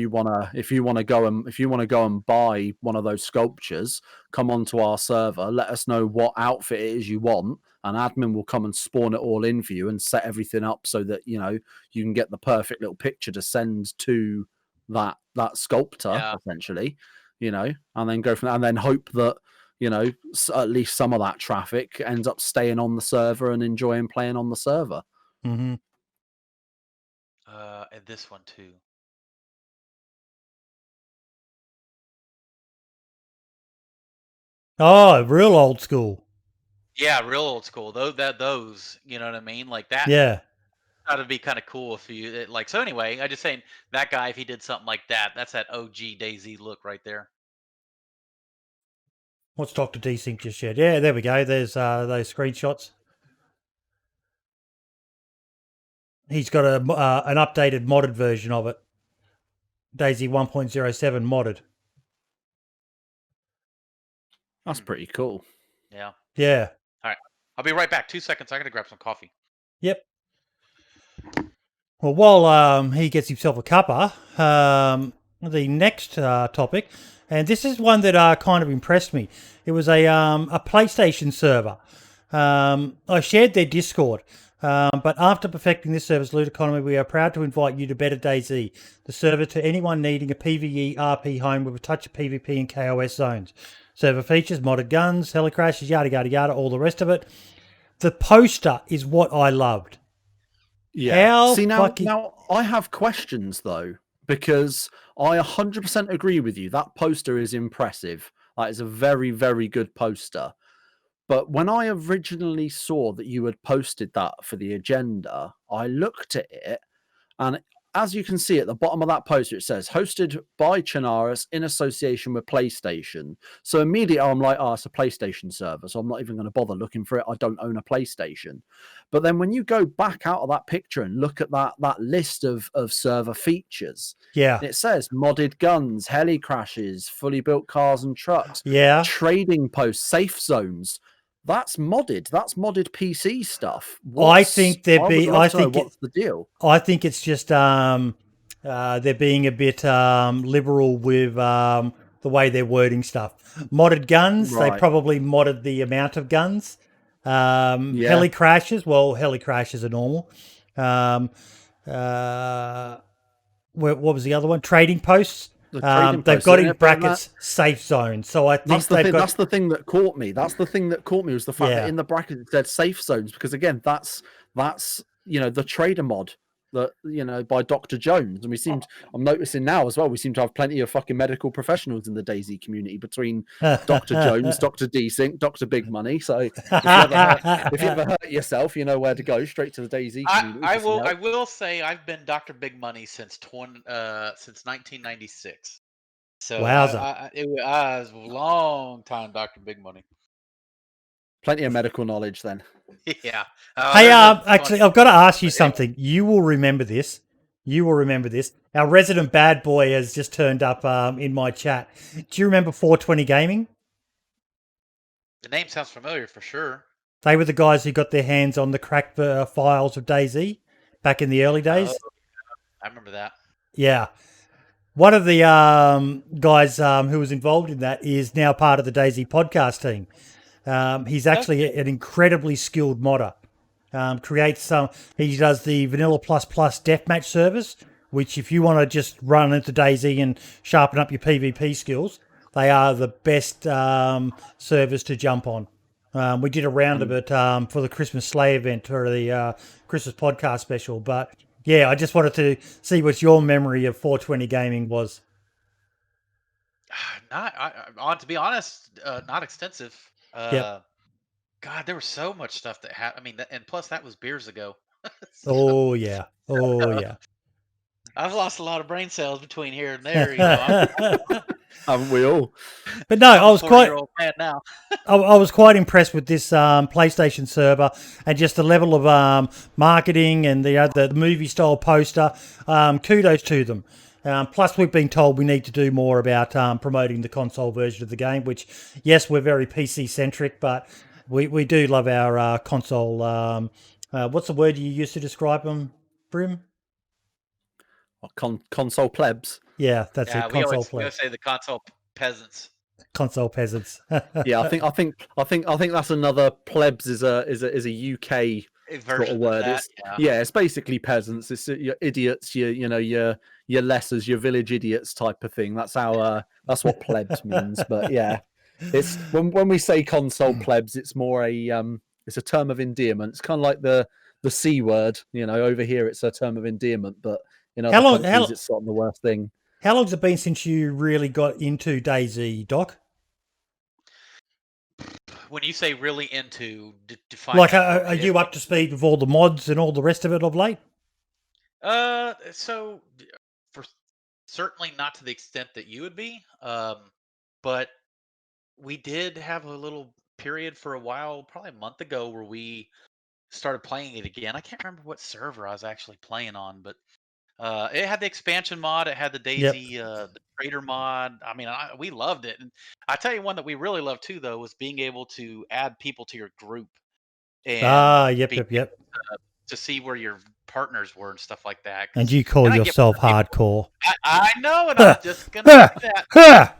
you wanna go and buy one of those sculptures, come onto our server, let us know what outfit it is you want, and admin will come and spawn it all in for you and set everything up so that, you know, you can get the perfect little picture to send to that sculptor, essentially. You know, and then go from there, and then hope that, you know, at least some of that traffic ends up staying on the server and enjoying playing on the server. Mm-hmm. And this one too. Oh, real old school. Yeah, real old school. Those, you know what I mean? Like that. Yeah. That'd be kind of cool if you like. So anyway, I just saying that guy, if he did something like that, that's that OG DayZ look right there. What's Dr. Desync just shared? Yeah, there we go. There's those screenshots. He's got an updated modded version of it. DayZ 1.07 modded. That's pretty cool. Yeah. Yeah. All right. I'll be right back. 2 seconds. I gotta grab some coffee. Yep. Well, while he gets himself a cuppa, the next topic, and this is one that kind of impressed me. It was a PlayStation server. I shared their Discord, but after perfecting this server's loot economy, we are proud to invite you to Better DayZ, the server to anyone needing a PvE RP home with a touch of PvP and KOS zones. Server features modded guns, helicrashes, yada, yada, yada, all the rest of it. The poster is what I loved. Yeah. See, now I have questions, though, because I 100% agree with you. That poster is impressive. That is a very, very good poster. But when I originally saw that you had posted that for the agenda, I looked at it, and as you can see at the bottom of that poster, it says, hosted by Chinaris in association with PlayStation. So immediately I'm like, oh, it's a PlayStation server, so I'm not even going to bother looking for it. I don't own a PlayStation. But then when you go back out of that picture and look at that list of server features, yeah, it says modded guns, heli crashes, fully built cars and trucks, yeah, trading posts, safe zones. That's modded. That's modded PC stuff. I think what's the deal? I think it's just they're being a bit liberal with the way they're wording stuff. Modded guns, they Right. probably modded the amount of guns. Yeah. Heli crashes, well, heli crashes are normal. What was the other one? Trading posts. The trading They've posts, got yeah, in but brackets safe zone. So I think they've got. That's the thing that caught me. That's the thing that caught me was the fact that in the bracket it said safe zones, because again, that's the trader mod that by Dr. Jones, and I'm noticing now as well, we seem to have plenty of fucking medical professionals in the DayZ community between Dr. Jones, Dr. Desync, DrBigMoney. So if you ever hurt yourself, you know where to go, straight to the DayZ community. I will say I've been Dr. Big Money since 1996. So Wowza. it was a long time, Dr. Big Money. Plenty of medical knowledge then. Yeah. Hey, actually, I've got to ask you something. You will remember this. Our resident bad boy has just turned up in my chat. Do you remember 420 Gaming? The name sounds familiar for sure. They were the guys who got their hands on the cracked files of DayZ back in the early days. Oh, I remember that. Yeah. One of the guys who was involved in that is now part of the DayZ podcast team. He's actually an incredibly skilled modder. He does the Vanilla Plus Deathmatch service, which if you want to just run into DayZ and sharpen up your PvP skills, they are the best service to jump on. We did a round of it for the Christmas Slay event or the Christmas podcast special. But yeah, I just wanted to see what your memory of 420 Gaming was. To be honest, not extensive. Yep. God, there was so much stuff that happened. I mean, and plus that was beers ago. Oh yeah. I've lost a lot of brain cells between here and there. Haven't we all? But no, I was quite. Now. I was quite impressed with this PlayStation server and just the level of marketing and the movie style poster. Kudos to them. Plus, we've been told we need to do more about promoting the console version of the game, which, yes, we're very PC-centric, but we do love our console. What's the word you used to describe them, Brim? Console plebs. Yeah, that's it. We always say the console peasants. Console peasants. Yeah, I think that's another plebs is a UK sort of word. It's basically peasants. It's your idiots, your lessers, your village idiots type of thing. That's what plebs means. But yeah, it's when we say console plebs, it's more it's a term of endearment. It's kind of like the C word. Over here it's a term of endearment, but in other countries it's sort of the worst thing. How long's it been since you really got into DayZ, Doc? When you say really into, define. Like, are you up to speed with all the mods and all the rest of it of late? So for certainly not to the extent that you would be. But we did have a little period for a while, probably a month ago, where we started playing it again. I can't remember what server I was actually playing on, but it had the expansion mod. It had the DayZ, the trader mod. I mean, we loved it. And I tell you one that we really loved too, though, was being able to add people to your group. And yep. To see where your partners were and stuff like that. And you call yourself hardcore. I know, and I'm just gonna do that.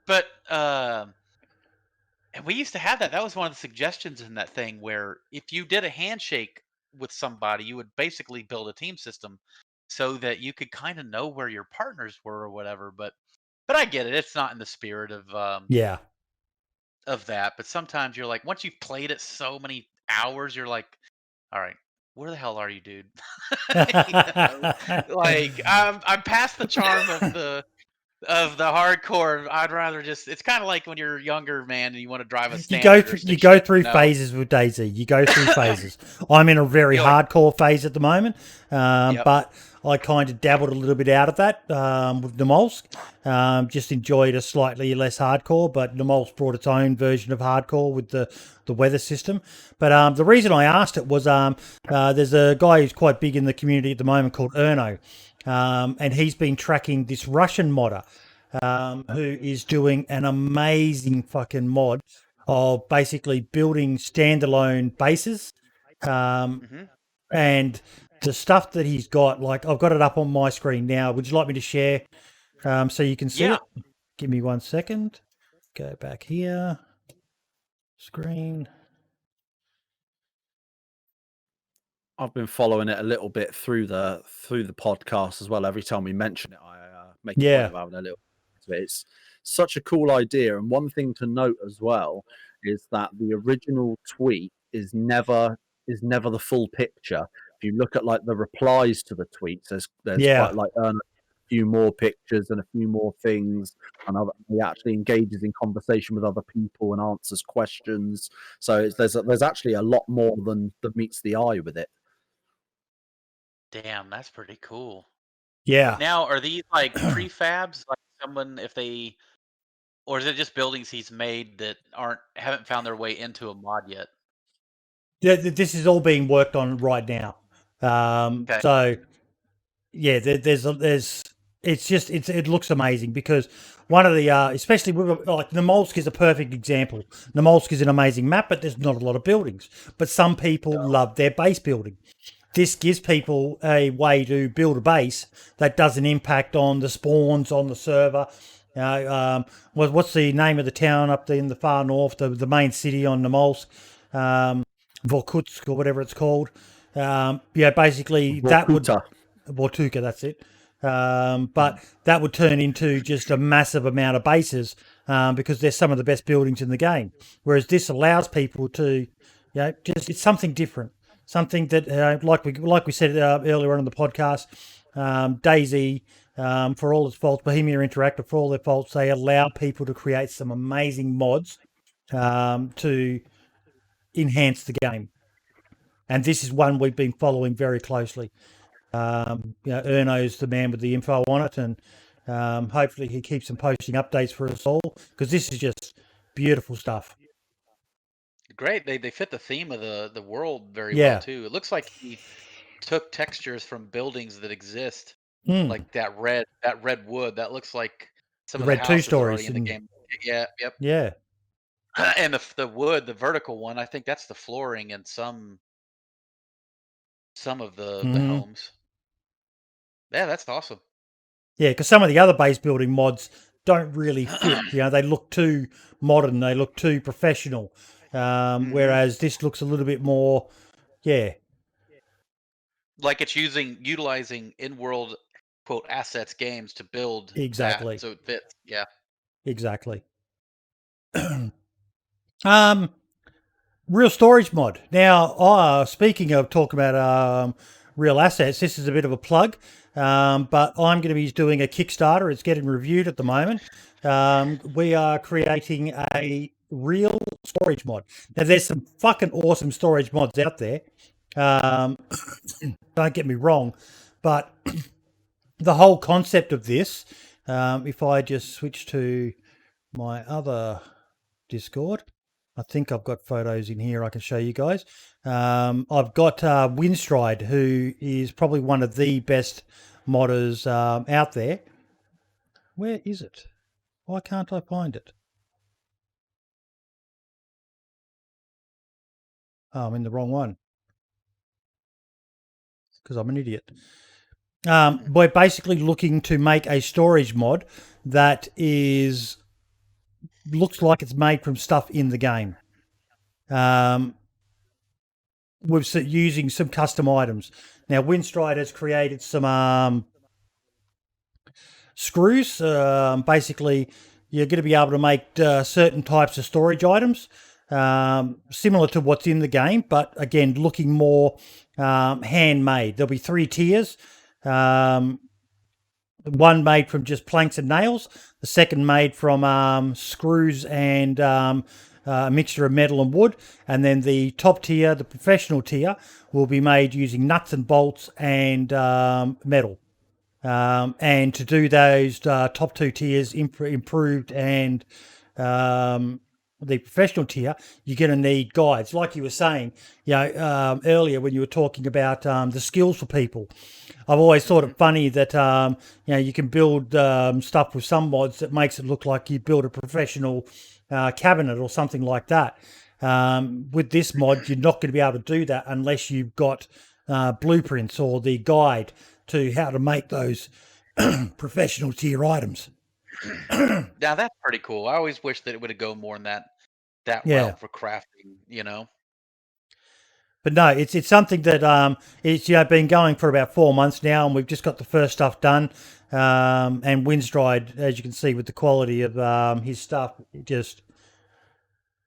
But and we used to have that. That was one of the suggestions in that thing, where if you did a handshake with somebody, you would basically build a team system so that you could kind of know where your partners were or whatever. But I get it. It's not in the spirit of of that. But sometimes you're like, once you've played it so many hours, you're like, all right, where the hell are you, dude? Like I'm past the charm of the hardcore. I'd rather it's kind of like when you're younger, man, and you want to drive a standard. You go through phases with DayZ. You go through phases. I'm in a very hardcore phase at the moment, but I kind of dabbled a little bit out of that with Nomolsk. Just enjoyed a slightly less hardcore, but Nomolsk brought its own version of hardcore with the weather system. But the reason I asked it was there's a guy who's quite big in the community at the moment called Erno. And he's been tracking this Russian modder who is doing an amazing fucking mod of basically building standalone bases. And the stuff that he's got, like I've got it up on my screen now. Would you like me to share so you can see it? Give me 1 second. Go back here. Screen. I've been following it a little bit through the podcast as well. Every time we mention it, I make a point of having a little. It's such a cool idea, and one thing to note as well is that the original tweet is never the full picture. If you look at like the replies to the tweets, there's quite like a few more pictures and a few more things, and he actually engages in conversation with other people and answers questions. So there's actually a lot more than meets the eye with it. Damn, that's pretty cool. Yeah. Now, are these like prefabs? Like someone, or is it just buildings he's made that haven't found their way into a mod yet? This is all being worked on right now. Okay. So, yeah, it looks amazing because one of the, especially like Namolsk is a perfect example. Namolsk is an amazing map, but there's not a lot of buildings. But some people love their base building. This gives people a way to build a base that doesn't impact on the spawns on the server. What's the name of the town up there in the far north, the main city on Namolsk? Vorkutsk or whatever it's called. Basically that would... Vortuka, that's it. But that would turn into just a massive amount of bases because they're some of the best buildings in the game. Whereas this allows people to, it's something different. Something that, like we said earlier on in the podcast, DayZ, for all its faults, Bohemia Interactive, for all their faults, they allow people to create some amazing mods to enhance the game. And this is one we've been following very closely. Erno's the man with the info on it, and hopefully he keeps on posting updates for us all because this is just beautiful stuff. Great. They fit the theme of the world very well too. It looks like he took textures from buildings that exist, like that red wood. That looks like some of the houses already in the game. Yeah. Yep. Yeah. And the wood, the vertical one, I think that's the flooring in some of the homes. Yeah, that's awesome. Yeah, because some of the other base building mods don't really fit. They look too modern. They look too professional. Whereas this looks a little bit more, like it's utilizing in-world quote assets games to build exactly that, so it fits. Yeah, exactly. Real storage mod. Now, speaking of talking about real assets, this is a bit of a plug, but I'm going to be doing a Kickstarter. It's getting reviewed at the moment. We are creating a real storage mod. Now, there's some fucking awesome storage mods out there. Don't get me wrong, but the whole concept of this, if I just switch to my other Discord, I think I've got photos in here I can show you guys. I've got Winstride, who is probably one of the best modders out there. Where is it? Why can't I find it? Oh, I'm in the wrong one. Because I'm an idiot. We're basically looking to make a storage mod that looks like it's made from stuff in the game. We're using some custom items. Now, Winstride has created some screws. Basically, you're going to be able to make certain types of storage items, similar to what's in the game, but again, looking more handmade. There'll be 3 tiers. One made from just planks and nails, the second made from screws and a mixture of metal and wood, and then the top tier, the professional tier, will be made using nuts and bolts and metal. And to do those top 2 tiers improved and the professional tier, you're going to need guides. Like you were saying, earlier when you were talking about the skills for people, I've always thought it funny that you can build stuff with some mods that makes it look like you build a professional cabinet or something like that. With this mod, you're not going to be able to do that unless you've got blueprints or the guide to how to make those professional tier items. Now that's pretty cool. I always wish that it would have gone more in that Yeah. route for crafting, you know. But no, it's something that it's been going for about 4 months now, and we've just got the first stuff done. And Windstride, as you can see, with the quality of his stuff, just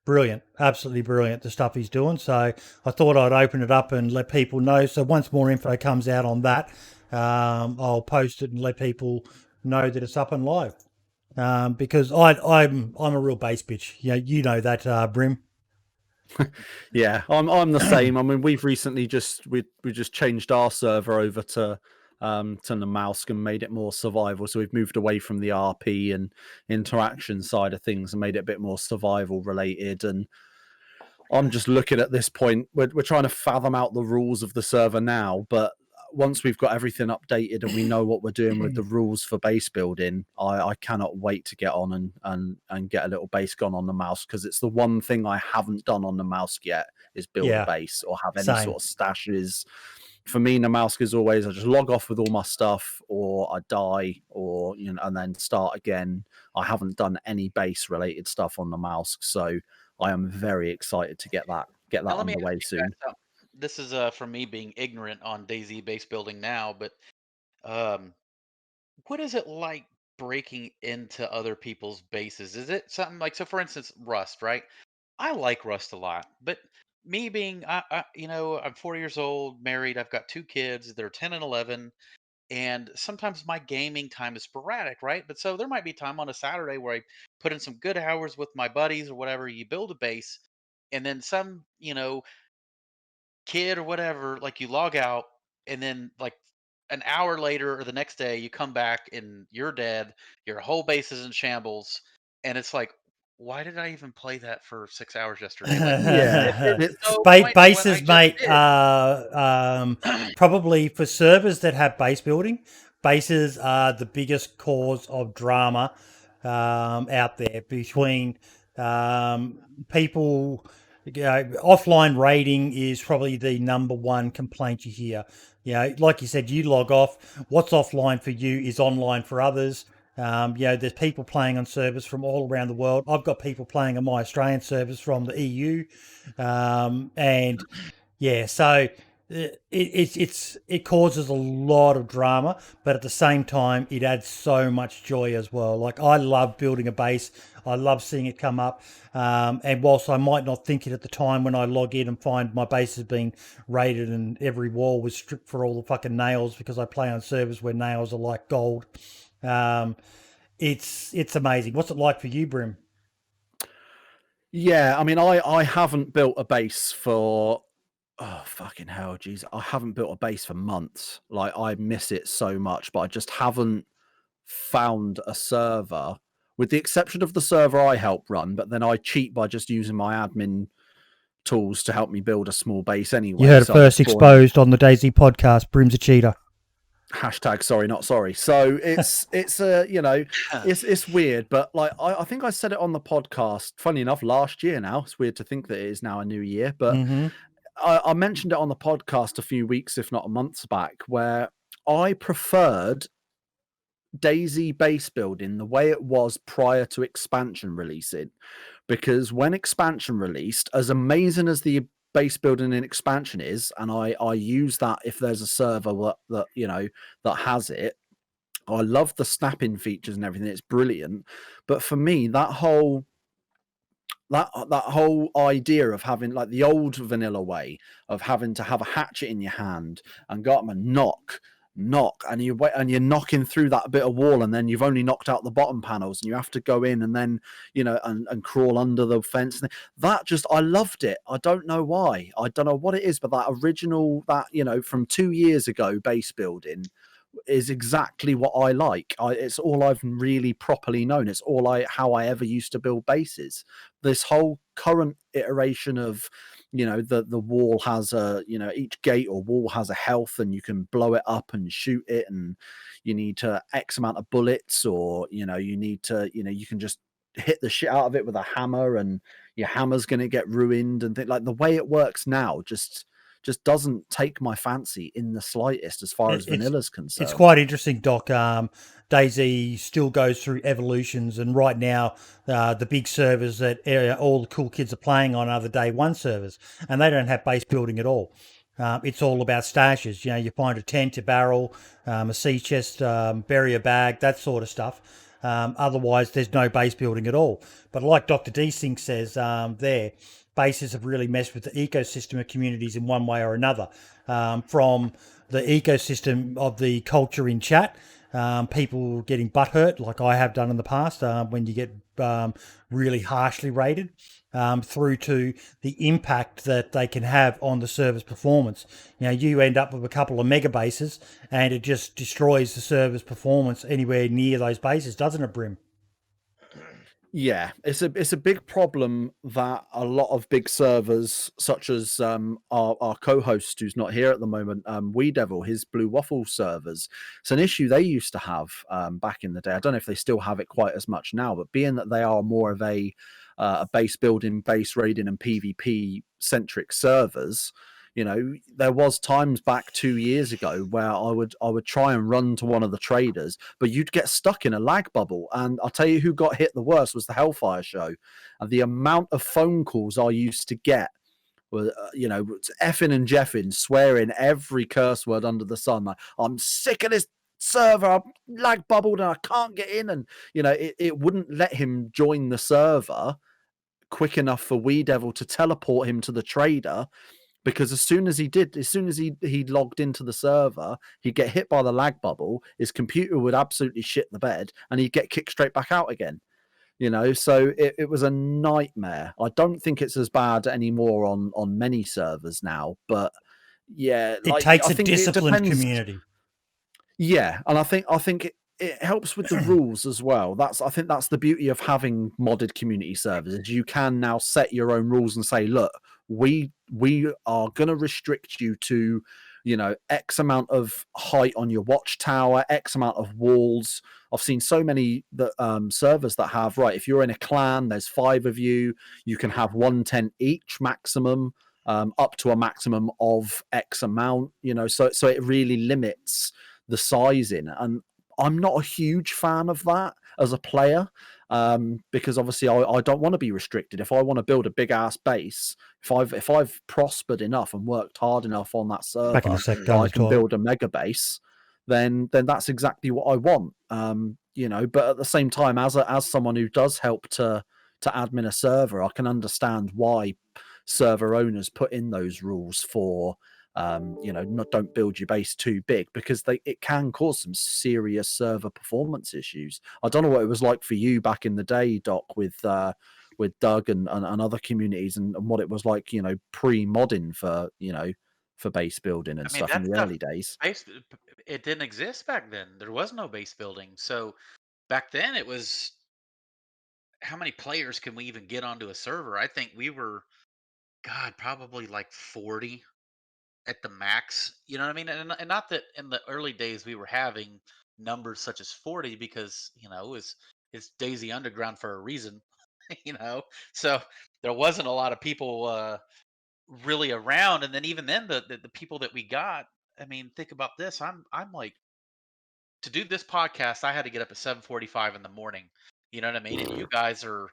brilliant, absolutely brilliant. The stuff he's doing. So I thought I'd open it up and let people know. So once more info comes out on that, I'll post it and let people know that it's up and live. Because I'm a real base bitch. You know that, Brim. Yeah, I'm the same. I mean, we've recently we just changed our server over to the mouse and made it more survival. So we've moved away from the RP and interaction side of things and made it a bit more survival related. And I'm just looking at this point. We're trying to fathom out the rules of the server now, but once we've got everything updated and we know what we're doing with the rules for base building, I cannot wait to get on and get a little base gone on the mouse, because it's the one thing I haven't done on the mouse yet is build a base or have any sort of stashes. For me, Namalsk is always I just log off with all my stuff, or I die, or and then start again. I haven't done any base related stuff on the mouse, so I am very excited to get that on the way soon. This is from me being ignorant on DayZ base building now, but what is it like breaking into other people's bases? Is it something like, so for instance, Rust, right? I like Rust a lot, but me being, I'm 40 years old, married, I've got 2 kids, they're 10 and 11, and sometimes my gaming time is sporadic, right? But so there might be time on a Saturday where I put in some good hours with my buddies or whatever. You build a base, and then some, kid or whatever, like you log out, and then like an hour later or the next day you come back and you're dead, your whole base is in shambles, and it's like, why did I even play that for 6 hours yesterday? Like, it's so pointless when I Bases, just mate. did. Probably for servers that have base building, bases are the biggest cause of drama out there between people. Offline raiding is probably the number one complaint you hear. Like you said, you log off. What's offline for you is online for others. There's people playing on servers from all around the world. I've got people playing on my Australian servers from the EU, and so it causes a lot of drama, but at the same time, it adds so much joy as well. Like, I love building a base. I love seeing it come up. And whilst I might not think it at the time when I log in and find my base has been raided and every wall was stripped for all the fucking nails, because I play on servers where nails are like gold. It's amazing. What's it like for you, Brim? Yeah, I mean, I haven't built a base for, oh fucking hell, geez, I haven't built a base for months. Like, I miss it so much, but I just haven't found a server, with the exception of the server I help run, but then I cheat by just using my admin tools to help me build a small base anyway. You heard it first exposed on the DayZ podcast. Brim's a cheater. Hashtag sorry, not sorry. So it's it's weird, but like I think I said it on the podcast, funny enough, last year now. It's weird to think that it is now a new year, but I mentioned it on the podcast a few weeks, if not months back, where I preferred DayZ base building the way it was prior to expansion releasing, because when expansion released, as amazing as the base building in expansion is, and I use that if there's a server that has it, I love the snapping features and everything, it's brilliant. But for me, that whole idea of having, like, the old vanilla way of having to have a hatchet in your hand and go up and knock, and you wait and you're knocking through that bit of wall, and then you've only knocked out the bottom panels and you have to go in and then and crawl under the fence. That just, I loved it. I don't know why, I don't know what it is, but that original, that from 2 years ago base building is exactly what I like. It's all I've really properly known. It's how I ever used to build bases. This whole current iteration of the wall has each gate or wall has a health, and you can blow it up and shoot it, and you need to X amount of bullets, or you need to you can just hit the shit out of it with a hammer, and your hammer's going to get ruined, and like the way it works now just just doesn't take my fancy in the slightest as far as vanilla's concerned. It's quite interesting, Doc. DayZ still goes through evolutions, and right now the big servers that all the cool kids are playing on are the day one servers, and they don't have base building at all. It's all about stashes. You find a tent, a barrel, a sea chest, bury a bag, that sort of stuff. Otherwise, there's no base building at all. But like Dr. Desync says there, bases have really messed with the ecosystem of communities in one way or another. From the ecosystem of the culture in chat, people getting butthurt like I have done in the past when you get really harshly rated, through to the impact that they can have on the server's performance. You end up with a couple of mega bases and it just destroys the server's performance anywhere near those bases, doesn't it, Brim? Yeah, it's a big problem that a lot of big servers, such as our co-host who's not here at the moment, Wiidevil, his Blue Waffle servers, it's an issue they used to have back in the day. I don't know if they still have it quite as much now, but being that they are more of a base building, base raiding, and PvP centric servers, there was times back 2 years ago where I would try and run to one of the traders, but you'd get stuck in a lag bubble. And I'll tell you who got hit the worst was the Hellfire Show. And the amount of phone calls I used to get were, effing and jeffing, swearing every curse word under the sun. Like, I'm sick of this server, I'm lag bubbled and I can't get in. And, it wouldn't let him join the server quick enough for Wiidevil to teleport him to the trader. Because as soon as he logged into the server, he'd get hit by the lag bubble, his computer would absolutely shit the bed, and he'd get kicked straight back out again. So it was a nightmare. I don't think it's as bad anymore on many servers now, but yeah. It takes a disciplined community. Yeah, and I think it helps with the rules as well. I think that's the beauty of having modded community servers, is you can now set your own rules and say, look, we are going to restrict you to, X amount of height on your watchtower, X amount of walls. I've seen so many servers that have, right, if you're in a clan, there's 5 of you, you can have 1 tent each maximum, up to a maximum of X amount, so it really limits the sizing. And I'm not a huge fan of that as a player, because obviously I don't want to be restricted. If I want to build a big ass base, if I've prospered enough and worked hard enough on that server, I can build a mega base, then that's exactly what I want. But at the same time, as someone who does help to admin a server, I can understand why server owners put in those rules for don't build your base too big, because it can cause some serious server performance issues. I don't know what it was like for you back in the day, Doc, with Doug and other communities, and what it was like, pre-modding for base building and stuff in the early days. It didn't exist back then. There was no base building. So back then it was, how many players can we even get onto a server? I think we were, probably like 40 at the max. You know what I mean? And not that in the early days we were having numbers such as 40, because it's DayZ Underground for a reason. So there wasn't a lot of people really around. And then even then, the people that we got, I mean, think about this. I'm like, to do this podcast, I had to get up at 7:45 in the morning. You know what I mean? And you guys are,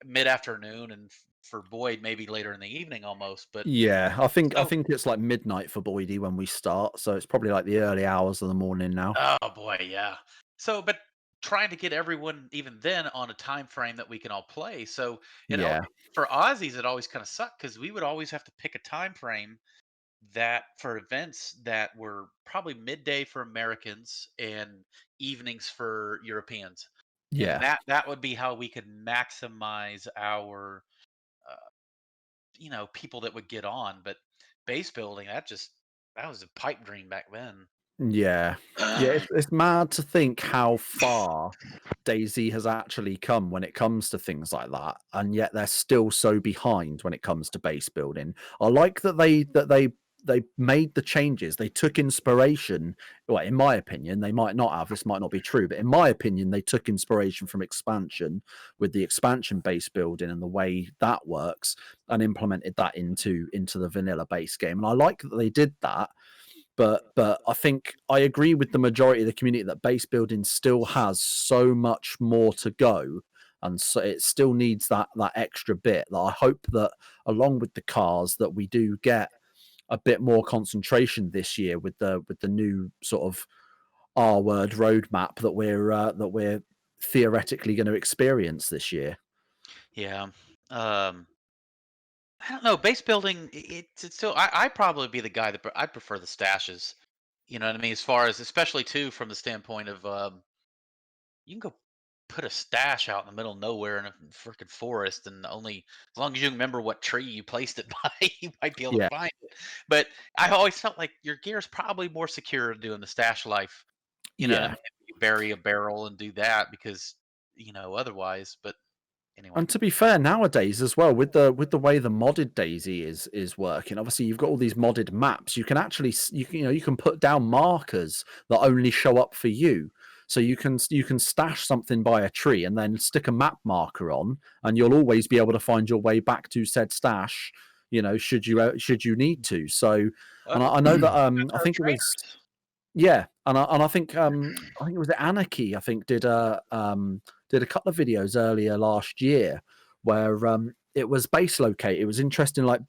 mid-afternoon, and for Boyd, maybe later in the evening almost. But yeah, I think it's like midnight for Boydie when we start, so it's probably like the early hours of the morning now. Oh boy, yeah. So, but trying to get everyone even then on a time frame that we can all play. So, for Aussies, it always kind of sucked, because we would always have to pick a time frame that for events that were probably midday for Americans and evenings for Europeans. Yeah. And that would be how we could maximize our people that would get on. But base building, that was a pipe dream back then. Yeah. It's mad to think how far DayZ has actually come when it comes to things like that, and yet they're still so behind when it comes to base building. I like that they made the changes. They took inspiration. Well, in my opinion, they might not have. This might not be true, but in my opinion, they took inspiration from expansion with the expansion base building and the way that works, and implemented that into the vanilla base game. And I like that they did that. But I think I agree with the majority of the community that base building still has so much more to go, and so it still needs that extra bit. That I hope that along with the cars that we do get a bit more concentration this year with the new sort of R-word roadmap that we're theoretically going to experience this year. Yeah. I don't know. Base building, it's still. I'd probably be the guy that I prefer the stashes. You know what I mean? As far as, especially too, from the standpoint of, you can go put a stash out in the middle of nowhere in a freaking forest, and only as long as you remember what tree you placed it by, you might be able to find it. But I always felt like your gear's probably more secure doing the stash life. You know, what I mean? You bury a barrel and do that because otherwise. But anyway. And to be fair, nowadays as well, with the way the modded DayZ is working, obviously you've got all these modded maps. You can actually you can put down markers that only show up for you. So you can stash something by a tree and then stick a map marker on, and you'll always be able to find your way back to said stash. Should you need to. So, and I know that I think it was. Yeah, and I think it was Anarchy. I think did a couple of videos earlier last year where it was base locate. It was interesting, like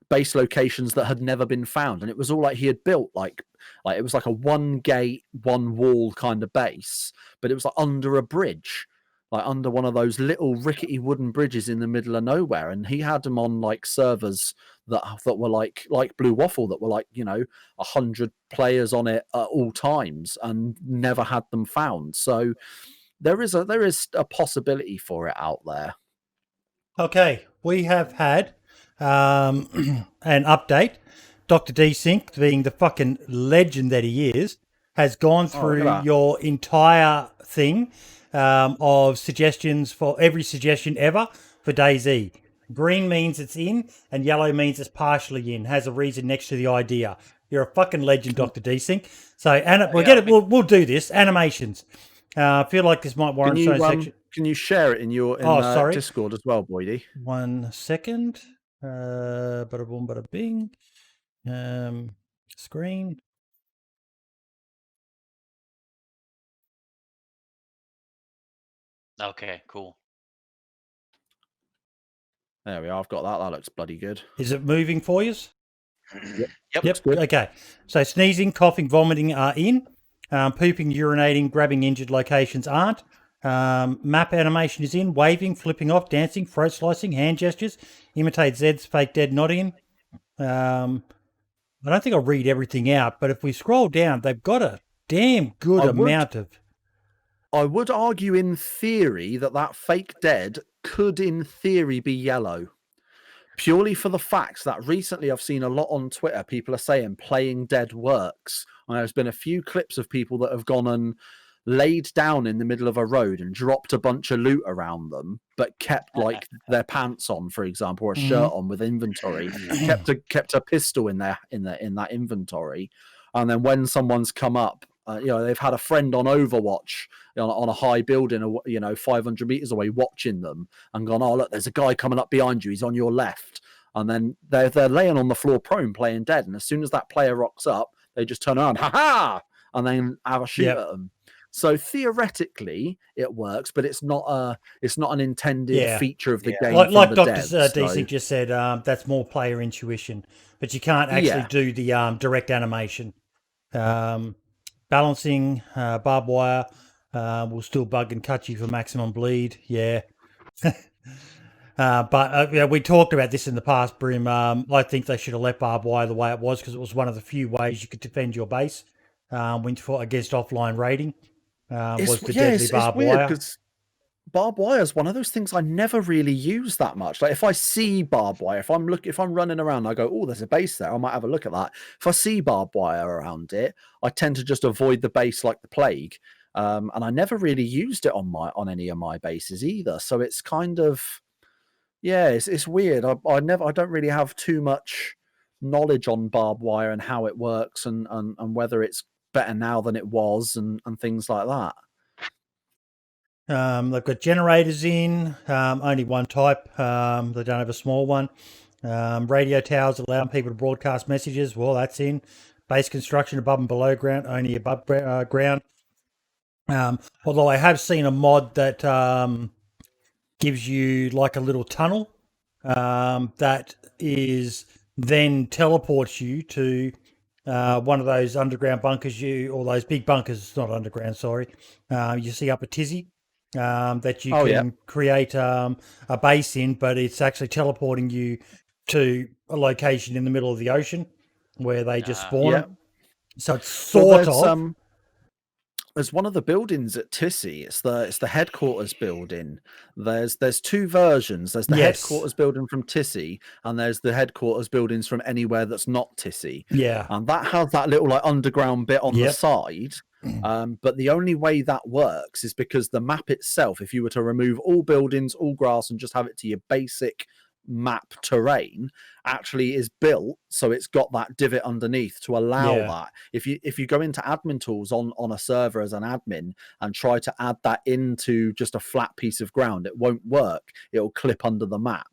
base locations that had never been found, and it was all like he had built like it was like a one gate, one wall kind of base, but it was like under a bridge, like under one of those little rickety wooden bridges in the middle of nowhere, and he had them on like servers that were like Blue Waffle, that were like 100 players on it at all times, and never had them found. So there is a possibility for it out there. Okay, we have had an update. Dr. D-Sync, being the fucking legend that he is, has gone through your entire thing of suggestions for every suggestion ever for DayZ. Green means it's in, and yellow means it's partially in. Has a reason next to the idea. You're a fucking legend, Dr. D-Sync. So, we'll do this. Animations. I feel like this might warrant its own section. Can you share it in your Discord as well, Boydie? 1 second. Bada boom, bada bing. Screen. Okay, cool. There we are. I've got that. That looks bloody good. Is it moving for you? Yep. Good. Okay. So sneezing, coughing, vomiting are in. Pooping, urinating, grabbing injured locations aren't. Map animation is in. Waving, flipping off, dancing, throat slicing, hand gestures. Imitate Zed's fake dead not in. I don't think I'll read everything out, but if we scroll down, they've got a damn good amount of... I would argue in theory that fake dead could in theory be yellow. Purely for the fact that recently I've seen a lot on Twitter, people are saying playing dead works. And there's been a few clips of people that have gone and laid down in the middle of a road and dropped a bunch of loot around them, but kept like their pants on, for example, or a shirt on with inventory, kept a pistol in that inventory. And then when someone's come up, they've had a friend on Overwatch on a high building, 500 meters away, watching them, and gone, oh look, there's a guy coming up behind you. He's on your left, and then they're laying on the floor prone, playing dead. And as soon as that player rocks up, they just turn around, ha, and then have a shoot at them. So theoretically, it works, but it's not an intended feature of the game. Like Dr. D-Sync just said, that's more player intuition, but you can't actually do the direct animation. Balancing, barbed wire will still bug and cut you for maximum bleed. Yeah. But we talked about this in the past, Brim. I think they should have left barbed wire the way it was, because it was one of the few ways you could defend your base against offline raiding. Was the deadly barbed wire. Barbed wire is one of those things I never really use that much. Like if I see barbed wire, if I'm running around, I go, oh, there's a base there, I might have a look at that. If I see barbed wire around it, I tend to just avoid the base like the plague. And I never really used it on any of my bases either. So it's kind of, it's weird. I don't really have too much knowledge on barbed wire and how it works and whether it's better now than it was and things like that. They've got generators in, only one type. They don't have a small one. Radio towers allowing people to broadcast messages. Well, that's in. Base construction above and below ground, only above ground. Although I have seen a mod that gives you like a little tunnel that is then teleports you to one of those underground bunkers or those big bunkers. It's not underground, sorry. You see up a tizzy. That you can create a base in, but it's actually teleporting you to a location in the middle of the ocean where they just spawn them. So it's sort of. There's one of the buildings at Tissy. It's the headquarters building. There's two versions. There's the headquarters building from Tissy, and there's the headquarters buildings from anywhere that's not Tissy. Yeah, and that has that little like underground bit on the side. But the only way that works is because the map itself, if you were to remove all buildings, all grass, and just have it to your basic map terrain, actually is built so it's got that divot underneath to allow that. If you go into admin tools on a server as an admin and try to add that into just a flat piece of ground, it won't work. It'll clip under the map.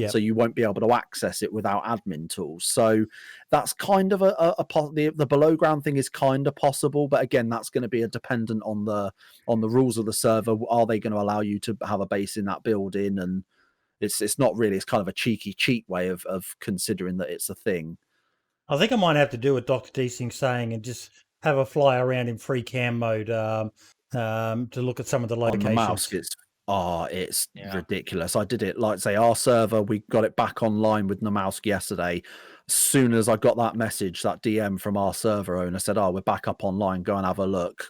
So you won't be able to access it without admin tools. So that's kind of the below ground thing is kind of possible, but again, that's going to be dependent on the rules of the server. Are they going to allow you to have a base in that building? And it's not really. It's kind of a cheeky cheat way of considering that it's a thing. I think I might have to do what Dr. Deasing's saying and just have a fly around in free cam mode to look at some of the locations. On the mouse, it's ridiculous. I did it, like say, our server, we got it back online with Namausk yesterday. As soon as I got that message, that DM from our server owner said, we're back up online, go and have a look.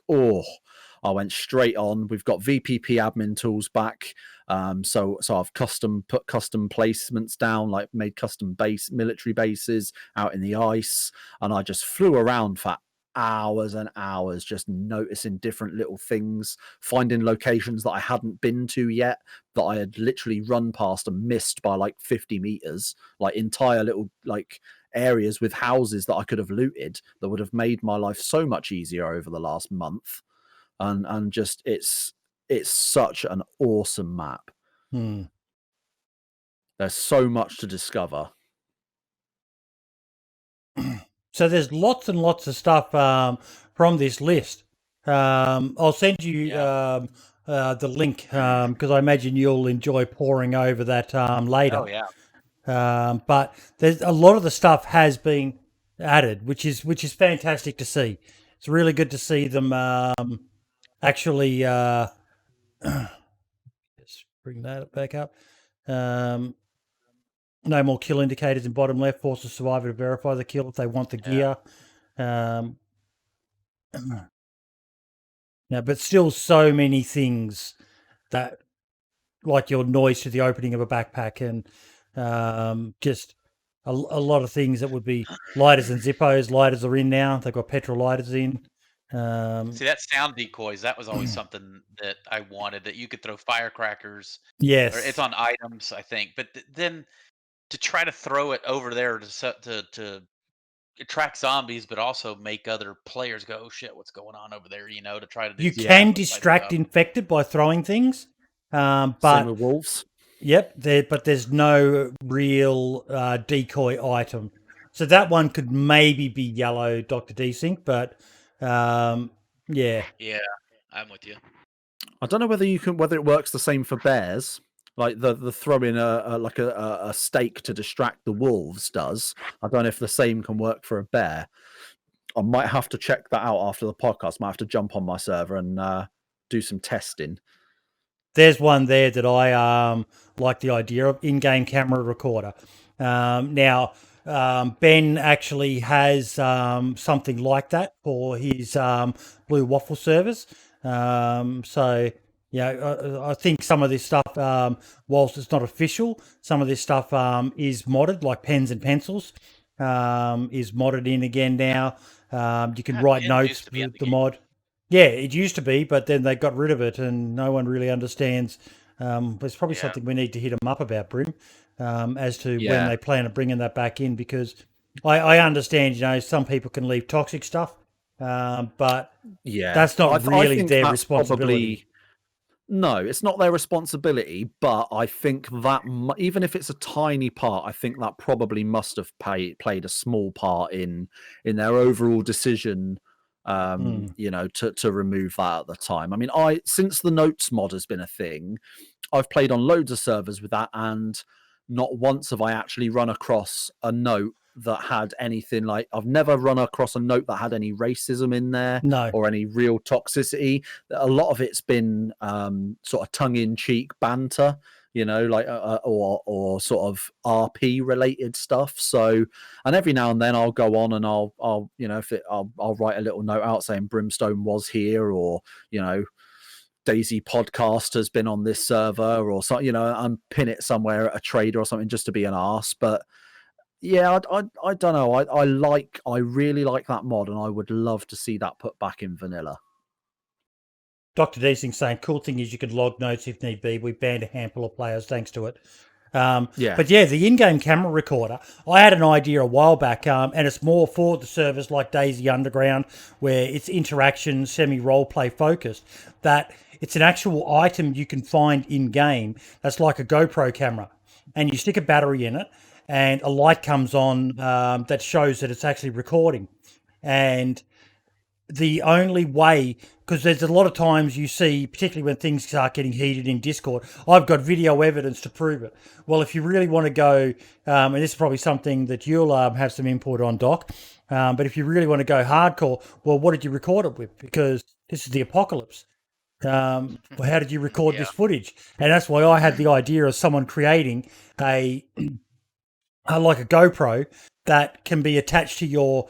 I went straight on. We've got VPP admin tools back. So I've put custom placements down, like made custom military bases out in the ice. And I just flew around for hours and hours, just noticing different little things, finding locations that I hadn't been to yet, that I had literally run past and missed by like 50 meters, like entire little like areas with houses that I could have looted that would have made my life so much easier over the last month. And just it's such an awesome map. There's so much to discover. So there's lots and lots of stuff from this list. I'll send you the link because I imagine you'll enjoy poring over that later. Oh yeah. But there's a lot of the stuff has been added, which is fantastic to see. It's really good to see them actually. Let's bring that back up. No more kill indicators in bottom left. Force the survivor to verify the kill if they want the gear. But still so many things that, like your noise to the opening of a backpack and just a lot of things that would be lighters and Zippos. Lighters are in now. They've got petrol lighters in. See, that sound decoys, that was always something that I wanted, that you could throw firecrackers. Yes. Or it's on items, I think. But then to try to throw it over there to attract zombies, but also make other players go, "Oh shit, what's going on over there?" To try to do. You can distract infected by throwing things, but same with wolves. Yep, but there's no real decoy item, so that one could maybe be yellow, Dr. Desync, but yeah, I'm with you. I don't know whether it works the same for bears. Like the throwing a stake to distract the wolves does. I don't know if the same can work for a bear. I might have to check that out after the podcast. Might have to jump on my server and do some testing. There's one there that I like the idea of, in-game camera recorder. Now, Ben actually has something like that for his Blue Waffle servers. So... I think some of this stuff, whilst it's not official, some of this stuff is modded, like pens and pencils, is modded in again now. You can write notes with the mod. Yeah, it used to be, but then they got rid of it, and no one really understands. There's probably something we need to hit them up about, Brim, as to when they plan on bringing that back in, because I understand, some people can leave toxic stuff, but Yeah, that's not I really think their that's responsibility. probably no, it's not their responsibility. But I think that even if it's a tiny part, I think that probably must have played a small part in their overall decision. To remove that at the time. I mean, since the notes mod has been a thing, I've played on loads of servers with that, and not once have I actually run across a note that had anything like. I've never run across a note that had any racism in there No. or any real toxicity. A lot of it's been sort of tongue-in-cheek banter, like or sort of RP related stuff. So, and every now and then I'll go on and I'll I'll write a little note out saying Brimstone was here, or DayZ podcast has been on this server, or so, and pin it somewhere at a trader or something just to be an arse. But yeah, I don't know. I really like that mod, and I would love to see that put back in vanilla. Dr. Deasing saying, cool thing is you can log notes if need be. We banned a handful of players thanks to it. But yeah, the in-game camera recorder, I had an idea a while back, and it's more for the servers like DayZ Underground, where it's interaction, semi-roleplay focused, that it's an actual item you can find in-game that's like a GoPro camera. And you stick a battery in it, and a light comes on that shows that it's actually recording. And the only way, because there's a lot of times you see, particularly when things start getting heated in Discord, I've got video evidence to prove it. Well, if you really want to go, and this is probably something that you'll have some input on, Doc, but if you really want to go hardcore, well, what did you record it with? Because this is the apocalypse. Well, how did you record this footage? And that's why I had the idea of someone creating a like a GoPro that can be attached to your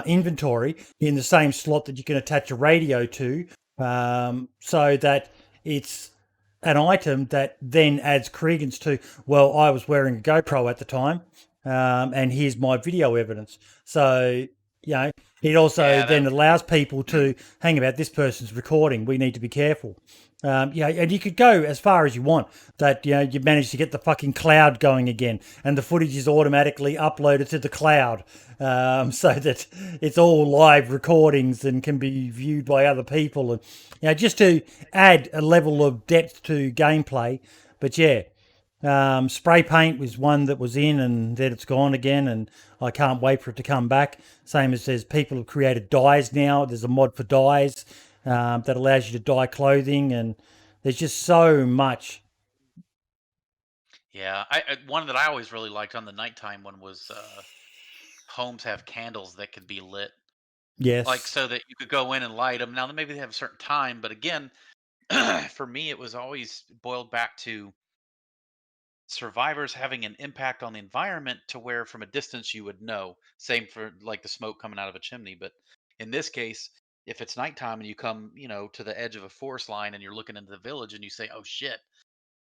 inventory in the same slot that you can attach a radio to, so that it's an item that then adds credence to, well, I was wearing a GoPro at the time, and here's my video evidence. So, it also then allows people to hang about, this person's recording, we need to be careful. And you could go as far as you want, that you managed to get the fucking cloud going again, and the footage is automatically uploaded to the cloud, so that it's all live recordings and can be viewed by other people, and just to add a level of depth to gameplay. But spray paint was one that was in, and then it's gone again, and I can't wait for it to come back. Same as there's people have created dyes now. There's a mod for dyes that allows you to dye clothing, and there's just so much. Yeah, one that I always really liked on the nighttime one was homes have candles that could be lit, Yes. like so that you could go in and light them. Now maybe they have a certain time, but again, for me it was always boiled back to survivors having an impact on the environment, to where from a distance you would know. Same for like the smoke coming out of a chimney. But in this case, if it's nighttime and you come, to the edge of a forest line and you're looking into the village and you say, oh shit,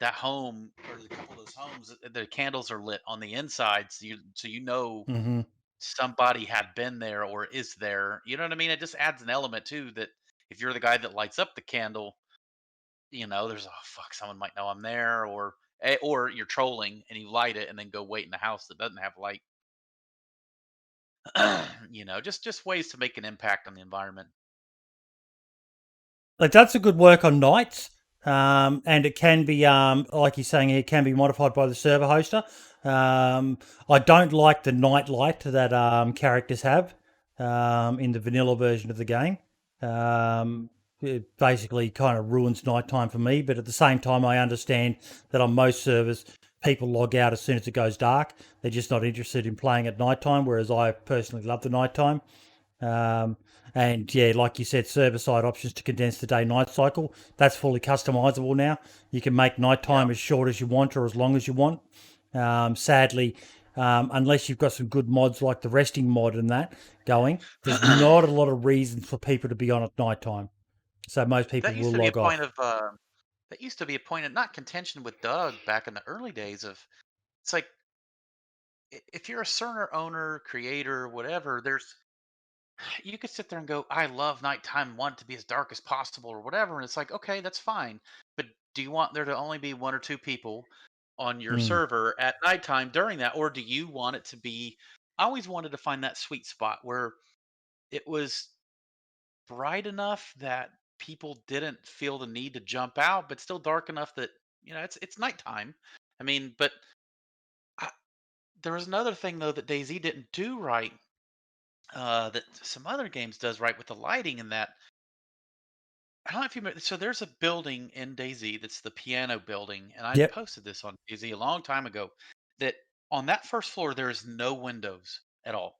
that home or a couple of those homes, the candles are lit on the inside. So Mm-hmm. somebody had been there or is there. You know what I mean? It just adds an element too, that if you're the guy that lights up the candle, there's, oh fuck, someone might know I'm there, or you're trolling and you light it and then go wait in the house that doesn't have light. Just ways to make an impact on the environment. Like, that's a good work on nights, and it can be, like you're saying, it can be modified by the server hoster. I don't like the night light that characters have in the vanilla version of the game. It basically kind of ruins nighttime for me, but at the same time, I understand that on most servers, people log out as soon as it goes dark. They're just not interested in playing at nighttime, whereas I personally love the nighttime. And like you said, server-side options to condense the day-night cycle. That's fully customizable now. You can make nighttime as short as you want or as long as you want. Sadly, unless you've got some good mods like the resting mod and that going, there's not a lot of reasons for people to be on at nighttime. So most people will log off. That used to be a point of not contention with Doug back in the early days of, it's like, if you're a Cerner owner, creator, whatever, you could sit there and go, I love nighttime, want it to be as dark as possible or whatever. And it's like, okay, that's fine. But do you want there to only be one or two people on your server at nighttime during that? Or do you want it to be I always wanted to find that sweet spot where it was bright enough that people didn't feel the need to jump out, but still dark enough that it's nighttime. I mean, but I, there was another thing though that DayZ didn't do right, that some other games does right with the lighting, and that I don't know if you remember. So there's a building in DayZ that's the piano building, and I Yep. posted this on DayZ a long time ago. That on that first floor there is no windows at all,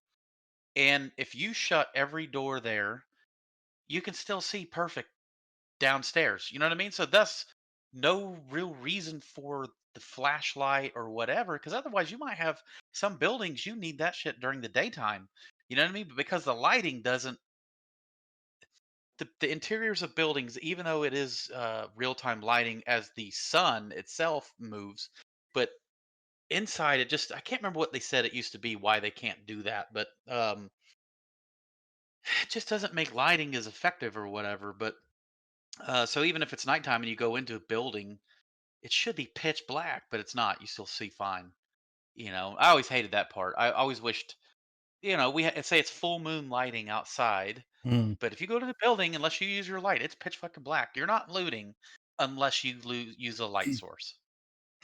and if you shut every door there, you can still see perfect downstairs. You know what I mean? So thus, no real reason for the flashlight or whatever, because otherwise you might have some buildings you need that shit during the daytime. You know what I mean? But because the lighting doesn't, the interiors of buildings, even though it is real time lighting as the sun itself moves, but inside it just, I can't remember what they said it used to be, why they can't do that, but it just doesn't make lighting as effective or whatever. But so even if it's nighttime and you go into a building, it should be pitch black, but it's not. You still see fine. I always hated that part. I always wished, say it's full moon lighting outside, Mm. but if you go to the building, unless you use your light, it's pitch fucking black. You're not looting unless you use a light source.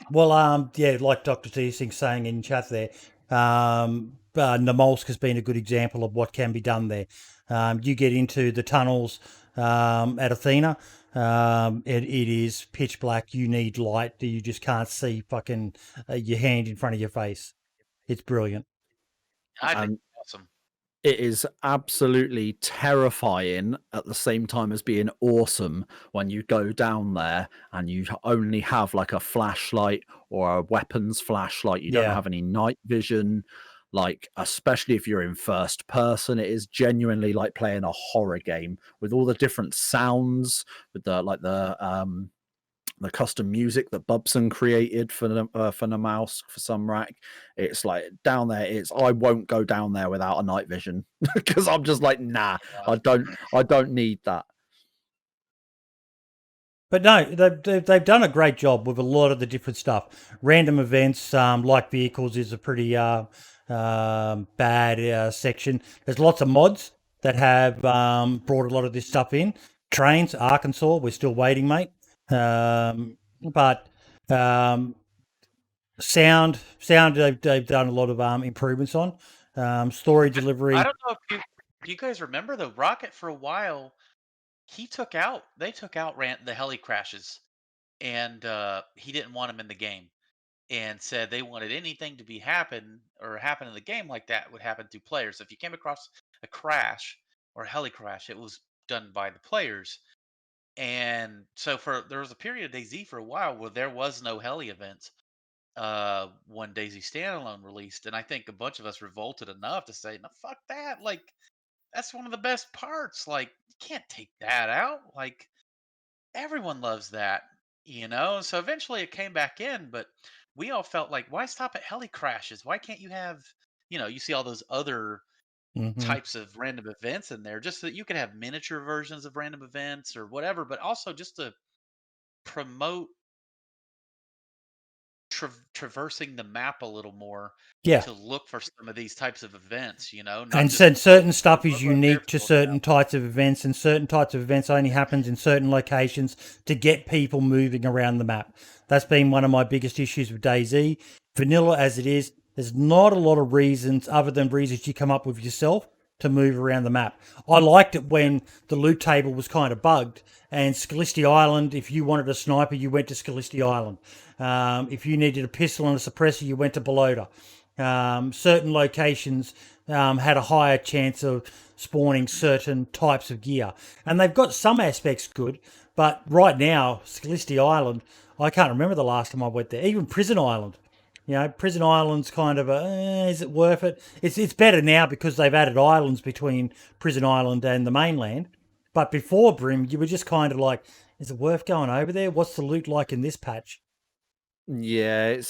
Well, yeah, like Dr. T Singh saying in chat there, Namolsk has been a good example of what can be done there. You get into the tunnels at Athena, it is pitch black. You need light. You just can't see fucking your hand in front of your face. It's brilliant. I think it's awesome. It is absolutely terrifying at the same time as being awesome when you go down there and you only have like a flashlight or a weapons flashlight. You don't have any night vision. Like, especially if you're in first person, it is genuinely like playing a horror game with all the different sounds, with the custom music that Bubson created for the mouse for some rack. It's like down there. I won't go down there without a night vision because I'm just like, nah, I don't need that. But no, they've done a great job with a lot of the different stuff. Random events, like vehicles, is a pretty bad section. There's lots of mods that have brought a lot of this stuff in. Trains, Arkansas, we're still waiting, mate. But sound, they've done a lot of improvements on. Story delivery. I don't know if you guys remember though, Rocket for a while, they took out the heli crashes, and he didn't want them in the game, and said they wanted anything to happen in the game like that would happen to players. If you came across a crash or a heli crash, it was done by the players. And so there was a period of DayZ for a while where there was no heli events when DayZ standalone released, and I think a bunch of us revolted enough to say, no, fuck that, like that's one of the best parts, like you can't take that out, like everyone loves that, so eventually it came back in, but we all felt like, why stop at heli crashes? Why can't you have, you see all those other types of random events in there, just so that you can have miniature versions of random events or whatever, but also just to promote traversing the map a little more, to look for some of these types of events, not and just certain stuff is right there unique to for certain types of events, and certain types of events only happens in certain locations to get people moving around the map. That's been one of my biggest issues with DayZ. Vanilla as it is, there's not a lot of reasons other than reasons you come up with yourself to move around the map. I liked it when the loot table was kind of bugged, and Scaliste Island, if you wanted a sniper, you went to Scaliste Island. If you needed a pistol and a suppressor, you went to Belota. Certain locations had a higher chance of spawning certain types of gear. And they've got some aspects good, but right now, Scaliste Island, I can't remember the last time I went there. Even Prison Island. Prison Island's kind of is it worth it? It's better now because they've added islands between Prison Island and the mainland. But before Brim, you were just kind of like, is it worth going over there? What's the loot like in this patch? Yeah,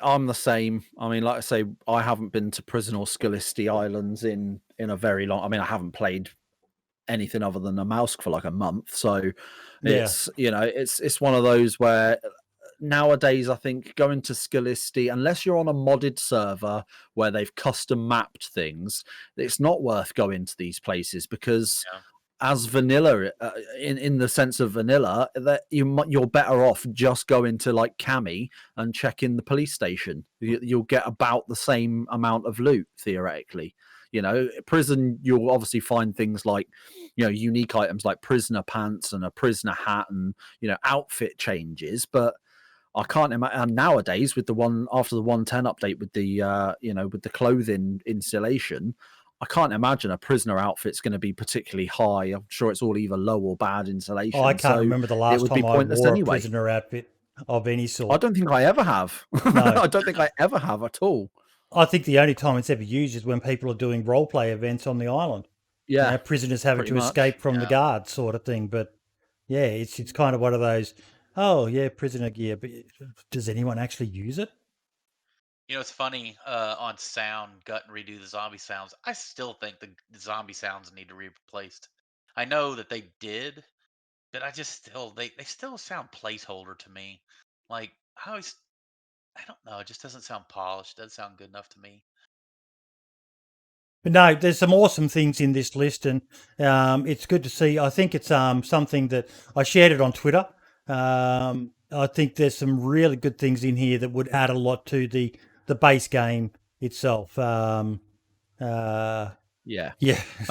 I'm the same. I mean, like I say, I haven't been to Prison or Scaliste Islands in a very long. I mean, I haven't played anything other than a mouse for like a month, so it's it's one of those where nowadays, I think going to Skillisti, unless you're on a modded server where they've custom mapped things, it's not worth going to these places because as vanilla, in the sense of vanilla, that you're better off just going to like Cami and checking the police station. You'll get about the same amount of loot theoretically. You know, prison, you'll obviously find things like, you know, unique items like prisoner pants and a prisoner hat and, you know, outfit changes. But I can't imagine. And nowadays, with the one after the 110 update with the, you know, with the clothing installation, I can't imagine a prisoner outfit's going to be particularly high. I'm sure it's all either low or bad insulation. Oh, I can't remember the last time I wore a prisoner outfit of any sort. I don't think I ever have. No. I don't think I ever have at all. I think the only time it's ever used is when people are doing roleplay events on the island. Yeah, you know, prisoners having to escape from the guards, sort of thing. But yeah, it's kind of one of those. Oh yeah, prisoner gear. But does anyone actually use it? You know, it's funny. On sound, gut and redo the zombie sounds. I still think the zombie sounds need to be replaced. I know that they did, but I just still they still sound placeholder to me. Like I don't know. It just doesn't sound polished. Doesn't sound good enough to me. But no, there's some awesome things in this list, and it's good to see. I think it's something that I shared it on Twitter. I think there's some really good things in here that would add a lot to the base game itself. Yeah, and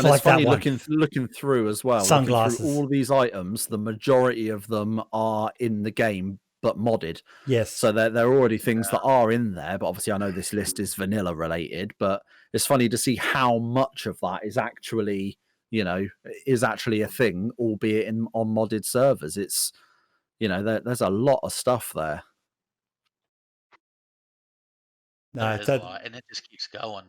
like it's funny looking through as well. Sunglasses. Through all these items, the majority of them are in the game but modded. Yes. So they're already things that are in there, but obviously I know this list is vanilla related, but it's funny to see how much of that is actually, you know, a thing, albeit on modded servers. It's, you know, there's a lot of stuff there. No, a lot, and it just keeps going.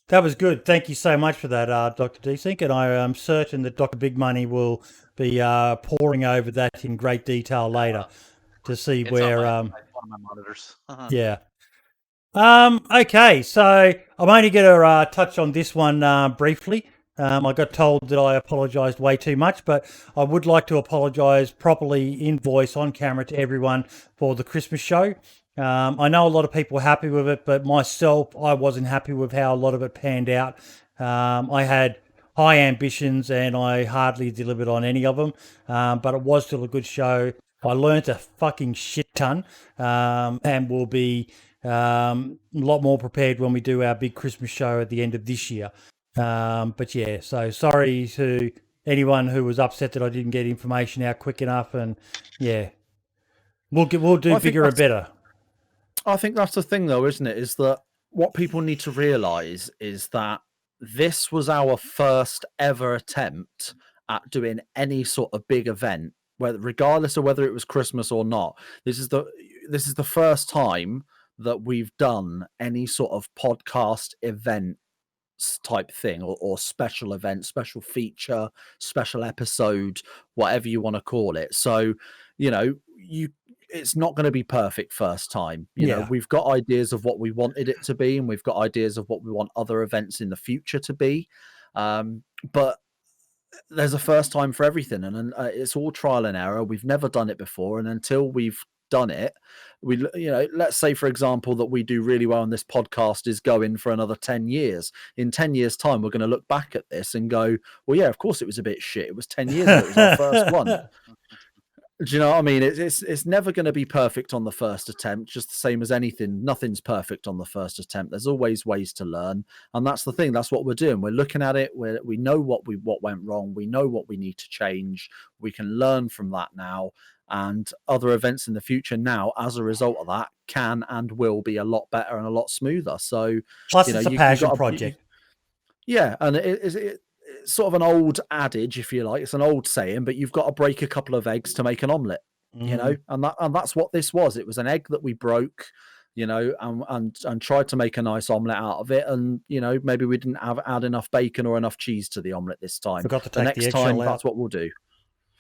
That was good. Thank you so much for that, Dr. Desync, and I am certain that DrBigMoney will be poring over that in great detail later to see where. One of my monitors. Yeah. Okay, so I'm only going to touch on this one briefly. I got told that I apologised way too much, but I would like to apologise properly in voice on camera to everyone for the Christmas show. I know a lot of people were happy with it, but myself, I wasn't happy with how a lot of it panned out. I had high ambitions and I hardly delivered on any of them, but it was still a good show. I learnt a fucking shit ton, and will be a lot more prepared when we do our big Christmas show at the end of this year. But yeah, so sorry to anyone who was upset that I didn't get information out quick enough, and yeah, we'll do bigger and better. I think that's the thing, though, isn't it? Is that what people need to realise is that this was our first ever attempt at doing any sort of big event, regardless of whether it was Christmas or not. This is the first time that we've done any sort of podcast event type thing, or special event, special feature, special episode, whatever you want to call it. So, you know, it's not going to be perfect first time. You know, we've got ideas of what we wanted it to be, and we've got ideas of what we want other events in the future to be. But there's a first time for everything, and it's all trial and error. We've never done it before, and until we've done it, let's say, for example, that we do really well and this podcast is going for another 10 years. In 10 years time, we're going to look back at this and go, well, yeah, of course it was a bit shit. It was 10 years ago. It was our first one. Do you know what I mean? It's never going to be perfect on the first attempt, just the same as anything. Nothing's perfect on the first attempt. There's always ways to learn. And that's the thing. That's what we're doing. We're looking at it. We know what went wrong. We know what we need to change. We can learn from that now. And other events in the future now, as a result of that, can and will be a lot better and a lot smoother. So, plus, it's a passion project. Yeah. And it's sort of an old adage, if you like. It's an old saying, but you've got to break a couple of eggs to make an omelette, you know, and that's what this was. It was an egg that we broke, you know, and tried to make a nice omelette out of it. And, you know, maybe we didn't add enough bacon or enough cheese to the omelette this time. Forgot to take the next time, that's what we'll do.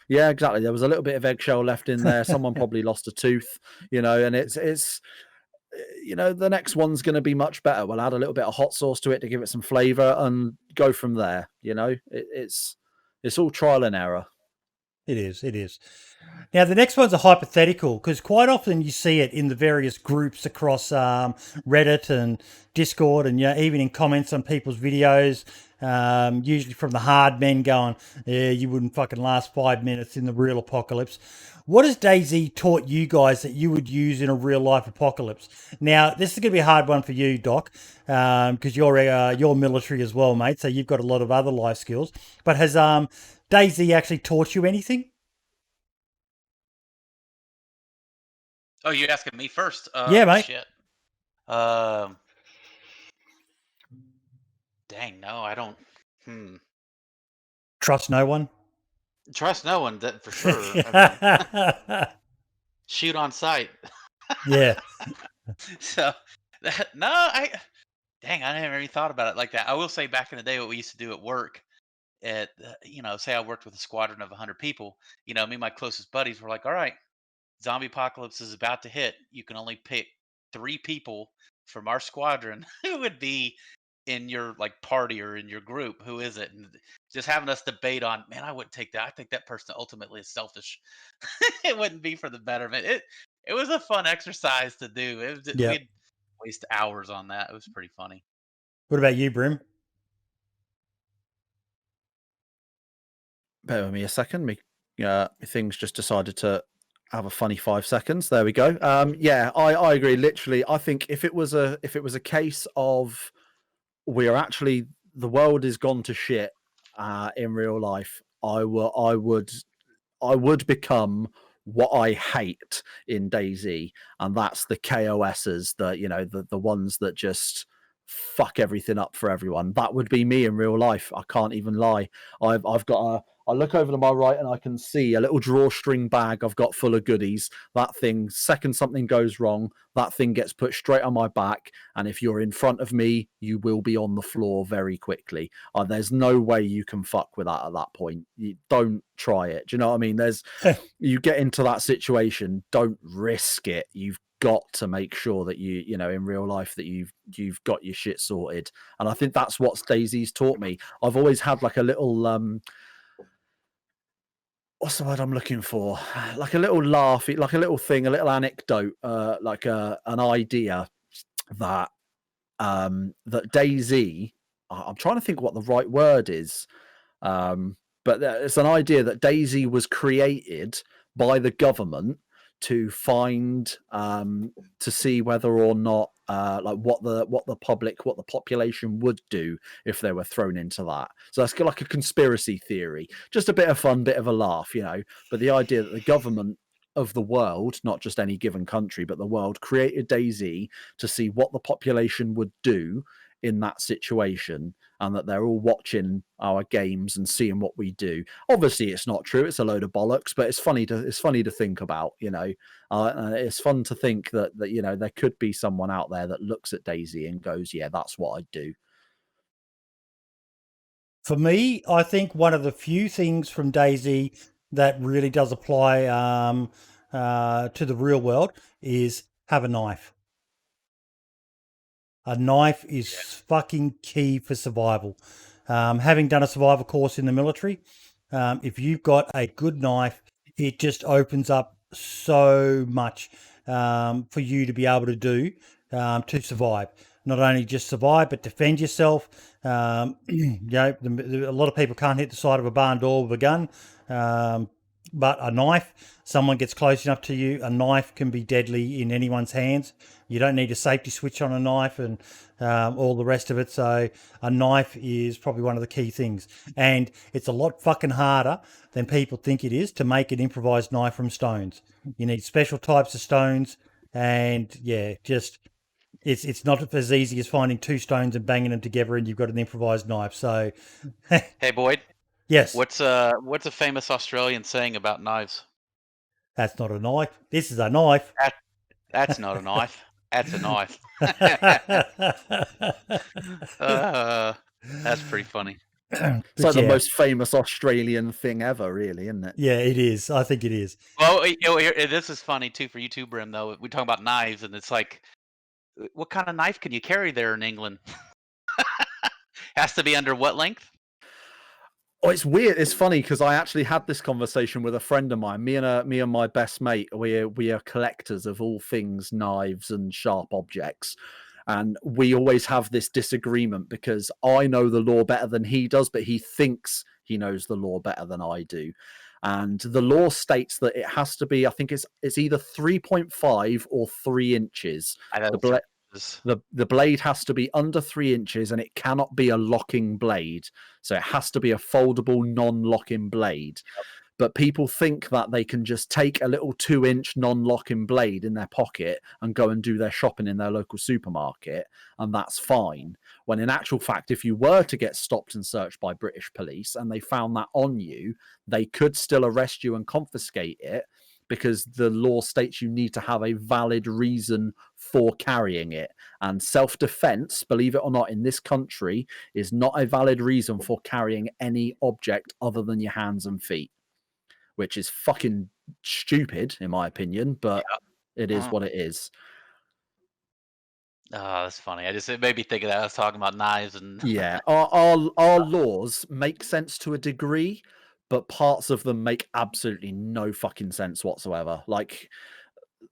Yeah, exactly. There was a little bit of eggshell left in there. Someone probably lost a tooth, you know, and it's you know, the next one's going to be much better. We'll add a little bit of hot sauce to it to give it some flavor and go from there. You know, it's all trial and error. It is. It is. Now, the next one's a hypothetical because quite often you see it in the various groups across Reddit and Discord and even in comments on people's videos, usually from the hard men going, yeah, you wouldn't fucking last 5 minutes in the real apocalypse. What has DayZ taught you guys that you would use in a real life apocalypse? Now, this is going to be a hard one for you, Doc, because you're military as well, mate, so you've got a lot of other life skills. But has DayZ actually taught you anything? Oh, you're asking me first? Yeah, mate. Shit. Dang, no, I don't. Trust no one. Trust no one, that for sure. I mean, shoot on sight. Yeah. So, dang, I never even thought about it like that. I will say, back in the day, what we used to do at work, at say I worked with a squadron of 100 people. Me and my closest buddies were like, all right, zombie apocalypse is about to hit. You can only pick 3 people from our squadron who would be in your party or in your group. Who is it? And just having us debate on, man, I wouldn't take that. I think that person ultimately is selfish. It wouldn't be for the betterment. It was a fun exercise to do. We'd waste hours on that. It was pretty funny. What about you, Brim? Bear with me a second. Me things just decided to have a funny 5 seconds. There we go. Yeah, I agree. Literally, I think if it was a case of we are actually, the world is gone to shit in real life, I would become what I hate in DayZ, and that's the KOSs, the ones that just fuck everything up for everyone. That would be me in real life. I can't even lie. I've got I look over to my right and I can see a little drawstring bag I've got full of goodies. That thing, second something goes wrong, that thing gets put straight on my back. And if you're in front of me, you will be on the floor very quickly. There's no way you can fuck with that at that point. You don't try it. Do you know what I mean? You get into that situation, don't risk it. You've got to make sure that in real life that you've got your shit sorted. And I think that's what DayZ's taught me. I've always had like a little what's the word I'm looking for? Like a little laugh, like a little thing, a little anecdote, like an idea that that DayZ, I'm trying to think what the right word is, but it's an idea that DayZ was created by the government to find to see whether or not what the population would do if they were thrown into that. So that's like a conspiracy theory, just a bit of fun, bit of a laugh, but the idea that the government of the world, not just any given country but the world, created DayZ to see what the population would do in that situation, and that they're all watching our games and seeing what we do. Obviously it's not true, it's a load of bollocks, but it's funny to think about. It's fun to think that there could be someone out there that looks at DayZ and goes, yeah, that's what I'd do. For me, I think one of the few things from DayZ that really does apply to the real world is have a knife. A knife is fucking key for survival. Having done a survival course in the military, if you've got a good knife, it just opens up so much for you to be able to do to survive. Not only just survive, but defend yourself. A lot of people can't hit the side of a barn door with a gun. But a knife, someone gets close enough to you, a knife can be deadly in anyone's hands. You don't need a safety switch on a knife and all the rest of it. So a knife is probably one of the key things. And it's a lot fucking harder than people think it is to make an improvised knife from stones. You need special types of stones. And it's not as easy as finding 2 stones and banging them together and you've got an improvised knife. So, hey, Boyd. Yes. What's a famous Australian saying about knives? That's not a knife. This is a knife. That's not a knife. That's a knife. That's pretty funny. It's like the most famous Australian thing ever, really, isn't it? Yeah, it is. I think it is. Well, this is funny too for you too, Brim. Though we talk about knives, and it's like, what kind of knife can you carry there in England? Has to be under what length? Oh, it's weird. It's funny because I actually had this conversation with a friend of mine. Me and my best mate. We are collectors of all things knives and sharp objects, and we always have this disagreement because I know the law better than he does, but he thinks he knows the law better than I do. And the law states that it has to be. I think it's either 3.5 or 3 inches. I know The blade has to be under 3 inches and it cannot be a locking blade. So it has to be a foldable, non-locking blade. Yep. But people think that they can just take a little 2-inch non-locking blade in their pocket and go and do their shopping in their local supermarket, and that's fine. When in actual fact, if you were to get stopped and searched by British police and they found that on you, they could still arrest you and confiscate it, because the law states you need to have a valid reason for carrying it. And self-defense, believe it or not, in this country is not a valid reason for carrying any object other than your hands and feet, which is fucking stupid, in my opinion, but it is what it is. Oh, that's funny. It made me think of that. I was talking about knives and Yeah, our laws make sense to a degree, but parts of them make absolutely no fucking sense whatsoever. Like,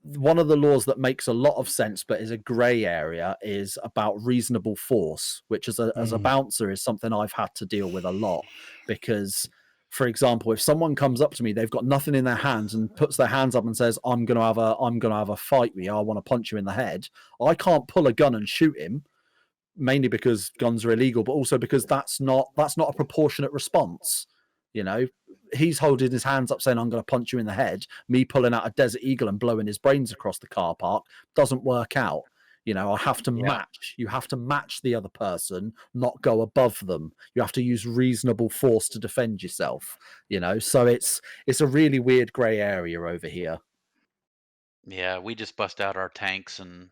one of the laws that makes a lot of sense but is a grey area is about reasonable force, which as a bouncer is something I've had to deal with a lot. Because, for example, if someone comes up to me, they've got nothing in their hands and puts their hands up and says, I'm gonna have a fight with you, I want to punch you in the head, I can't pull a gun and shoot him, mainly because guns are illegal, but also because that's not a proportionate response. You know, he's holding his hands up saying, I'm going to punch you in the head. Me pulling out a Desert Eagle and blowing his brains across the car park doesn't work out. You know, I have to match. You have to match the other person, not go above them. You have to use reasonable force to defend yourself. You know, so it's a really weird grey area over here. yeah, we just bust out our tanks and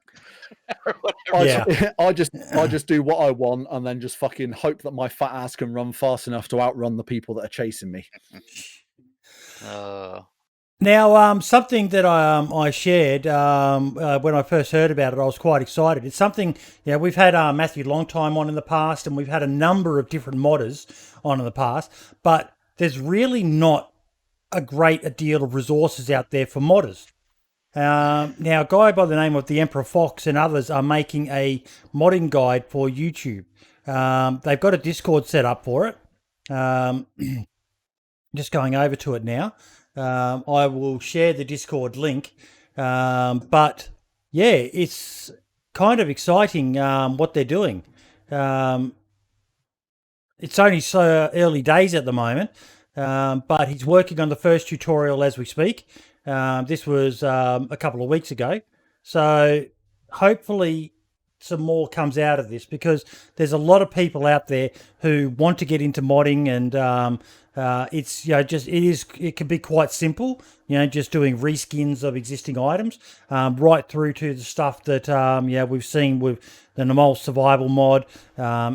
I just do what I want and then just fucking hope that my fat ass can run fast enough to outrun the people that are chasing me. Now, something that I shared when I first heard about it, I was quite excited. It's something, we've had Matthew Longtime on in the past, and we've had a number of different modders on in the past, but there's really not a great deal of resources out there for modders. Now, a guy by the name of the Emperor Fox and others are making a modding guide for YouTube. They've got a Discord set up for it. Just going over to it now. I will share the Discord link. But yeah, it's kind of exciting what they're doing. It's only so early days at the moment, but he's working on the first tutorial as we speak. This was a couple of weeks ago. So hopefully some more comes out of this, because there's a lot of people out there who want to get into modding, and it's it can be quite simple, just doing reskins of existing items, right through to the stuff that we've seen with the Namol Survival mod,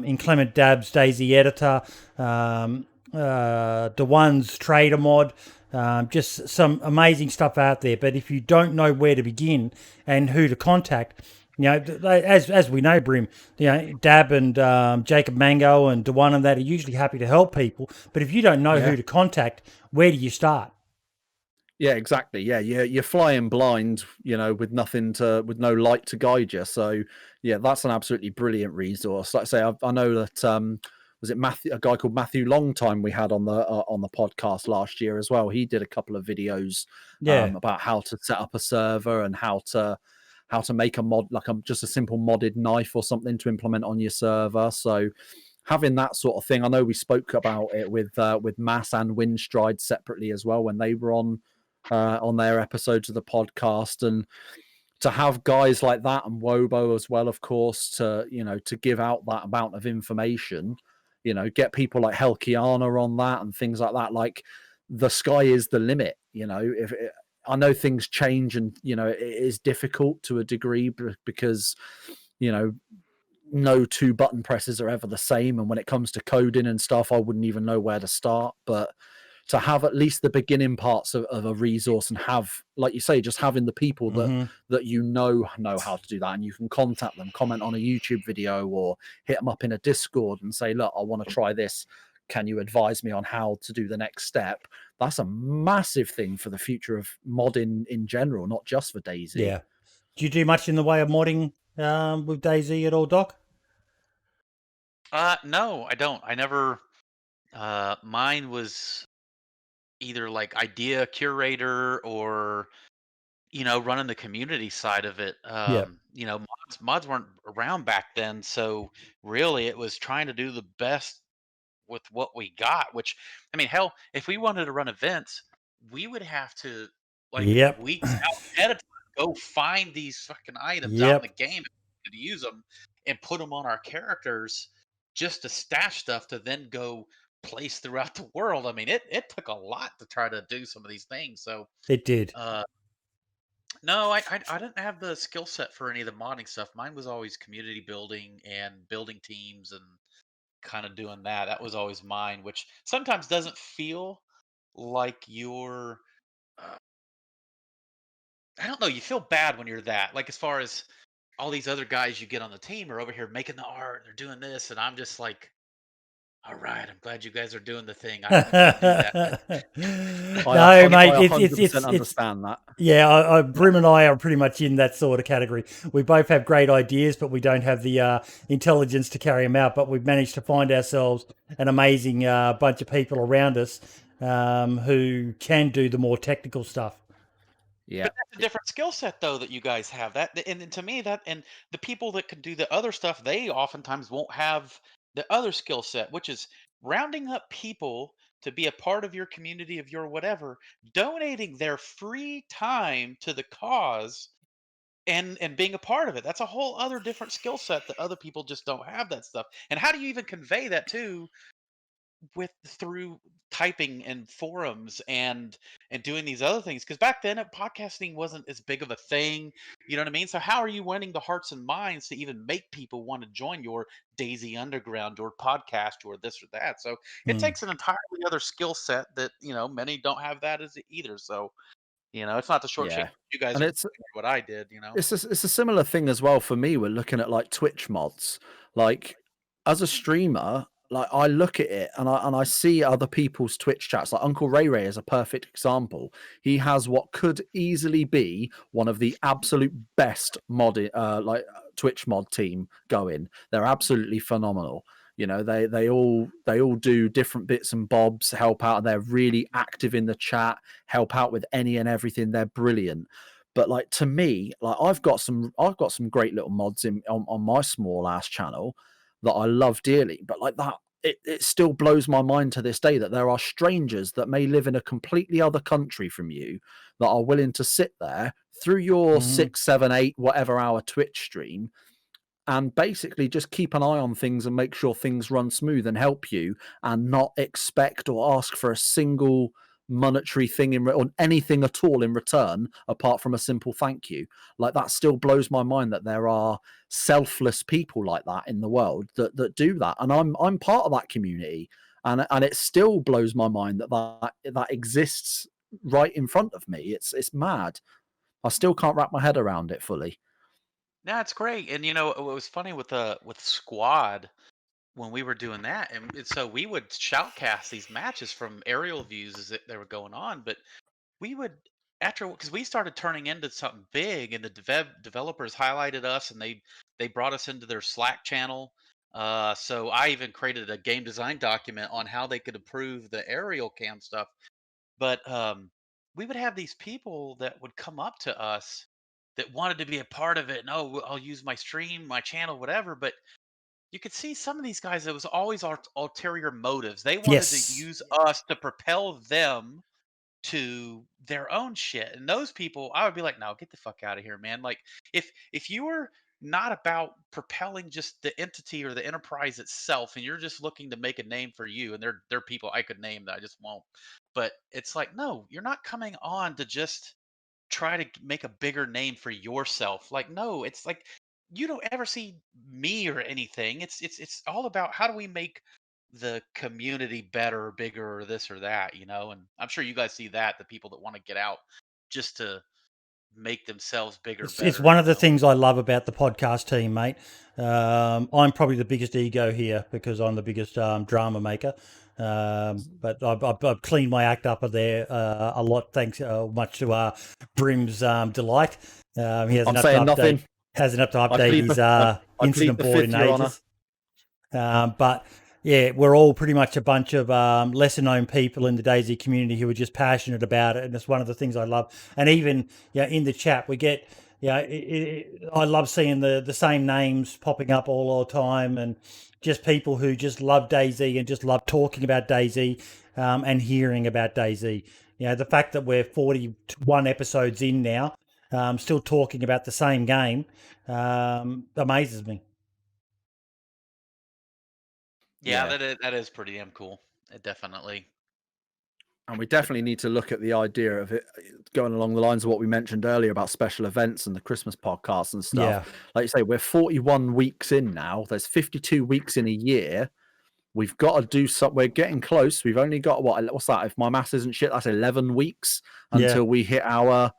Inclement Dab's DayZ editor, Daone's Trader mod. Just some amazing stuff out there. But if you don't know where to begin and who to contact, as we know, Brim, Dab and Jacob Mango and Daone and that are usually happy to help people. But if you don't know who to contact, where do you start? Yeah, exactly. Yeah, you're flying blind, with with no light to guide you. So yeah, that's an absolutely brilliant resource. Like I say, I know that was it Matthew, a guy called Matthew Longtime we had on the podcast last year as well. He did a couple of videos about how to set up a server and how to make a mod, like just a simple modded knife or something to implement on your server. So having that sort of thing, I know we spoke about it with Mass and Windstride separately as well when they were on their episodes of the podcast, and to have guys like that and Wobo as well, of course, to give out that amount of information, get people like Helkiana on that and things like that. Like, the sky is the limit. I know things change, and it is difficult to a degree because no two button presses are ever the same, and when it comes to coding and stuff, I wouldn't even know where to start. But to have at least the beginning parts of a resource, and have, like you say, just having the people that know how to do that, and you can contact them, comment on a YouTube video, or hit them up in a Discord and say, look, I want to try this, can you advise me on how to do the next step? That's a massive thing for the future of modding in general, not just for DayZ. Yeah. Do you do much in the way of modding with DayZ at all, Doc? No, I don't. I never. Mine was either like idea curator or running the community side of it. Mods weren't around back then, so really it was trying to do the best with what we got. Which, I mean, hell, if we wanted to run events, we would have to Yep. weeks out ahead of time go find these fucking items out in Yep. the game to use them and put them on our characters just to stash stuff to then go place throughout the world. I mean, it took a lot to try to do some of these things. So It did. no, I didn't have the skill set for any of the modding stuff. Mine was always community building and building teams and kind of doing that. That was always mine, which sometimes doesn't feel like you're. I don't know. You feel bad when you're that. Like as far as all these other guys you get on the team are over here making the art, they're doing this, and I'm just like, all right, I'm glad you guys are doing the thing. I can't do that. No, mate, I 100% it's understand that. Yeah, Brim and I are pretty much in that sort of category. We both have great ideas, but we don't have the intelligence to carry them out. But we've managed to find ourselves an amazing bunch of people around us who can do the more technical stuff. Yeah, but that's a different skill set though that you guys have. That and to me that and the people that can do the other stuff, they oftentimes won't have the other skill set, which is rounding up people to be a part of your community of your whatever, donating their free time to the cause and being a part of it. That's a whole other different skill set that other people just don't have that stuff. And how do you even convey that through typing and forums and doing these other things? Because back then podcasting wasn't as big of a thing, you know what I mean? So how are you winning the hearts and minds to even make people want to join your DayZ Underground or podcast or this or that? So it takes an entirely other skill set that many don't have that as either. So it's not the short shake you guys and are it's what I did. it's a similar thing as well for me. We're looking at like Twitch mods. Like as a streamer, like I look at it and I see other people's Twitch chats. Like Uncle Ray Ray is a perfect example. He has what could easily be one of the absolute best Twitch mod team going. They're absolutely phenomenal. They all do different bits and bobs, help out. They're really active in the chat, help out with any and everything. They're brilliant. But like to me, like I've got some great little mods on my small ass channel that I love dearly. But like that, it still blows my mind to this day that there are strangers that may live in a completely other country from you that are willing to sit there through your 6, 7, 8, whatever hour Twitch stream and basically just keep an eye on things and make sure things run smooth and help you and not expect or ask for a single monetary thing or anything at all in return apart from a simple thank you. Like that still blows my mind that there are selfless people like that in the world that do that, and I'm part of that community, and it still blows my mind that exists right in front of me. It's mad. I still can't wrap my head around it fully. Yeah, it's great. And what was funny with Squad when we were doing that, and so we would shoutcast these matches from aerial views as they were going on, but we would because we started turning into something big, and the developers highlighted us, and they brought us into their Slack channel. So I even created a game design document on how they could improve the aerial cam stuff. But we would have these people that would come up to us that wanted to be a part of it. No, I'll use my stream, my channel, whatever. But you could see some of these guys, it was always ulterior motives. They wanted to use us to propel them to their own shit. And those people, I would be like, no, get the fuck out of here, man. Like if you were not about propelling just the entity or the enterprise itself, and you're just looking to make a name for you, and they're people I could name that I just won't. But it's like, no, you're not coming on to just try to make a bigger name for yourself. Like, no, it's like you don't ever see me or anything. It's all about how do we make the community better or bigger or this or that, and I'm sure you guys see that, the people that want to get out just to make themselves bigger, better. It's one of the things I love about the podcast team, mate. I'm probably the biggest ego here because I'm the biggest drama maker. But I've cleaned my act up there a lot, thanks much to Brims' delight. He hasn't I'm up saying to update. nothing. Hasn't up to I update plead his I plead incident the board fifth, in Your Honour. ages. But yeah, we're all pretty much a bunch of lesser known people in the DayZ community who are just passionate about it, and it's one of the things I love. And even in the chat we get, I love seeing the same names popping up all the time, and just people who just love DayZ and just love talking about DayZ and hearing about DayZ. The fact that we're 41 episodes in now, still talking about the same game, amazes me. Yeah, that is pretty damn cool. Definitely. And we definitely need to look at the idea of it going along the lines of what we mentioned earlier about special events and the Christmas podcasts and stuff. Yeah. Like you say, we're 41 weeks in now. There's 52 weeks in a year. We've got to do something. We're getting close. We've only got what's that? If my maths isn't shit, that's 11 weeks until we hit our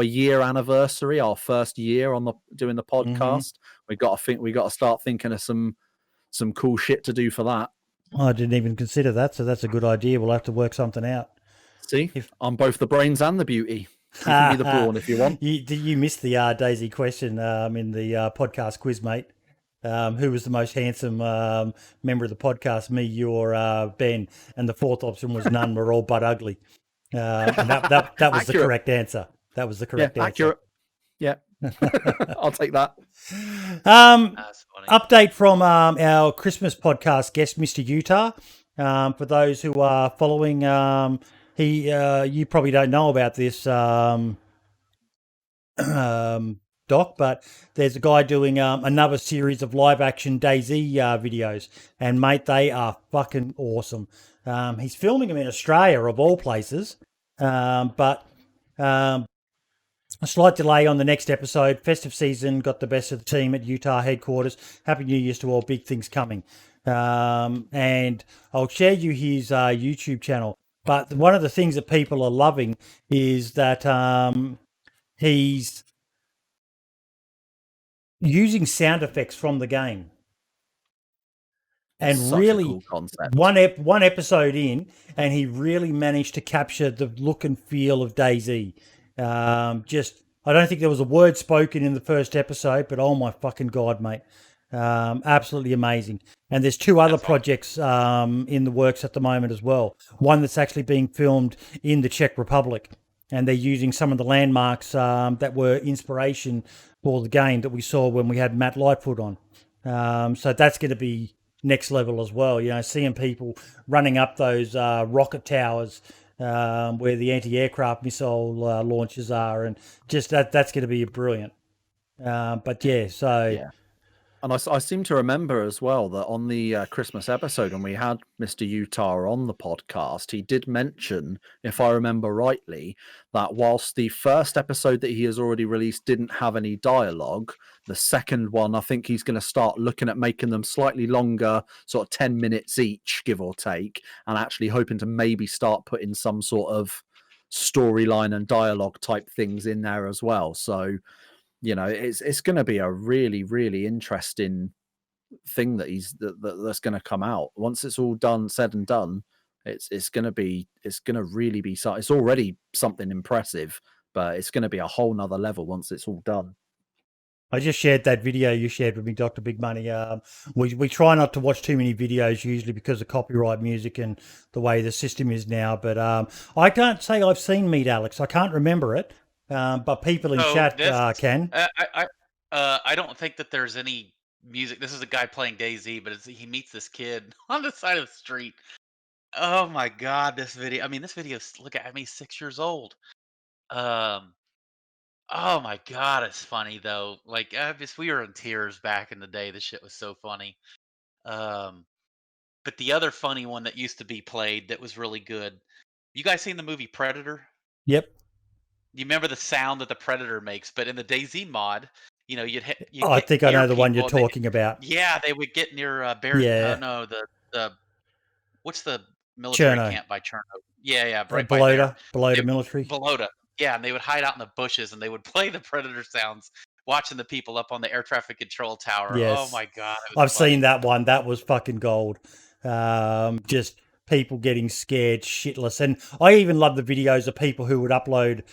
year anniversary, our first year on doing the podcast. We got to start thinking of some cool shit to do for that. I didn't even consider that, so that's a good idea. We'll have to work something out. See, I'm both the brains and the beauty. You can be the brawn if you want. You missed the DayZ question in the podcast quiz, mate. Who was the most handsome member of the podcast? Me, you, or Ben? And the fourth option was none. We're all but ugly. And that was the correct answer. That was the correct answer. Accurate. Yeah, I'll take that. Update from our Christmas podcast guest, Mr. Utah. For those who are following, you probably don't know about this, Doc, but there's a guy doing another series of live action DayZ videos, and mate, they are fucking awesome. He's filming them in Australia of all places, but a slight delay on the next episode. Festive season got the best of the team at Utah headquarters. Happy New Year's to all. Big things coming. And I'll share you his YouTube channel. But one of the things that people are loving is that he's using sound effects from the game. And Such really, a cool concept. one episode in, and he really managed to capture the look and feel of DayZ. I don't think there was a word spoken in the first episode, but oh my fucking God, mate. Absolutely amazing. And there's two other projects in the works at the moment as well. One that's actually being filmed in the Czech Republic, and they're using some of the landmarks that were inspiration for the game that we saw when we had Matt Lightfoot on. So that's going to be next level as well. Seeing people running up those rocket towers where the anti-aircraft missile launches are, and just that's going to be brilliant. And I seem to remember as well that on the Christmas episode, when we had Mr. Utah on the podcast, he did mention, if I remember rightly, that whilst the first episode that he has already released didn't have any dialogue, the second one, I think he's going to start looking at making them slightly longer, sort of 10 minutes each, give or take, and actually hoping to maybe start putting some sort of storyline and dialogue type things in there as well. So, it's going to be a really, really interesting thing that's going to come out once it's all said and done. It's going to really be. It's already something impressive, but it's going to be a whole nother level once it's all done. I just shared that video you shared with me, DrBigMoney. We try not to watch too many videos usually because of copyright music and the way the system is now. But I can't say I've seen Meet Alex. I can't remember it. But people in chat can. I don't think that there's any music. This is a guy playing DayZ, but he meets this kid on the side of the street. Oh my God, this video! I mean, this video. Look at me, 6 years old. Oh my God, it's funny though. Like, we were in tears back in the day. This shit was so funny. But the other funny one that used to be played that was really good. You guys seen the movie Predator? Yep. You remember the sound that the Predator makes, but in the DayZ mod, you'd hit. I think I know the one you're talking about. Yeah, they would get near Barry. Yeah. No, the what's the military camp by Cherno? Yeah, right by there. Belota military. Belota. Yeah, and they would hide out in the bushes and they would play the Predator sounds, watching the people up on the air traffic control tower. Yes. Oh my God, I've seen that one. That was fucking gold. Just people getting scared shitless. And I even love the videos of people who would upload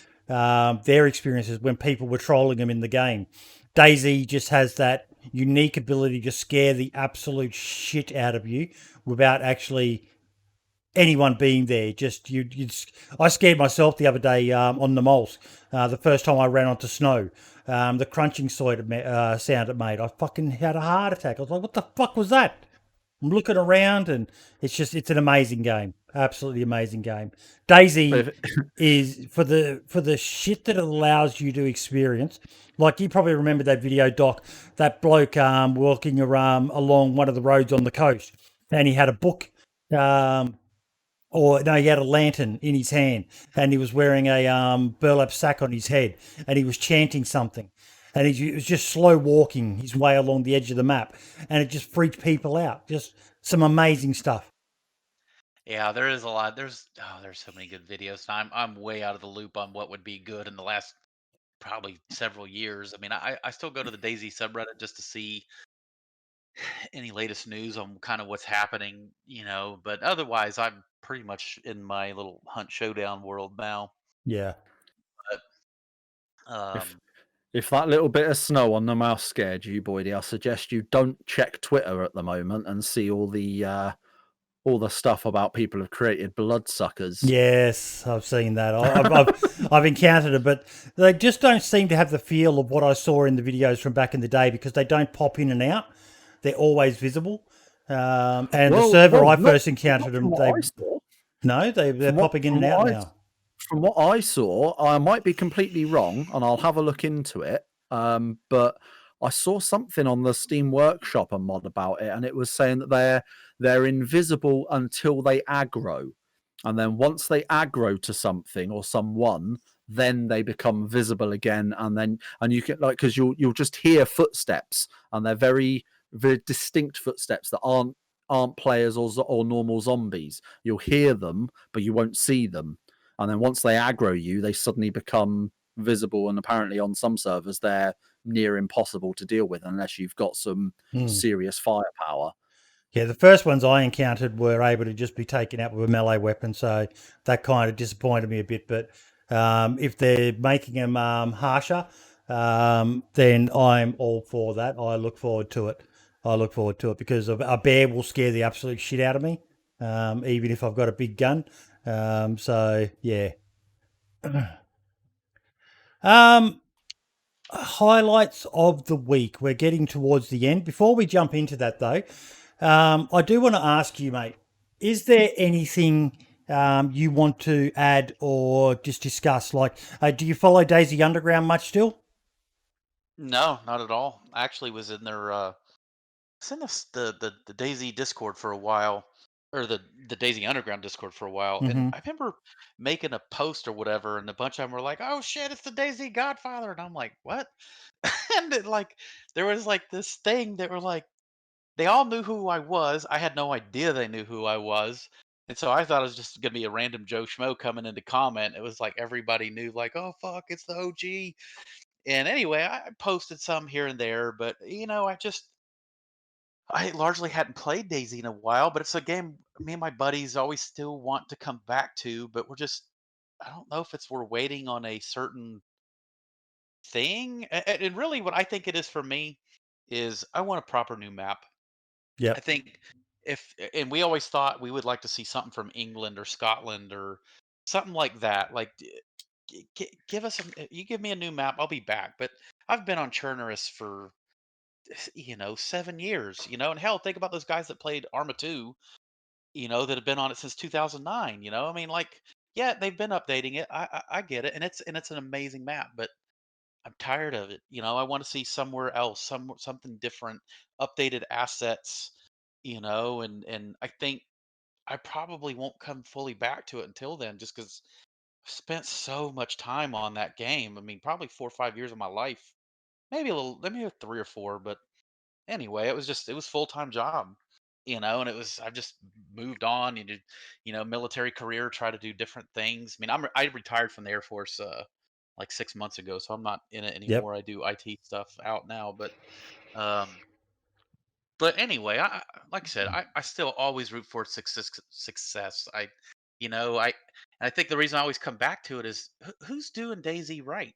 their experiences when people were trolling them in the game. DayZ just has that unique ability to scare the absolute shit out of you without actually anyone being there. I scared myself the other day on the moles. The first time I ran onto snow, the crunching sound it made, I fucking had a heart attack. I was like, "What the fuck was that?" I'm looking around, and it's an amazing game, absolutely amazing game. DayZ is for the shit that it allows you to experience. Like, you probably remember that video, Doc, that bloke walking around along one of the roads on the coast, and he had a book. Or no, he had a lantern in his hand, and he was wearing a burlap sack on his head, and he was chanting something, and he was just slow walking his way along the edge of the map, and it just freaked people out. Just some amazing stuff. Yeah, there is a lot. There's so many good videos. I'm way out of the loop on what would be good in the last probably several years. I mean, I still go to the DayZ subreddit just to see any latest news on kind of what's happening, but otherwise I'm pretty much in my little Hunt Showdown world now. Yeah. But If that little bit of snow on the mouse scared you, Boydie, I suggest you don't check Twitter at the moment and see all the stuff about people have created bloodsuckers. Yes, I've seen that. I've encountered it, but they just don't seem to have the feel of what I saw in the videos from back in the day, because they don't pop in and out. They're always visible. And the server I first encountered them, they're popping in and out now. From what I saw, I might be completely wrong, and I'll have a look into it. But I saw something on the Steam Workshop and mod about it, and it was saying that they're invisible until they aggro, and then once they aggro to something or someone, then they become visible again, and you can, like, because you'll just hear footsteps, and they're very, very distinct footsteps that aren't players or normal zombies. You'll hear them, but you won't see them. And then once they aggro you, they suddenly become visible. And apparently on some servers, they're near impossible to deal with unless you've got some serious firepower. Yeah, the first ones I encountered were able to just be taken out with a melee weapon, so that kind of disappointed me a bit. But if they're making them harsher, then I'm all for that. I look forward to it. Because a bear will scare the absolute shit out of me, even if I've got a big gun. So yeah. Highlights of the week. We're getting towards the end. Before we jump into that, though, I do want to ask you, mate, is there anything you want to add or just discuss? Like, do you follow DayZ Underground much still? no, not at all. I actually was in their it's in the DayZ Discord for a while, or the DayZ Underground Discord for a while, and I remember making a post or whatever, and a bunch of them were like, "Oh shit, it's the DayZ Godfather," and I'm like, "What?" And there was like this thing that were like, they all knew who I was. I had no idea they knew who I was, and so I thought it was just gonna be a random Joe Schmo coming in to comment. It was like everybody knew, like, "Oh fuck, it's the OG." And anyway, I posted some here and there, but I largely hadn't played DayZ in a while, but it's a game me and my buddies always still want to come back to, but I don't know if we're waiting on a certain thing. And really what I think it is for me is I want a proper new map. Yeah. I think and we always thought we would like to see something from England or Scotland or something like that. Like, give us you give me a new map, I'll be back. But I've been on Churnerus for 7 years, and hell, think about those guys that played Arma 2, that have been on it since 2009. I mean, like, yeah, they've been updating it. I get it, and it's an amazing map, but I'm tired of it. I want to see somewhere else, something different, updated assets, and I think I probably won't come fully back to it until then, just because I've spent so much time on that game. I mean, probably 4 or 5 years of my life, maybe 3 or 4, but anyway, it was full-time job, and I've just moved on. You did, military career, try to do different things. I mean, I retired from the Air Force like 6 months ago, so I'm not in it Yep. anymore. I do IT stuff out now, but um But anyway, like I said, I still always root for success. I think the reason I always come back to it is who's doing DayZ right?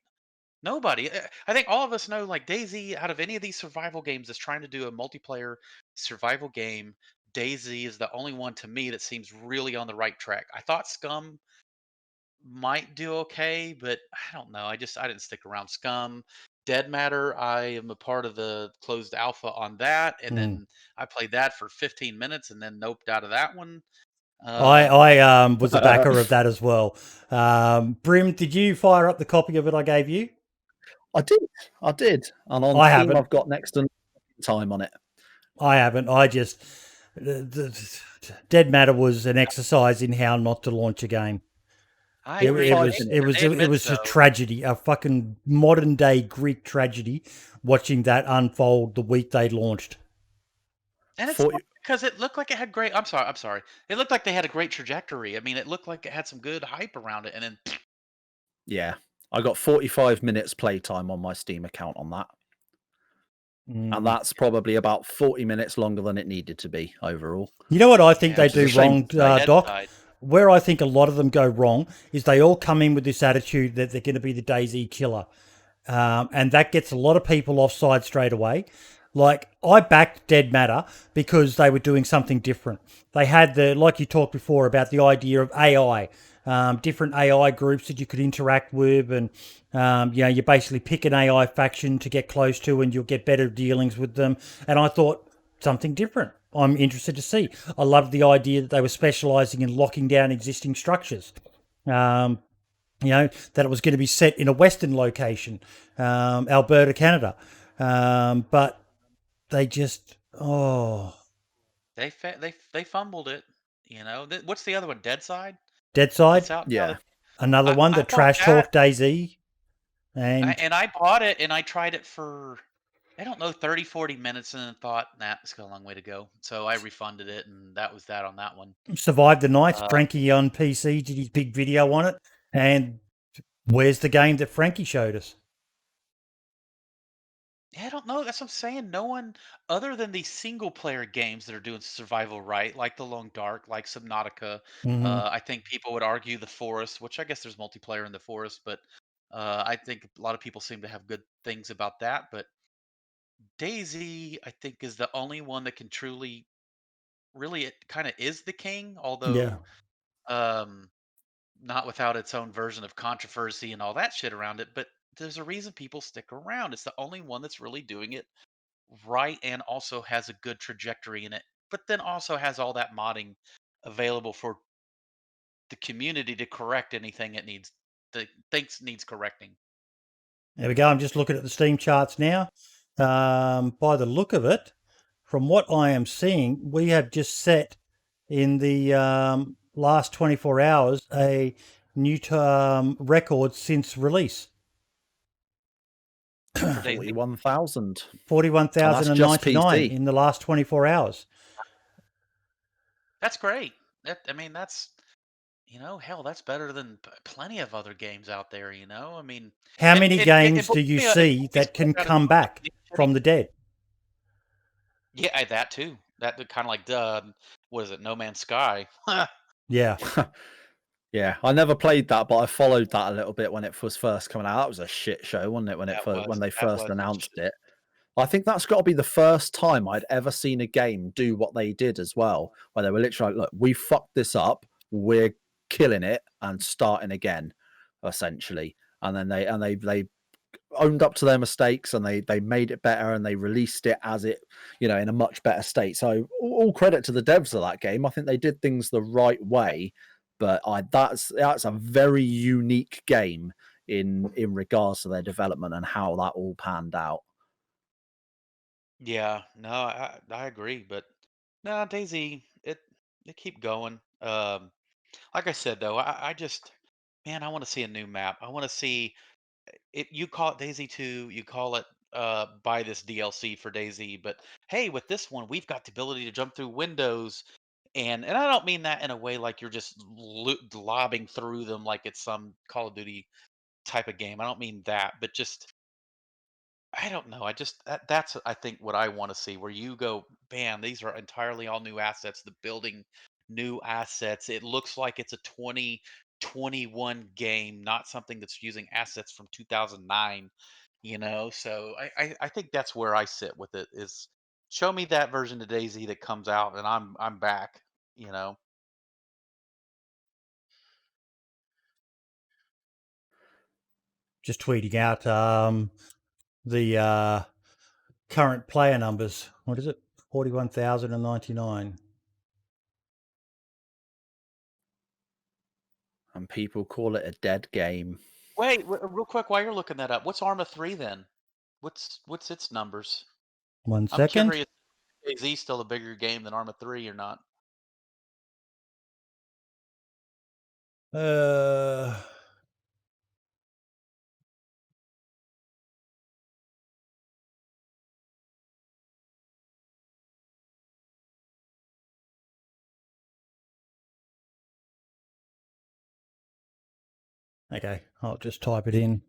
Nobody. I think all of us know, like, DayZ, out of any of these survival games that's trying to do a multiplayer survival game, DayZ is the only one to me that seems really on the right track. I thought Scum might do okay, but I don't know. I didn't stick around. Scum, Dead Matter, I am a part of the closed alpha on that, and then I played that for 15 minutes and then noped out of that one. I was a backer of that as well. Brim, did you fire up the copy of it I gave you? I did. And on I Steam, haven't. I've got next to time on it. I haven't. I just Dead Matter was an exercise in how not to launch a game. It was a tragedy, a fucking modern day Greek tragedy, watching that unfold the week they launched. And it's because it looked like it had great. I'm sorry. It looked like they had a great trajectory. I mean, it looked like it had some good hype around it, and then yeah, I got 45 minutes playtime on my Steam account on that. And that's probably about 40 minutes longer than it needed to be overall. You know what I think they do wrong, Doc? Where I think a lot of them go wrong is they all come in with this attitude that they're going to be the DayZ killer. And that gets a lot of people offside straight away. Like, I backed Dead Matter because they were doing something different. They had like you talked before about the idea of AI, different AI groups that you could interact with, and you basically pick an AI faction to get close to, and you'll get better dealings with them. And I thought something different. I'm interested to see. I loved the idea that they were specialising in locking down existing structures. That it was going to be set in a Western location, Alberta, Canada. But they just they fumbled it. What's the other one? Dead Side. Yeah, another one that trash talked DayZ. And I bought it and I tried it for, I don't know, 30, 40 minutes and then thought, nah, it's got a long way to go. So I refunded it, and that was that on that one. Survived the night. Frankie on PC did his big video on it. And where's the game that Frankie showed us? Yeah, I don't know. That's what I'm saying. No one, other than these single player games that are doing survival right, like The Long Dark, like Subnautica. I think people would argue The Forest, which I guess there's multiplayer in The Forest, but I think a lot of people seem to have good things about that. But DayZ, I think, is the only one that can truly, really, it kind of is the king, although not without its own version of controversy and all that shit around it. But there's a reason people stick around. It's the only one that's really doing it right and also has a good trajectory in it, but then also has all that modding available for the community to correct anything it needs, that thinks needs correcting. There we go. I'm just looking at the Steam charts now. By the look of it, from what I am seeing, we have just set in the last 24 hours a new record since release. 41,000. 41,099 in the last 24 hours. That's great. That's, hell, that's better than plenty of other games out there, I mean, how many games do you see that can come back from the dead? Yeah, that too. That kind of like, what is it, No Man's Sky? Yeah. Yeah, I never played that, but I followed that a little bit when it was first coming out. That was a shit show, wasn't it? When they first announced it. I think that's got to be the first time I'd ever seen a game do what they did as well, where they were literally like, "Look, we fucked this up. We're killing it and starting again," essentially. And then they owned up to their mistakes, and they made it better, and they released it as it, in a much better state. So all credit to the devs of that game. I think they did things the right way. But that's a very unique game in regards to their development and how that all panned out. Yeah, no, I agree, but no, DayZ, it keep going. Like I said though, I just, man, I want to see a new map. I want to see it. You call it DayZ 2, you call it buy this DLC for DayZ, but hey, with this one, we've got the ability to jump through windows, and I don't mean that in a way like you're just lobbing through them like it's some Call of Duty type of game. I don't mean that, but just I don't know. That's I think what I want to see, where you go, bam, these are entirely all new assets. The building new assets. It looks like it's a 2021 game, not something that's using assets from 2009. So I think that's where I sit with it. Is show me that version of DayZ that comes out, and I'm back. You know. Just tweeting out the current player numbers. What is it? 41,099. And people call it a dead game. Wait, real quick, while you're looking that up, what's Arma 3 then? What's its numbers? 1 I'm second. curious. Is DayZ still a bigger game than Arma 3 or not? Okay, I'll just type it in.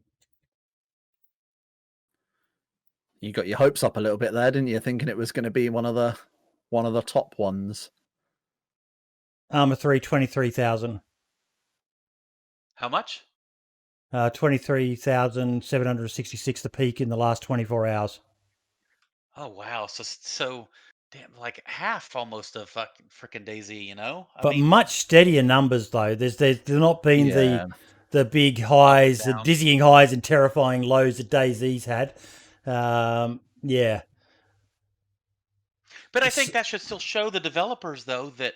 You got your hopes up a little bit there, didn't you? Thinking it was going to be one of the top ones. Arma 3, 23,000. How much? 23,766, the peak in the last 24 hours. Oh wow, so damn, like half almost of fucking freaking DayZ, you know? I But mean, much steadier numbers though. There's not been the big highs, the down. dizzying highs and terrifying lows that DayZ's had. Yeah. But I think that should still show the developers though that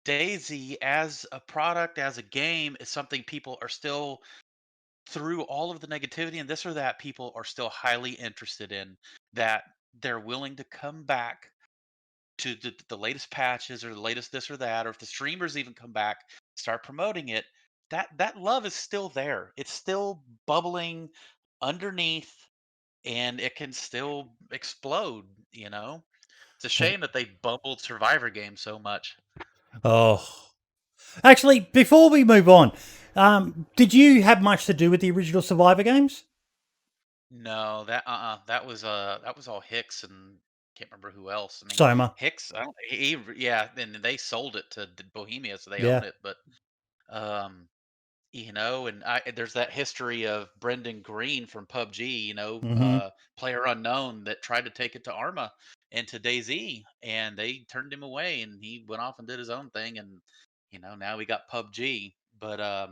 DayZ as a product, as a game, is something people are still, through all of the negativity and this or that, people are still highly interested in, that they're willing to come back to the latest patches or the latest this or that, or if the streamers even come back, start promoting it, that love is still there. It's still bubbling underneath, and it can still explode. It's a shame that they bumbled Survivor games so much. Oh. Actually, before we move on, did you have much to do with the original Survivor games? No, that was all Hicks, and can't remember who else. I mean, Soma. Hicks, I don't, yeah, and they sold it to Bohemia, so they Yeah. own it. But and there's that history of Brendan Green from PUBG, player unknown, that tried to take it to Arma and to DayZ, and they turned him away, and he went off and did his own thing, and now we got PUBG. But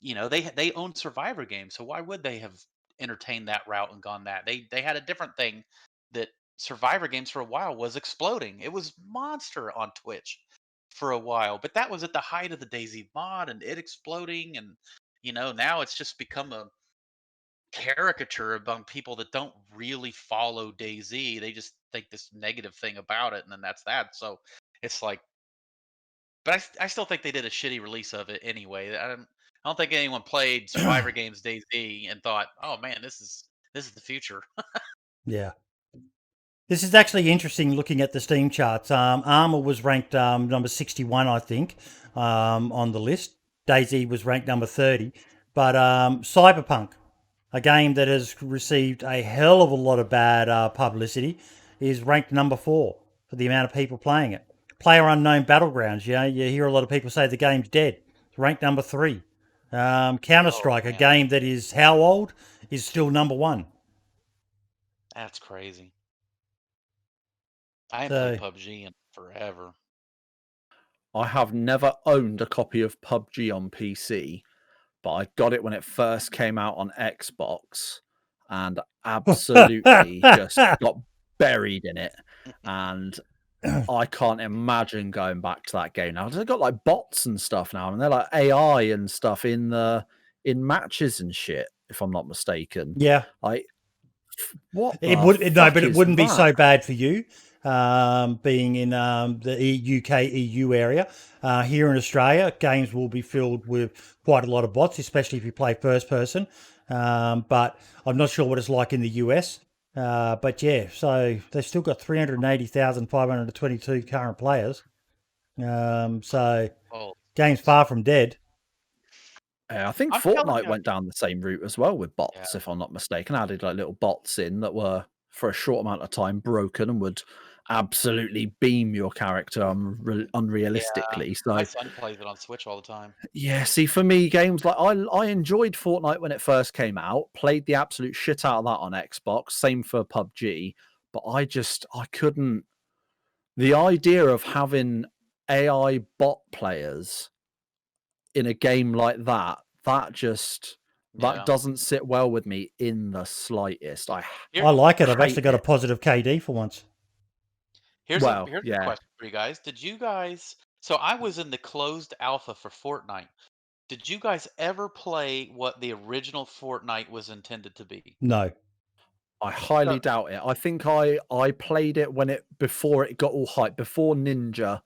they own Survivor games, so why would they have entertained that route and gone that? They had a different thing that Survivor games for a while was exploding. It was monster on Twitch for a while, but that was at the height of the DayZ mod and it exploding, and now it's just become a caricature among people that don't really follow DayZ. They just think this negative thing about it, and then that's that. So it's like, but I still think they did a shitty release of it anyway. I don't think anyone played Survivor games DayZ and thought, "Oh man, this is the future." Yeah. This is actually interesting looking at the Steam charts. Arma was ranked number 61, I think, on the list. DayZ was ranked number 30. But Cyberpunk, a game that has received a hell of a lot of bad publicity, is ranked number 4 for the amount of people playing it. PlayerUnknown Battlegrounds, you hear a lot of people say the game's dead. It's ranked number 3. Counter-Strike, a game that is how old, is still number 1. That's crazy. I haven't played PUBG in forever. I have never owned a copy of PUBG on PC, but I got it when it first came out on Xbox and absolutely just got buried in it. And I can't imagine going back to that game now. They've got like bots and stuff now, and they're like AI and stuff in matches and shit, if I'm not mistaken. Yeah. What it wouldn't be so bad for you, being in the UK EU area. Here in Australia, games will be filled with quite a lot of bots, especially if you play first person. But I'm not sure what it's like in the US. But yeah, so they've still got 380,522 current players. So game's far from dead. I think I'm telling Fortnite you, went down the same route as well with yeah, bots, if I'm not mistaken. Added like little bots in that were for a short amount of time broken and would absolutely beam your character yeah. unrealistically. My So son plays it on Switch all the time. yeah, see, for me, games like I enjoyed Fortnite when it first came out, played the absolute shit out of that on Xbox. Same for PUBG, but I couldn't. The idea of having AI bot players in a game like that that Yeah. doesn't sit well with me in the slightest. I Here, I like it. I've hate actually got a it. positive KD for once. Well, here's a yeah. question for you guys. Did you guys? So I was in the closed alpha for Fortnite. Did you guys ever play what the original Fortnite was intended to be? No. I So highly doubt it. I think I played it when it before it got all hype, before Ninja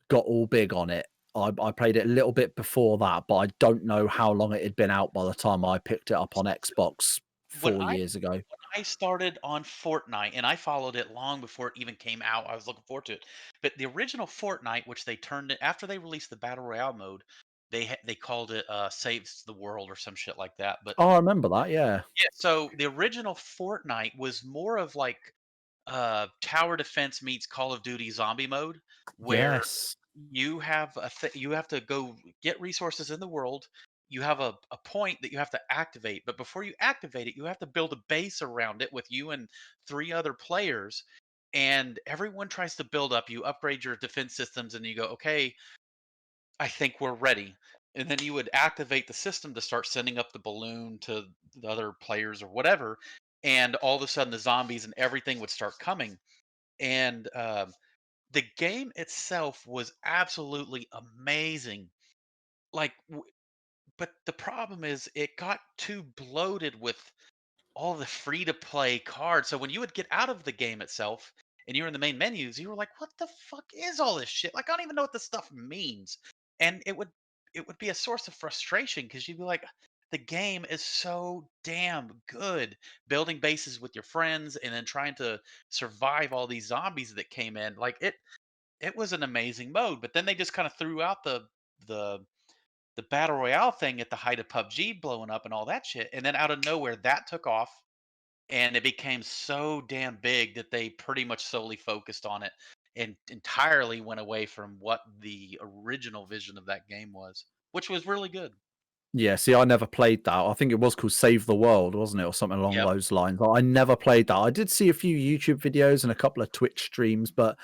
got all big on it. I played it a little bit before that, but I don't know how long it had been out by the time I picked it up on Xbox when 4 years ago. I started on Fortnite, and I followed it long before it even came out. I was looking forward to it. But the original Fortnite, which they turned it after they released the battle royale mode, they called it "Saves the World" or some shit like that. But Oh, I remember that. Yeah. yeah, so the original Fortnite was more of like tower defense meets Call of Duty zombie mode, where Yes. you have to go get resources in the world. You have a point that you have to activate, but before you activate it, you have to build a base around it with you and three other players. And everyone tries to build up. You upgrade your defense systems, and you go, okay, I think we're ready. And then you would activate the system to start sending up the balloon to the other players or whatever. And all of a sudden, the zombies and everything would start coming. And the game itself was absolutely amazing. Like, but the problem is, it got too bloated with all the free to play cards. So when you would get out of the game itself and you're in the main menus, you were like, "What the fuck is all this shit? Like, I don't even know what this stuff means." And it would be a source of frustration because you'd be like, "The game is so damn good. Building bases with your friends and then trying to survive all these zombies that came in. Like it was an amazing mode." But then they just kind of threw out the the battle royale thing at the height of PUBG blowing up and all that shit. And then out of nowhere, that took off and it became so damn big that they pretty much solely focused on it and entirely went away from what the original vision of that game was, which was really good. Yeah, see, I never played that. I think it was called Save the World, wasn't it? Or something along Yep. those lines. I never played that. I did see a few YouTube videos and a couple of Twitch streams, but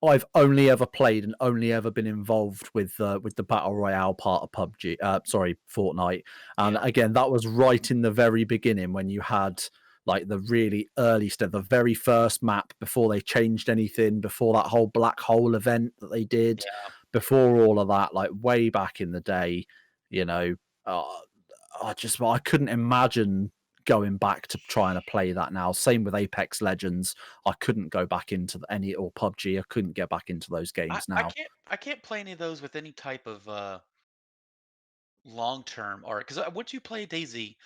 I've only ever played and only ever been involved with the Battle Royale part of PUBG. Sorry, Fortnite. And Yeah. again, that was right in the very beginning when you had like the really early stuff, the very first map before they changed anything, before that whole black hole event that they did, Yeah. before all of that, like way back in the day, you know. Uh, I couldn't imagine going back to trying to play that now. Same with Apex Legends. I couldn't go back into any or PUBG. I couldn't get back into those games now. I can't play any of those with any type of long term art because once you play DayZ,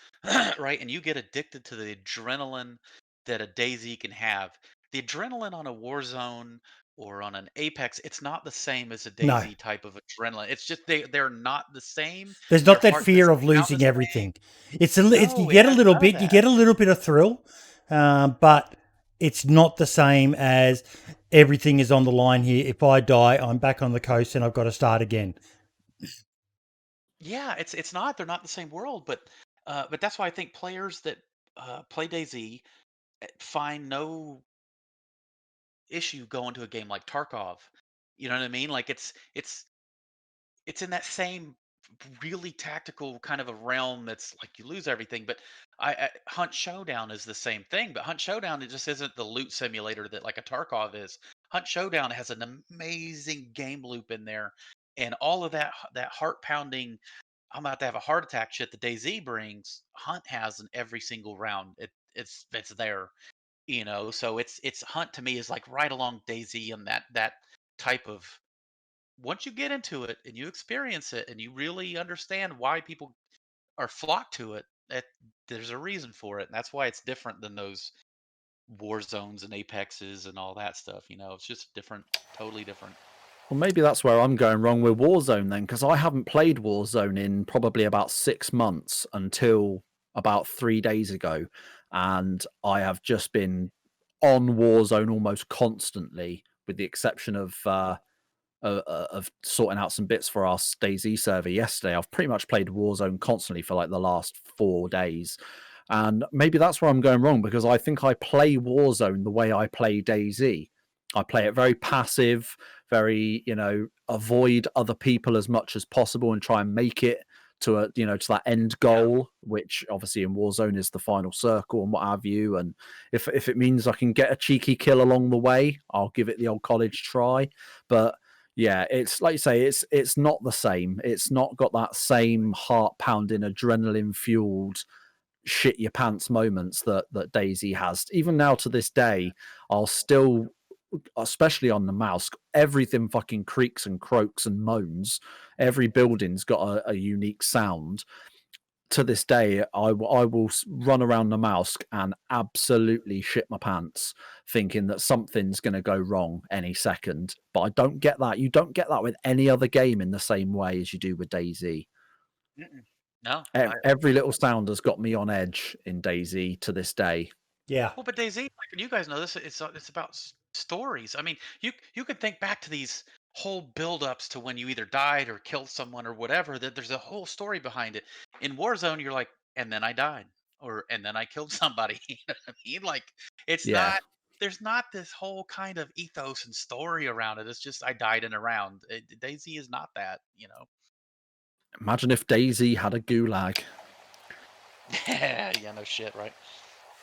right, and you get addicted to the adrenaline that a DayZ can have, the adrenaline on a Warzone or on an Apex, it's not the same as a No. DayZ type of adrenaline. It's just they're not the same. There's Their not that heart doesn't fear of pound the losing same. everything. It's you No, it get a has little none of bit, you that. get a little bit of thrill, but it's not the same as everything is on the line here. If I die, I'm back on the coast and I've got to start again. Yeah, it's not. They're not the same world, but that's why I think players that play DayZ find no issue going to a game like Tarkov. You know what I mean? Like it's in that same really tactical kind of a realm that's like you lose everything. But Hunt Showdown is the same thing. But Hunt Showdown, it just isn't the loot simulator that like a Tarkov is. Hunt Showdown has an amazing game loop in there, and all of that heart pounding. I'm about to have a heart attack shit that DayZ brings. Hunt has in every single round. It's there, you know. So it's Hunt to me is like right along DayZ and that type of, once you get into it and you experience it and you really understand why people are flocked to it, that there's a reason for it. And that's why it's different than those war zones and apexes and all that stuff. You know, it's just different, totally different. Well, maybe that's where I'm going wrong with Warzone then, because I haven't played Warzone in probably about 6 months until about 3 days ago, and I have just been on Warzone almost constantly, with the exception of sorting out some bits for our DayZ server yesterday. I've pretty much played Warzone constantly for like the last 4 days. And maybe that's where I'm going wrong, because I think I play Warzone the way I play DayZ. I play it very passive, very, avoid other people as much as possible and try and make it to to that end goal, which obviously in Warzone is the final circle and what have you. And if it means I can get a cheeky kill along the way, I'll give it the old college try. But yeah, it's like you say, it's not the same. It's not got that same heart pounding, adrenaline fueled shit your pants moments that DayZ has. Even now to this day, I'll still, especially on the mouse, everything fucking creaks and croaks and moans. Every building's got a unique sound. To this day, I will run around the mouse and absolutely shit my pants, thinking that something's going to go wrong any second. But I don't get that. You don't get that with any other game in the same way as you do with DayZ. No. Every little sound has got me on edge in DayZ to this day. Yeah. Well, but DayZ, like, and you guys know this, it's about stories. I mean, you could think back to these whole build-ups to when you either died or killed someone or whatever. That there's a whole story behind it. In Warzone, you're like, and then I died, or and then I killed somebody. You know what I mean? Like, it's Yeah. not. There's not this whole kind of ethos and story around it. It's just I died in a round. DayZ is not that. Imagine if DayZ had a gulag. Yeah, no shit, right?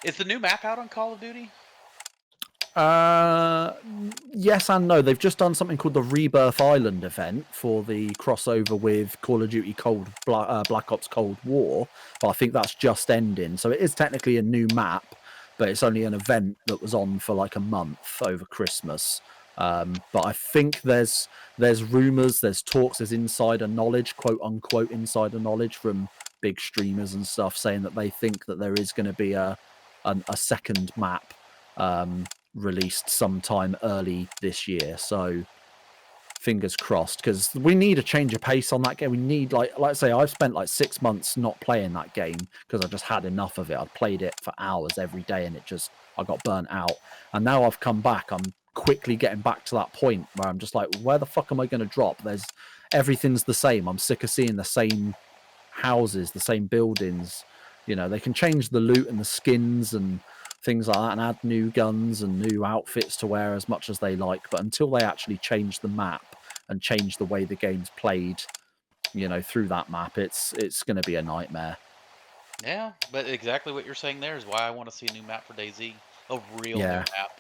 Is the new map out on Call of Duty? Yes and no. They've just done something called the Rebirth Island event for the crossover with Call of Duty Black Ops Cold War, but I think that's just ending. So it is technically a new map, but it's only an event that was on for like a month over Christmas. But I think there's rumors, there's talks, there's insider knowledge, quote unquote insider knowledge from big streamers and stuff, saying that they think that there is going to be a second map released sometime early this year. So fingers crossed, because we need a change of pace on that game. We need, like I say, I've spent like 6 months not playing that game because I just had enough of it. I'd played it for hours every day and I got burnt out. And now I've come back, I'm quickly getting back to that point where I'm just like, where the fuck am I going to drop? Everything's the same. I'm sick of seeing the same houses, the same buildings. They can change the loot and the skins and things like that and add new guns and new outfits to wear as much as they like, but until they actually change the map and change the way the game's played, through that map, it's going to be a nightmare. Yeah, but exactly what you're saying there is why I want to see a new map for DayZ. A real new Yeah. map,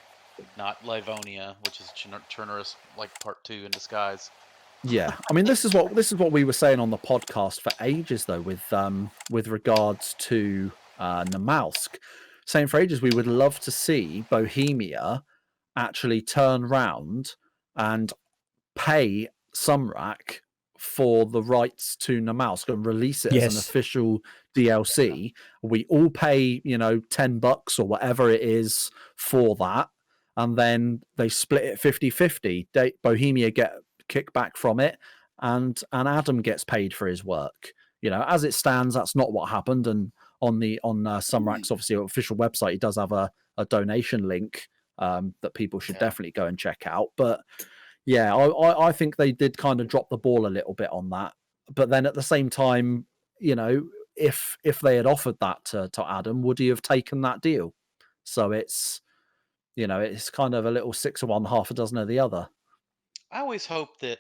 not Livonia, which is Chernarus like part 2 in disguise. Yeah, I mean, this is what we were saying on the podcast for ages, though, with regards to Namalsk. Saying for ages we would love to see Bohemia actually turn round and pay Sumrak for the rights to Namalsk and release it as an official DLC. We all pay, $10 or whatever it is for that, and then they split it 50-50. Bohemia get kickback from it, and Adam gets paid for his work. As it stands, that's not what happened. And on Sumrak's obviously official website, he does have a donation link that people should definitely go and check out. But yeah, I think they did kind of drop the ball a little bit on that. But then at the same time, if they had offered that to Adam, would he have taken that deal? So it's kind of a little 6 of one, half a dozen of the other. I always hope that,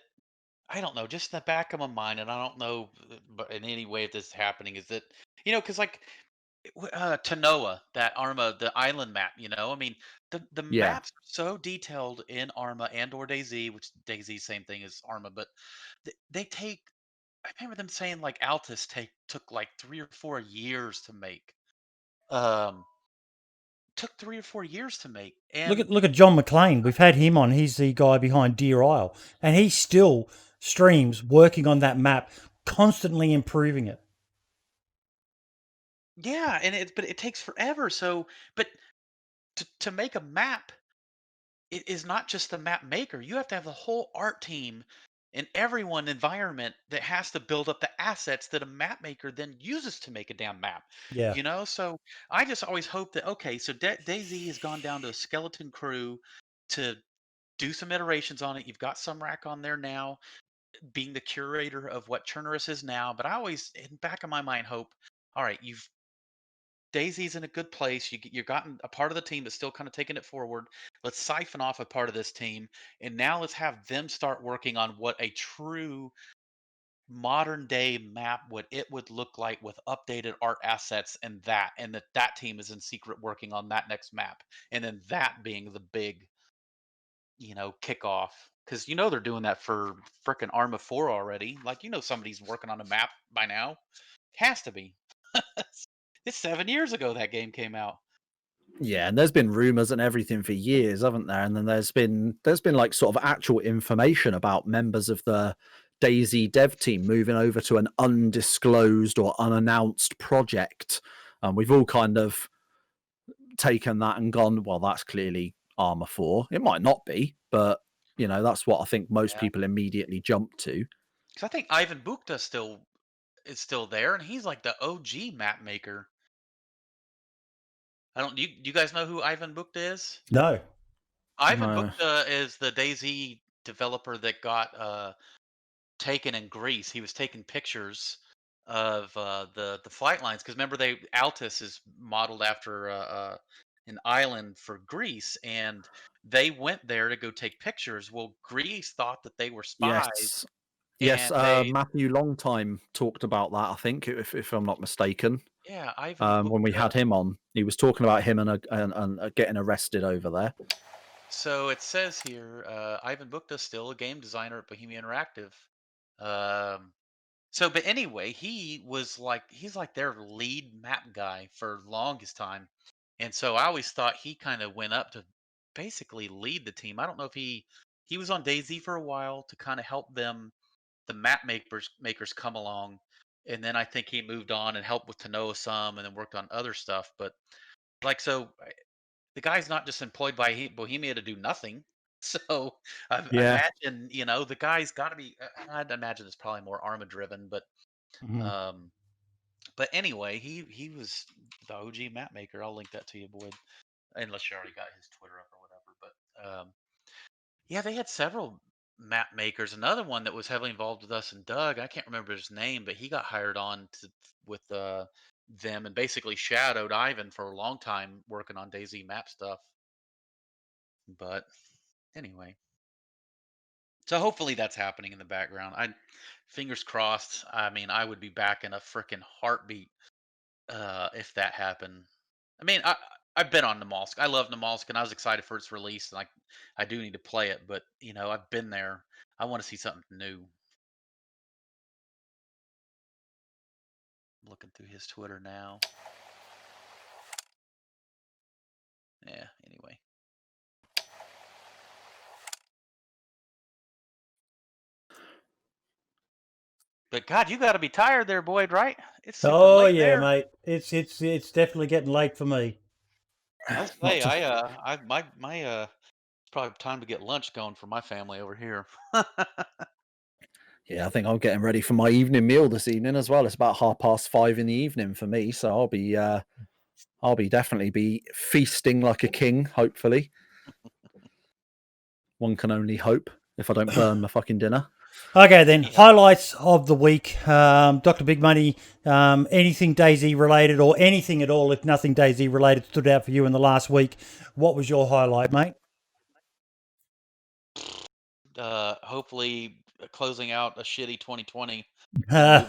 I don't know, just in the back of my mind, and I don't know but in any way if this is happening, is that, because like Tanoa, that Arma, the island map, I mean, the maps are so detailed in Arma and or DayZ, which DayZ same thing as Arma, but they take, I remember them saying like Altus took like 3 or 4 years to make. Took 3 or 4 years to make. And Look at John McClane. We've had him on. He's the guy behind Deer Isle, and he still streams working on that map, constantly improving it. yeah, but it takes forever. So, but to make a map it is not just the map maker. You have to have the whole art team and everyone environment that has to build up the assets that a map maker then uses to make a damn map. Yeah. So I just always hope that, okay, so DayZ has gone down to a skeleton crew to do some iterations on it. You've got some rack on there now, being the curator of what Chernarus is now. But I always, in the back of my mind, hope, all right, DayZ's in a good place. You've gotten a part of the team that's still kind of taking it forward. Let's siphon off a part of this team, and now let's have them start working on what a true modern day map, what it would look like with updated art assets, and that team is in secret working on that next map, and then that being the big, kickoff. Because they're doing that for frickin' Arma 4 already. Like somebody's working on a map by now. Has to be. It's 7 years ago that game came out. Yeah, and there's been rumors and everything for years, haven't there? And then there's been like sort of actual information about members of the DayZ dev team moving over to an undisclosed or unannounced project. We've all kind of taken that and gone, well, that's clearly Arma 4. It might not be, but that's what I think most people immediately jump to. Because I think Ivan Bukta is still there, and he's like the OG map maker. Do you guys know who Ivan Bukta is? No. Ivan Bukta is the DayZ developer that got taken in Greece. He was taking pictures of the flight lines, because remember, Altus is modeled after an island for Greece, and they went there to go take pictures. Well, Greece thought that they were spies. Yes, Matthew Longtime talked about that, I think, if I'm not mistaken. Yeah, Ivan when we had him on, he was talking about him and getting arrested over there. So it says here, Ivan Bukta still a game designer at Bohemia Interactive. But anyway, he's like their lead map guy for longest time, and so I always thought he kind of went up to basically lead the team. I don't know if he was on DayZ for a while to kind of help them, the map makers come along, and then I think he moved on and helped with Tanoa some, and then worked on other stuff. But the guy's not just employed by Bohemia to do nothing. So I imagine, the guy's got to be. I'd imagine it's probably more Arma driven, but anyway, he was the OG map maker. I'll link that to you, Boyd, unless you already got his Twitter up or whatever. But yeah, they had several map makers. Another one that was heavily involved with us and Doug, I can't remember his name, but he got hired on with them and basically shadowed Ivan for a long time working on DayZ map stuff. But anyway, so hopefully that's happening in the background. Fingers crossed. I mean, I would be back in a freaking heartbeat if that happened. I mean, I've been on Namalsk. I love Namalsk, and I was excited for its release, and I do need to play it. But I've been there. I want to see something new. I'm looking through his Twitter now. Yeah. Anyway. But God, you got to be tired there, Boyd, right? It's super late there. Mate. It's definitely getting late for me. I'll say it's probably time to get lunch going for my family over here. Yeah, I think I'm getting ready for my evening meal this evening as well. It's about 5:30 in the evening for me, so I'll be definitely be feasting like a king. Hopefully, one can only hope if I don't burn my fucking dinner. Okay, then highlights of the week. DrBigMoney, anything DayZ related or anything at all, if nothing DayZ related stood out for you in the last week, what was your highlight, mate? Hopefully closing out a shitty 2020. Moving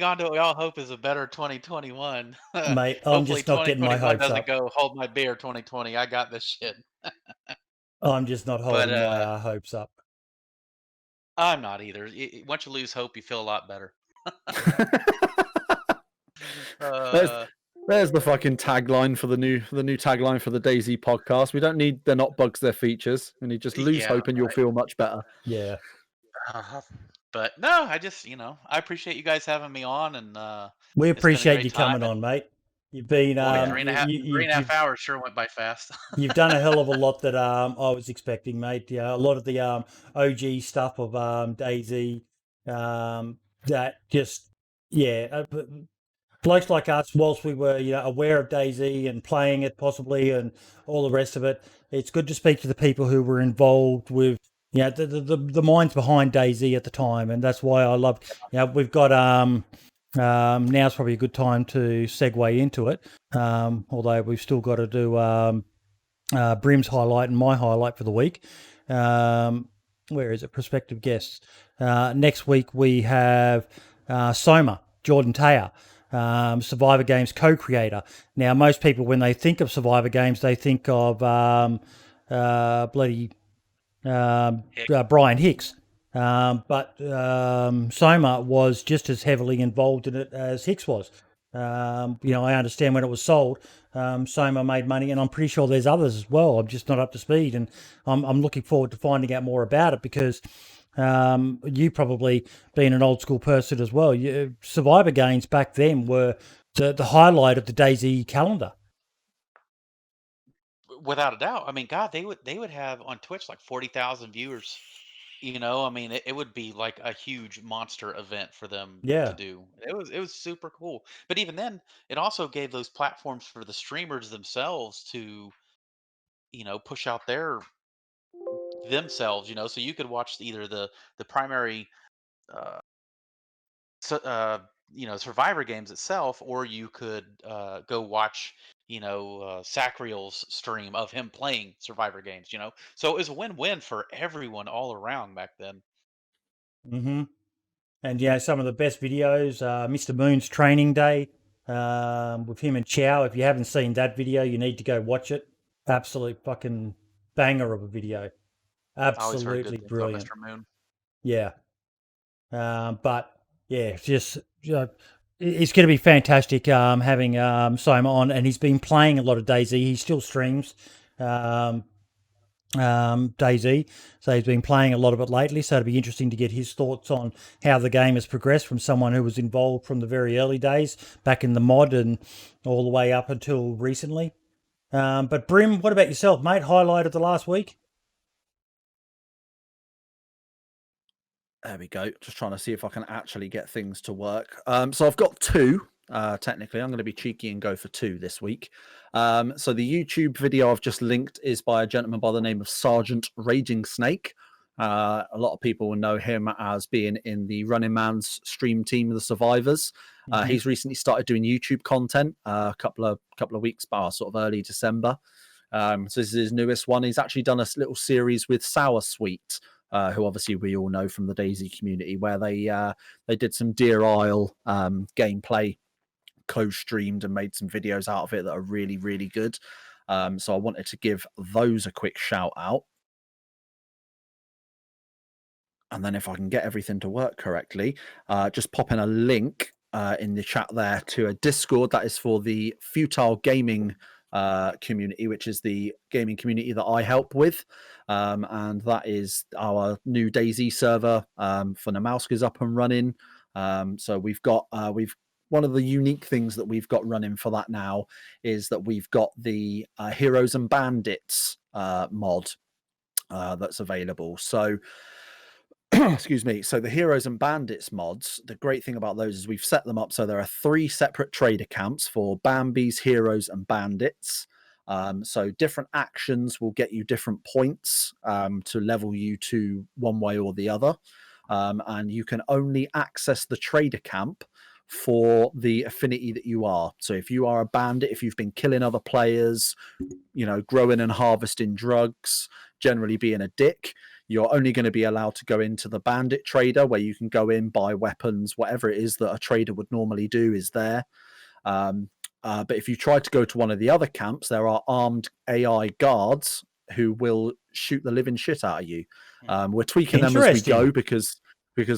on to what we all hope is a better 2021. Mate, I'm just not getting my hopes doesn't up. Go hold my beer 2020. I got this shit. I'm just not holding my hopes up. I'm not either. Once you lose hope, you feel a lot better. There's the fucking tagline for the new tagline for the DayZ podcast. We don't need they're not bugs, they're features. We need just lose hope and you'll feel much better. Yeah. But no, I just I appreciate you guys having me on, and we appreciate you coming on, mate. You've been Boy, three and a half you've hours sure went by fast. you've done a hell of a lot that I was expecting, mate. Yeah, a lot of the OG stuff of DayZ, that just blokes like us, whilst we were aware of DayZ and playing it possibly and all the rest of it, it's good to speak to the people who were involved with the minds behind DayZ at the time, and that's why I love. We've got now's probably a good time to segue into it. Although we've still got to do Brim's highlight and my highlight for the week. Where is it? Prospective guests. Next week we have Soma, Jordan Taya, Survivor Games co-creator. Now, most people, when they think of Survivor Games, they think of Brian Hicks. But Soma was just as heavily involved in it as Hicks was. I understand when it was sold, Soma made money, and I'm pretty sure there's others as well. I'm just not up to speed, and I'm looking forward to finding out more about it because you probably being an old school person as well. Survivor Games back then were the highlight of the DayZ calendar. Without a doubt. I mean, God, they would have on Twitch like 40,000 viewers. I mean, it would be like a huge monster event for them to do. It was super cool. But even then, it also gave those platforms for the streamers themselves to, push out themselves. So you could watch either the primary, uh, Survivor Games itself, or you could go watch, Sacriel's stream of him playing Survivor Games. So it was a win-win for everyone all around back then. Mm-hmm. And some of the best videos, Mr. Moon's training day with him and Ciao. If you haven't seen that video, you need to go watch it. Absolute fucking banger of a video. Absolutely brilliant. Mr. Moon. Yeah. But yeah, just it's going to be fantastic having Soma on, and he's been playing a lot of DayZ. He still streams DayZ, so he's been playing a lot of it lately, so it'll be interesting to get his thoughts on how the game has progressed from someone who was involved from the very early days back in the mod and all the way up until recently. But Brim, what about yourself, mate? Highlight of the last week? There we go. Just trying to see if I can actually get things to work. So I've got two. Technically, I'm going to be cheeky and go for two this week. So the YouTube video I've just linked is by a gentleman by the name of Sergeant Raging Snake. A lot of people will know him as being in the Running Man's stream team of the Survivors. He's recently started doing YouTube content a couple of weeks back, sort of early December. So this is his newest one. He's actually done a little series with Sour Sweet, who obviously we all know from the DayZ community, where they did some Deer Isle gameplay, co-streamed and made some videos out of it that are really, really good. So I wanted to give those a quick shout out. And then if I can get everything to work correctly, just pop in a link in the chat there to a Discord that is for the Futile Gaming community, which is the gaming community that I help with. And that is our new DayZ server for Namalsk is up and running. So we've got one of the unique things that we've got running for that now is that we've got the Heroes and Bandits mod that's available. So excuse me. So the Heroes and Bandits mods, the great thing about those is we've set them up so there are 3 separate trader camps for Bambies, Heroes, and Bandits. So different actions will get you different points to level you to one way or the other. And you can only access the trader camp for the affinity that you are. So if you are a bandit, if you've been killing other players, growing and harvesting drugs, generally being a dick, you're only going to be allowed to go into the bandit trader where you can go in, buy weapons, whatever it is that a trader would normally do is there. But if you try to go to one of the other camps, there are armed AI guards who will shoot the living shit out of you. We're tweaking them as we go because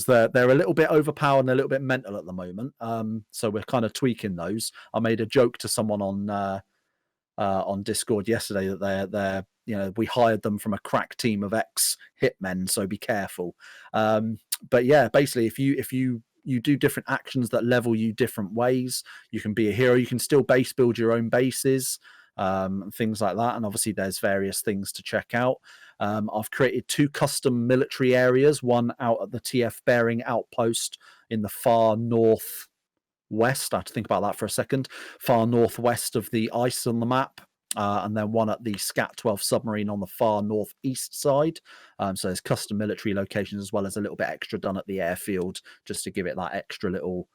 they're a little bit overpowered and a little bit mental at the moment. So we're kind of tweaking those. I made a joke to someone on Discord yesterday that they're we hired them from a crack team of ex hitmen, so be careful. But yeah, basically if you you do different actions that level you different ways. You can be a hero. You can still base build your own bases, and things like that. And obviously, there's various things to check out. I've created 2 custom military areas, one out at the TF Bearing outpost in the far northwest. I have to think about that for a second. Far northwest of the ice on the map. And then one at the Scat 12 submarine on the far northeast side. So there's custom military locations as well as a little bit extra done at the airfield just to give it that extra little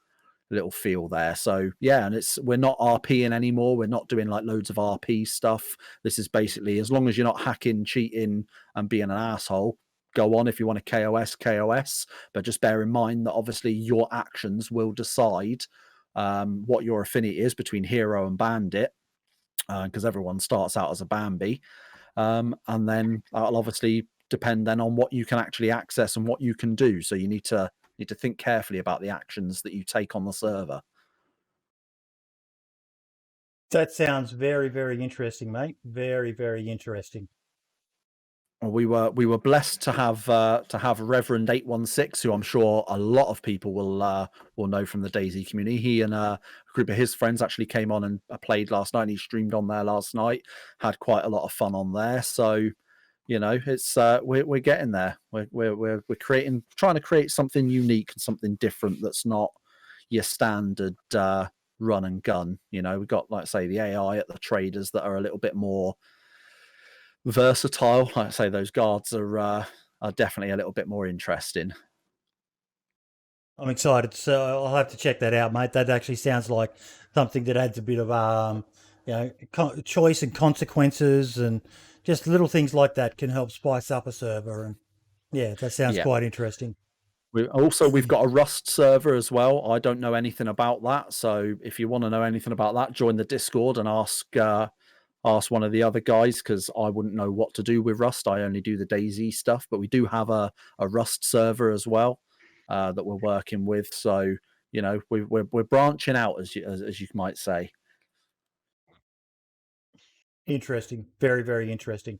feel there. So yeah, and we're not RPing anymore. We're not doing like loads of RP stuff. This is basically, as long as you're not hacking, cheating, and being an asshole, go on. If you want to KOS, but just bear in mind that obviously your actions will decide what your affinity is between hero and bandit, because everyone starts out as a Bambi, and then that'll obviously depend then on what you can actually access and what you can do. So you need to think carefully about the actions that you take on the server. That sounds very, very interesting, mate. Very, very interesting. We were blessed to have Reverend 816, who I'm sure a lot of people will know from the DayZ community. He and a group of his friends actually came on and played last night. And he streamed on there last night, had quite a lot of fun on there. So, you know, it's we're getting there. We're trying to create something unique and something different that's not your standard run and gun. You know, we've got, like I say, the AI at the traders that are a little bit more versatile. Like I say, those guards are definitely a little bit more interesting. I'm excited, so I'll have to check that out, mate. That actually sounds like something that adds a bit of choice and consequences, and just little things like that can help spice up a server. And yeah, that sounds quite interesting. We've got a Rust server as well. I don't know anything about that, so if you want to know anything about that, join the Discord and ask one of the other guys, because I wouldn't know what to do with Rust. I only do the DayZ stuff, but we do have a Rust server as well that we're working with. So, you know, we're branching out, as you might say. Interesting. Very, very interesting.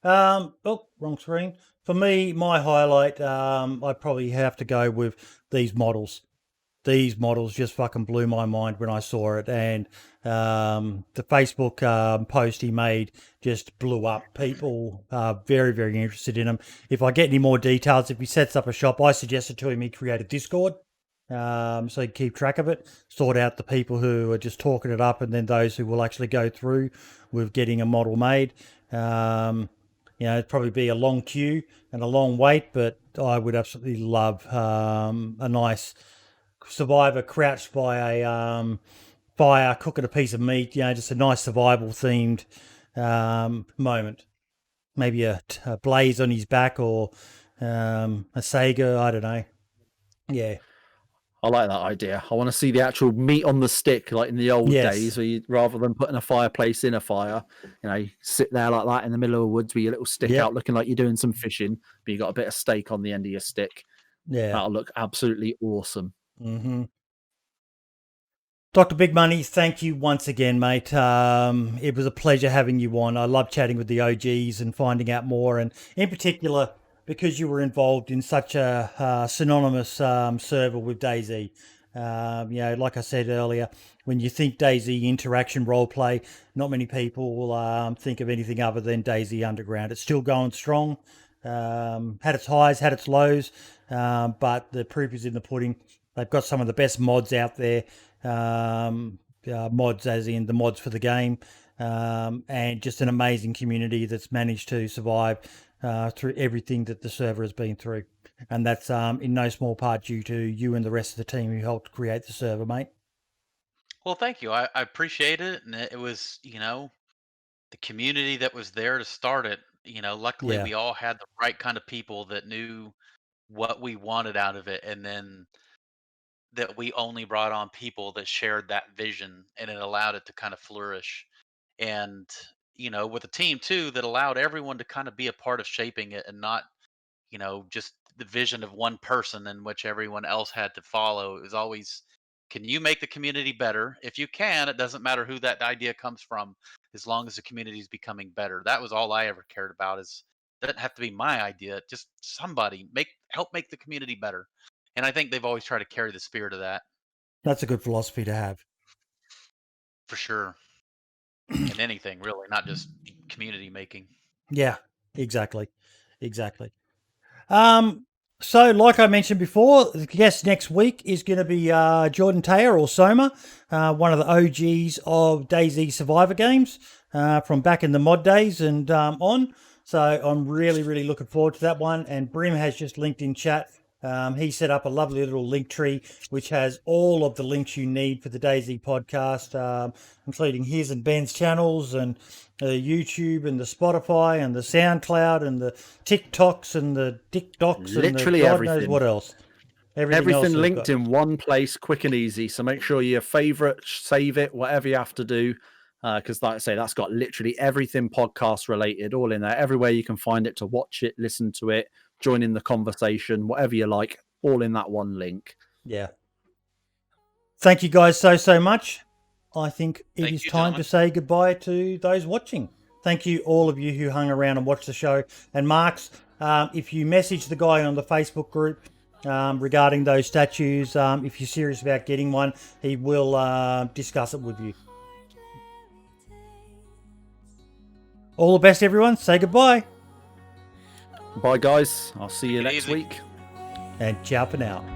Oh, wrong screen. For me, my highlight, I probably have to go with these models. These models just fucking blew my mind when I saw it, and the Facebook post he made just blew up. People are very, very interested in them. If I get any more details, if he sets up a shop, I suggested to him he create a Discord, so he keep track of it, sort out the people who are just talking it up, and then those who will actually go through with getting a model made. You know, it'd probably be a long queue and a long wait, but I would absolutely love a nice survivor crouched by a fire cooking a piece of meat. You know, just a nice survival themed moment. Maybe a blaze on his back, or a Sega. I don't know. Yeah. I like that idea. I want to see the actual meat on the stick, like in the old days, where rather than putting a fireplace in a fire, you know, you sit there like that in the middle of the woods with your little stick out, looking like you're doing some fishing, but you got a bit of steak on the end of your stick. Yeah, that'll look absolutely awesome. Mm-hmm. DrBigMoney, thank you once again, mate. It was a pleasure having you on. I love chatting with the OGs and finding out more, and in particular, because you were involved in such a synonymous server with DayZ. You know, like I said earlier, when you think DayZ interaction roleplay, not many people will think of anything other than DayZ Underground. It's still going strong. Had its highs, had its lows, but the proof is in the pudding. They've got some of the best mods out there. Mods as in the mods for the game, and just an amazing community that's managed to survive through everything that the server has been through. And that's in no small part due to you and the rest of the team who helped create the server, mate. Well, thank you. I appreciate it. And it was, you know, the community that was there to start it. You know, luckily we all had the right kind of people that knew what we wanted out of it. And then that we only brought on people that shared that vision, and it allowed it to kind of flourish. And, you know, with a team too, that allowed everyone to kind of be a part of shaping it, and not, you know, just the vision of one person in which everyone else had to follow. It was always, can you make the community better? If you can, it doesn't matter who that idea comes from, as long as the community is becoming better. That was all I ever cared about. Is, doesn't have to be my idea, just somebody help make the community better. And I think they've always tried to carry the spirit of that. That's a good philosophy to have. For sure. In anything, really, not just community making. Yeah, exactly. So like I mentioned before, the guest next week is going to be Jordan Taylor, or Soma, one of the OGs of DayZ Survivor games from back in the mod days and on. So I'm really looking forward to that one. And Brim has just linked in chat. He set up a lovely little link tree which has all of the links you need for the DayZ podcast, including his and Ben's channels and YouTube and the Spotify and the SoundCloud and the TikToks and the DickDocs Literally and the God everything. knows what else. Everything linked in one place, quick and easy. So make sure you favorite, save it, whatever you have to do. Because like I say, that's got literally everything podcast related all in there. Everywhere you can find it to watch it, listen to it, join in the conversation, whatever you like, all in that one link. Yeah. Thank you guys so much. I think it is time to say goodbye to those watching. Thank you, all of you who hung around and watched the show. And Marks, if you message the guy on the Facebook group regarding those statues, if you're serious about getting one, he will discuss it with you. All the best, everyone. Say goodbye. Bye, guys. I'll see you next week. And ciao for now.